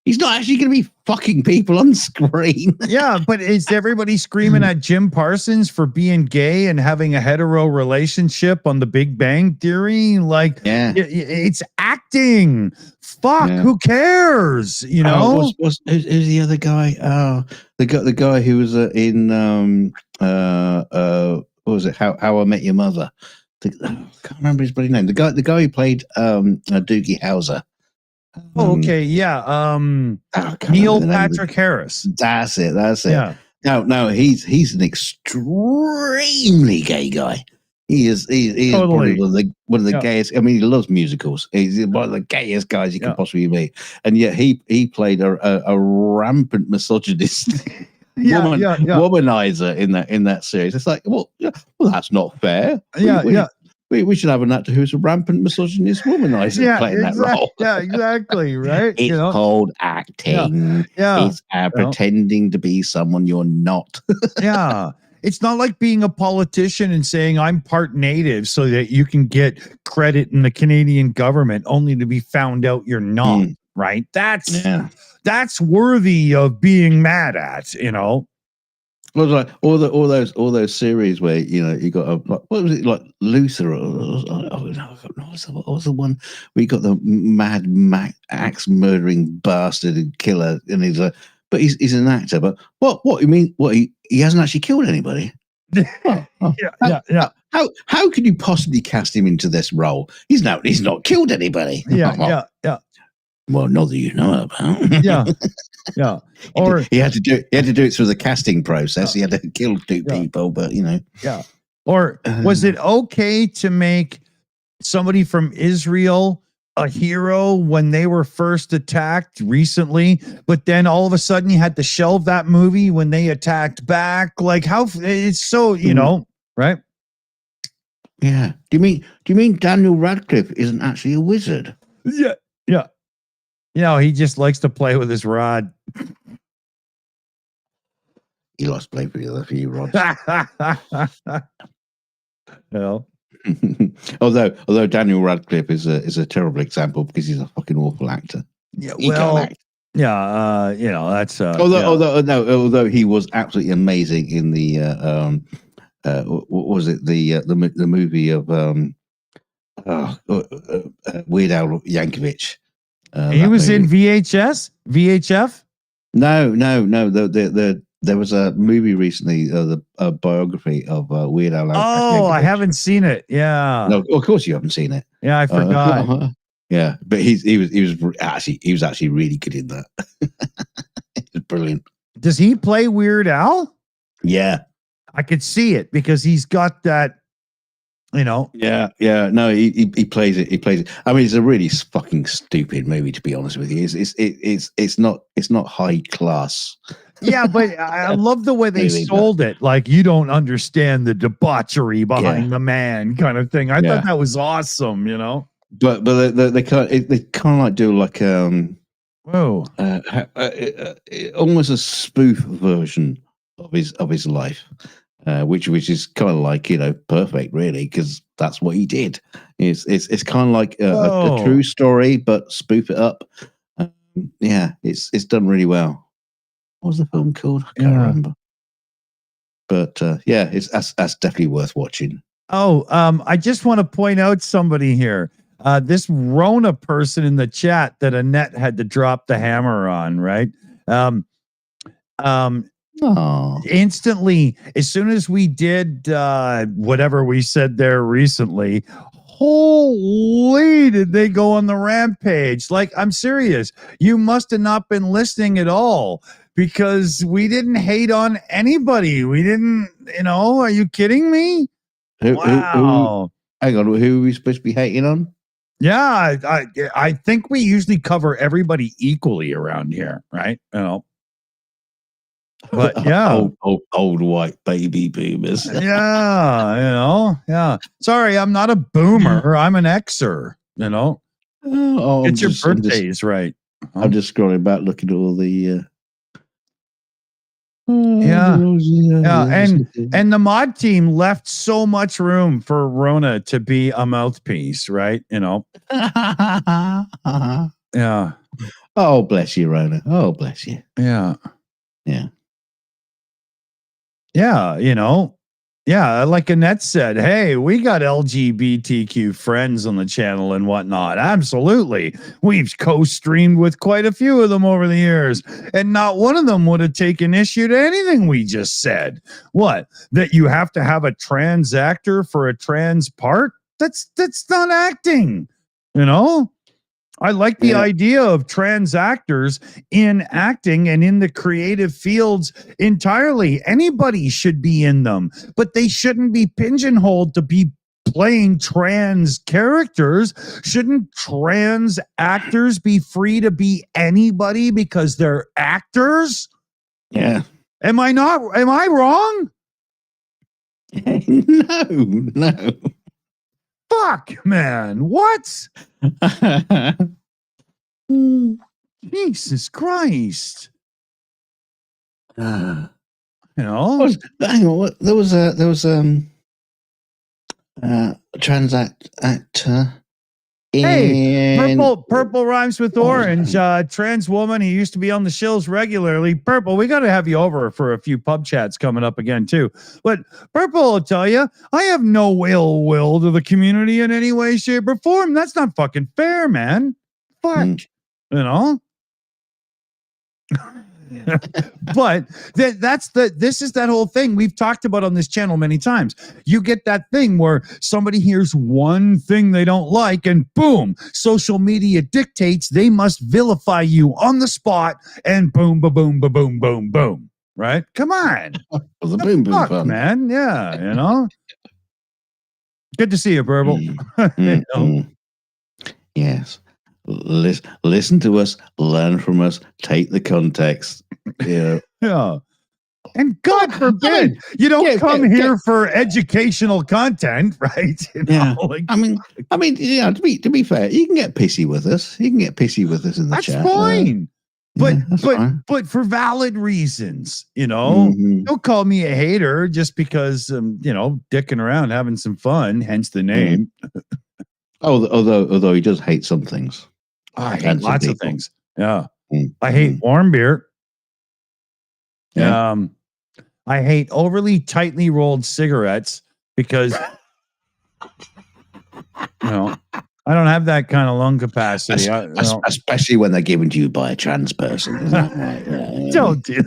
Speaker 2: He's not actually going to be fucking people on screen.
Speaker 1: Yeah, but is everybody screaming at Jim Parsons for being gay and having a hetero relationship on The Big Bang Theory? Like, it's acting. Fuck, who cares?
Speaker 2: Who's the other guy? The guy who was in what was it? How I Met Your Mother. I can't remember his bloody name. The guy who played Doogie Howser.
Speaker 1: Okay, yeah. Neil Patrick Harris.
Speaker 2: That's it.
Speaker 1: Yeah.
Speaker 2: No, he's an extremely gay guy. He is
Speaker 1: Totally.
Speaker 2: probably one of the gayest. I mean, he loves musicals. He's one of the gayest guys you can possibly meet, and yet he played a rampant misogynist. Womanizer in that series. It's like, well, that's not fair. We should have an actor who's a rampant misogynist womanizer playing that role.
Speaker 1: Yeah, exactly. Right.
Speaker 2: It's called acting. It's pretending to be someone you're not.
Speaker 1: Yeah. It's not like being a politician and saying I'm part native so that you can get credit in the Canadian government, only to be found out you're not. Right. That's worthy of being mad at,
Speaker 2: Well, like all those series where you got what was it, like Luther? What was the one where you got the mad axe murdering bastard and killer, and he's an actor. But what you mean? What he hasn't actually killed anybody?
Speaker 1: Yeah.
Speaker 2: How could you possibly cast him into this role? He's not killed anybody.
Speaker 1: Yeah.
Speaker 2: Well, not that you know about.
Speaker 1: Yeah. Or
Speaker 2: he had to do it through the casting process. He had to kill two people, but
Speaker 1: Yeah. Or was it okay to make somebody from Israel a hero when they were first attacked recently, but then all of a sudden you had to shelve that movie when they attacked back? Like, how it's so, right?
Speaker 2: Yeah. Do you mean Daniel Radcliffe isn't actually a wizard?
Speaker 1: Yeah. He just likes to play with his rod.
Speaker 2: He likes to play with a few rods. although Daniel Radcliffe is a terrible example because he's a fucking awful actor.
Speaker 1: Yeah,
Speaker 2: he can't act.
Speaker 1: That's
Speaker 2: although he was absolutely amazing in the what was it, the movie of Weird Al Yankovic.
Speaker 1: He was in VHF.
Speaker 2: No. There was a movie recently, the biography of Weird Al.
Speaker 1: Oh, I haven't seen it. Yeah.
Speaker 2: No, of course you haven't seen it.
Speaker 1: Yeah, I forgot.
Speaker 2: Yeah, but he was actually really good in that. It was brilliant.
Speaker 1: Does he play Weird Al?
Speaker 2: Yeah,
Speaker 1: I could see it because he's got that.
Speaker 2: Yeah. No, he plays it. He plays it. I mean, it's a really fucking stupid movie, to be honest with you. It's not high class.
Speaker 1: Yeah, but I love the way they sold it. Like, you don't understand the debauchery behind the man, kind of thing. I thought that was awesome.
Speaker 2: But they kind of like do like almost a spoof version of his life. Which is kind of like perfect, really, because that's what he did. It's kind of like a true story, but spoof it up. It's done really well. What was the film called? I can't remember. But that's definitely worth watching.
Speaker 1: I just want to point out somebody here. This Rona person in the chat that Annette had to drop the hammer on, right? Instantly, as soon as we did whatever we said there recently, holy, did they go on the rampage? Like, I'm serious. You must have not been listening at all, because we didn't hate on anybody. We didn't, are you kidding me?
Speaker 2: Wow. Hang on, who are we supposed to be hating on?
Speaker 1: Yeah, I think we usually cover everybody equally around here, right? But yeah,
Speaker 2: old white baby boomers.
Speaker 1: Yeah. Sorry, I'm not a boomer. I'm an Xer. Get your birthdays right.
Speaker 2: I'm just scrolling back, looking at all the.
Speaker 1: And the mod team left so much room for Rona to be a mouthpiece, right? Yeah.
Speaker 2: Oh, bless you, Rona. Oh, bless you.
Speaker 1: Yeah. Like Annette said, hey, we got LGBTQ friends on the channel and whatnot. Absolutely. We've co-streamed with quite a few of them over the years, and not one of them would have taken issue to anything we just said. What? That you have to have a trans actor for a trans part? That's not acting, I like the idea of trans actors in acting and in the creative fields entirely. Anybody should be in them, but they shouldn't be pigeonholed to be playing trans characters. Shouldn't trans actors be free to be anybody because they're actors?
Speaker 2: Yeah.
Speaker 1: Am I wrong?
Speaker 2: No.
Speaker 1: Fuck, man. What? Jesus Christ.
Speaker 2: Hang on, there was a trans actor.
Speaker 1: Hey, purple rhymes with orange. Trans woman who used to be on the Shills regularly. Purple, we got to have you over for a few pub chats coming up again too. But Purple will tell you, I have no ill will to the community in any way, shape, or form. That's not fucking fair, man. Fuck, But this is that whole thing we've talked about on this channel many times. You get that thing where somebody hears one thing they don't like, and boom, social media dictates they must vilify you on the spot, and boom, ba boom, ba boom, boom, boom. Right? Come on,
Speaker 2: the boom boom
Speaker 1: fuck,
Speaker 2: fun.
Speaker 1: man. Yeah, you know. Good to see you, Burble. You know?
Speaker 2: Yes. Listen to us, learn from us, take the context. Yeah.
Speaker 1: Yeah. And God forbid you don't come here for educational content, right? You know,
Speaker 2: Yeah.
Speaker 1: like,
Speaker 2: I mean, yeah. To be fair, you can get pissy with us. You can get pissy with us in the chat.
Speaker 1: That's fine. But
Speaker 2: yeah, that's fine.
Speaker 1: but for valid reasons, you know.
Speaker 2: Mhm.
Speaker 1: Don't call me a hater just because you know, dicking around, having some fun, hence the name.
Speaker 2: Although he does hate some things.
Speaker 1: I hate lots of things. Yeah.
Speaker 2: Mm.
Speaker 1: I hate warm beer.
Speaker 2: Yeah.
Speaker 1: I hate overly tightly rolled cigarettes because you know, I don't have that kind of lung capacity.
Speaker 2: Especially when they're given to you by a trans person. Isn't that right? Yeah.
Speaker 1: Don't do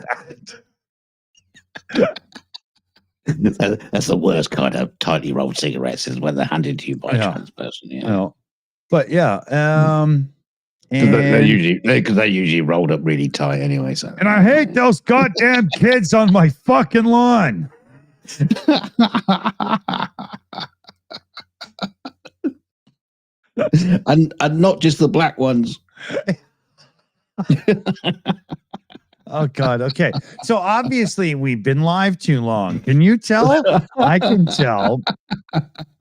Speaker 2: that. That's the worst kind of tightly rolled cigarettes is when they're handed to you by a trans person. Yeah.
Speaker 1: No. But yeah,
Speaker 2: because they're usually rolled up really tight anyway. So.
Speaker 1: And I hate those goddamn kids on my fucking lawn.
Speaker 2: and not just the black ones.
Speaker 1: Oh God. Okay. So obviously we've been live too long. Can you tell? I can tell.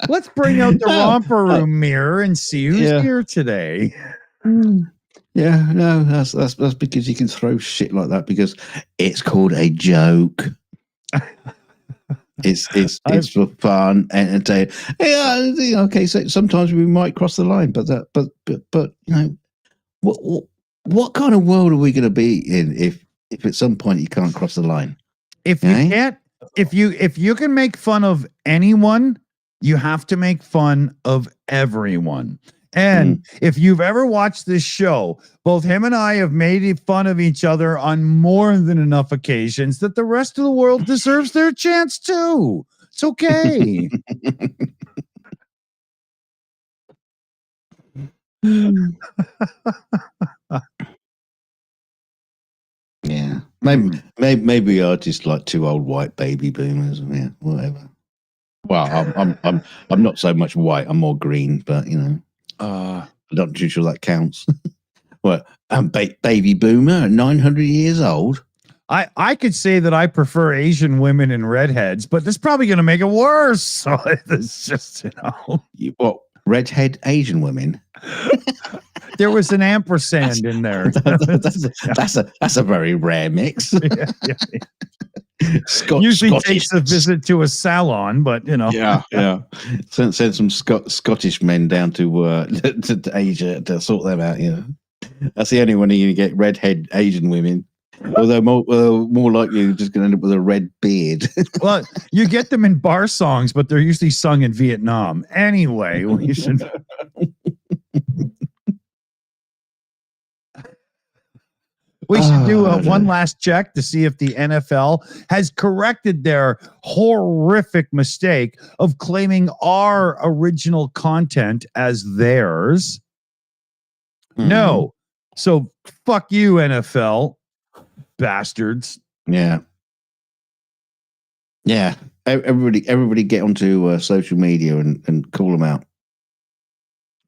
Speaker 1: Let's bring out the romper room mirror and see who's here today.
Speaker 2: Yeah, no, that's because you can throw shit like that because it's called a joke. It's for fun, entertaining. Yeah, okay. So sometimes we might cross the line, but you know, what kind of world are we going to be in if at some point you can't cross the line?
Speaker 1: If you can't, if you can make fun of anyone, you have to make fun of everyone. And if you've ever watched this show, both him and I have made fun of each other on more than enough occasions that the rest of the world deserves their chance too. It's okay.
Speaker 2: Yeah, maybe we are just like two old white baby boomers. Yeah, whatever. Well, I'm not so much white. I'm more green, but you know. I'm not too sure that counts. What? Baby boomer, 900 years old.
Speaker 1: I could say that I prefer Asian women and redheads, but this is probably going to make it worse. So it's just, you know.
Speaker 2: What? Redhead Asian women?
Speaker 1: There was an ampersand in there.
Speaker 2: That's a very rare mix.
Speaker 1: Yeah. Usually
Speaker 2: Scottish.
Speaker 1: takes a visit to a salon, but you know.
Speaker 2: Yeah. Send some Scottish men down to Asia to sort them out. You know, that's the only one you get redhead Asian women. Although more likely you're just going to end up with a red beard.
Speaker 1: Well, you get them in bar songs, but they're usually sung in Vietnam. Anyway, we should. We should do one last check to see if the NFL has corrected their horrific mistake of claiming our original content as theirs. No. So fuck you, NFL bastards.
Speaker 2: Yeah. Everybody get onto social media and call them out.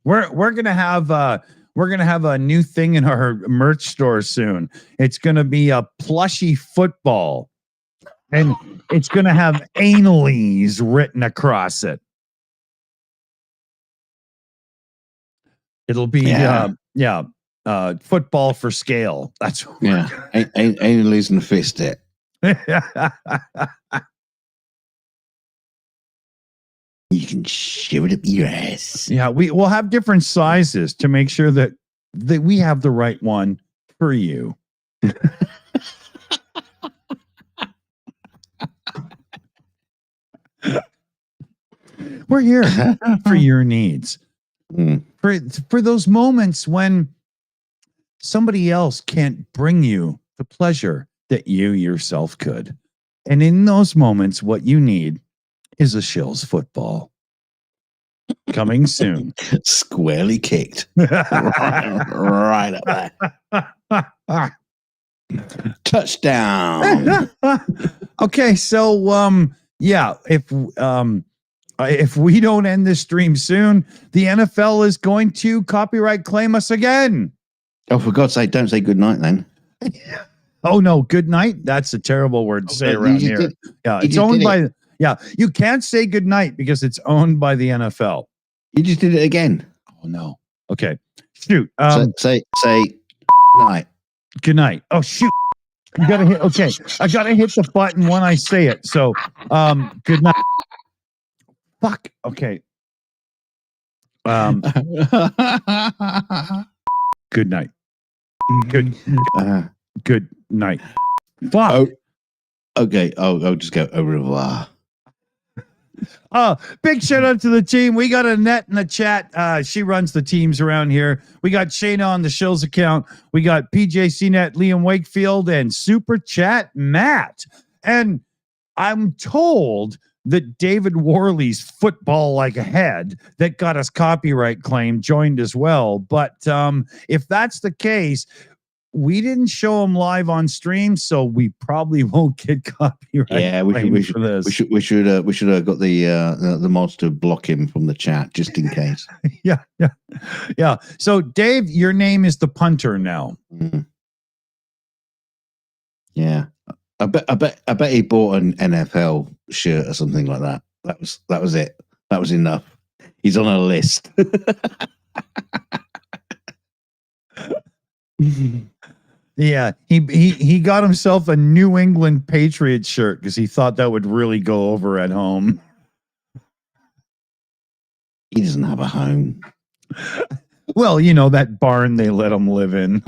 Speaker 1: We're gonna have a new thing in our merch store soon. It's gonna be a plushy football, and it's gonna have analies written across it. It'll be football for scale. That's what
Speaker 2: analies and fist it. You can shove it up your ass.
Speaker 1: Yeah, we'll have different sizes to make sure that we have the right one for you. We're here for your needs. For those moments when somebody else can't bring you the pleasure that you yourself could. And in those moments, what you need is a Shills football. Coming soon.
Speaker 2: Squarely kicked. right up there. Touchdown.
Speaker 1: Okay, so yeah, if we don't end this stream soon, the NFL is going to copyright claim us again.
Speaker 2: Oh, for God's sake, don't say good night then.
Speaker 1: Oh no, good night. That's a terrible word to say around here. Yeah, it's owned by you can't say good night because it's owned by the NFL.
Speaker 2: You just did it again.
Speaker 1: Oh no. Okay. Shoot.
Speaker 2: Say night.
Speaker 1: Good night. Oh shoot. You gotta hit I gotta hit the button when I say it. So good night. Fuck. Okay. Good night. Good night. Fuck.
Speaker 2: Oh, okay. I'll just go au revoir.
Speaker 1: Big shout out to the team. We got Annette in the chat. She runs the teams around here. We got Shayna on the Shills account. We got PJCnet, Liam Wakefield, and Super Chat Matt. And I'm told that David Worley's football like a head that got us copyright claim joined as well. But if that's the case, we didn't show him live on stream, so we probably won't get copyright.
Speaker 2: Yeah, we should have got the mods to block him from the chat just in case.
Speaker 1: Yeah. So Dave, your name is the punter now.
Speaker 2: Yeah, I bet he bought an NFL shirt or something like that. That was it. That was enough. He's on a list.
Speaker 1: Yeah, he got himself a New England Patriots shirt because he thought that would really go over at home.
Speaker 2: He doesn't have a home.
Speaker 1: Well, that barn they let him live in.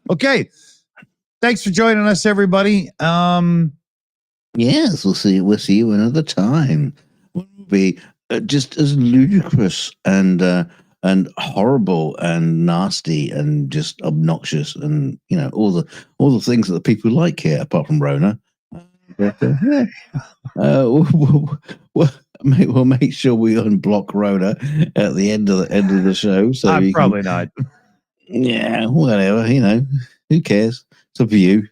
Speaker 1: Okay. Thanks for joining us, everybody.
Speaker 2: Yes, we'll see you another time. We'll be just as ludicrous and horrible and nasty and just obnoxious and all the things that the people like here, apart from Rona. We'll make sure we unblock Rona at the end of the show. So
Speaker 1: I'm probably not.
Speaker 2: Yeah, whatever. Who cares? It's up to you.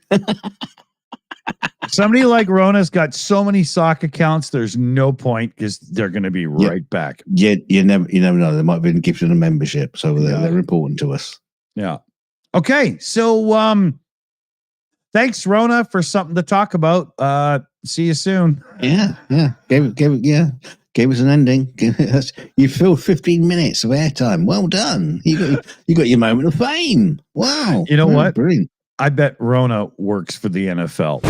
Speaker 1: Somebody like Rona's got so many sock accounts. There's no point because they're going to be right back.
Speaker 2: Yeah, you never know. They might have been gifted a membership, so they're important to us.
Speaker 1: Yeah. Okay, so thanks, Rona, for something to talk about. See you soon.
Speaker 2: Yeah. Gave us an ending. You filled 15 minutes of airtime. Well done. You got your moment of fame. Wow.
Speaker 1: You know what?
Speaker 2: Brilliant.
Speaker 1: I bet Rona works for the NFL.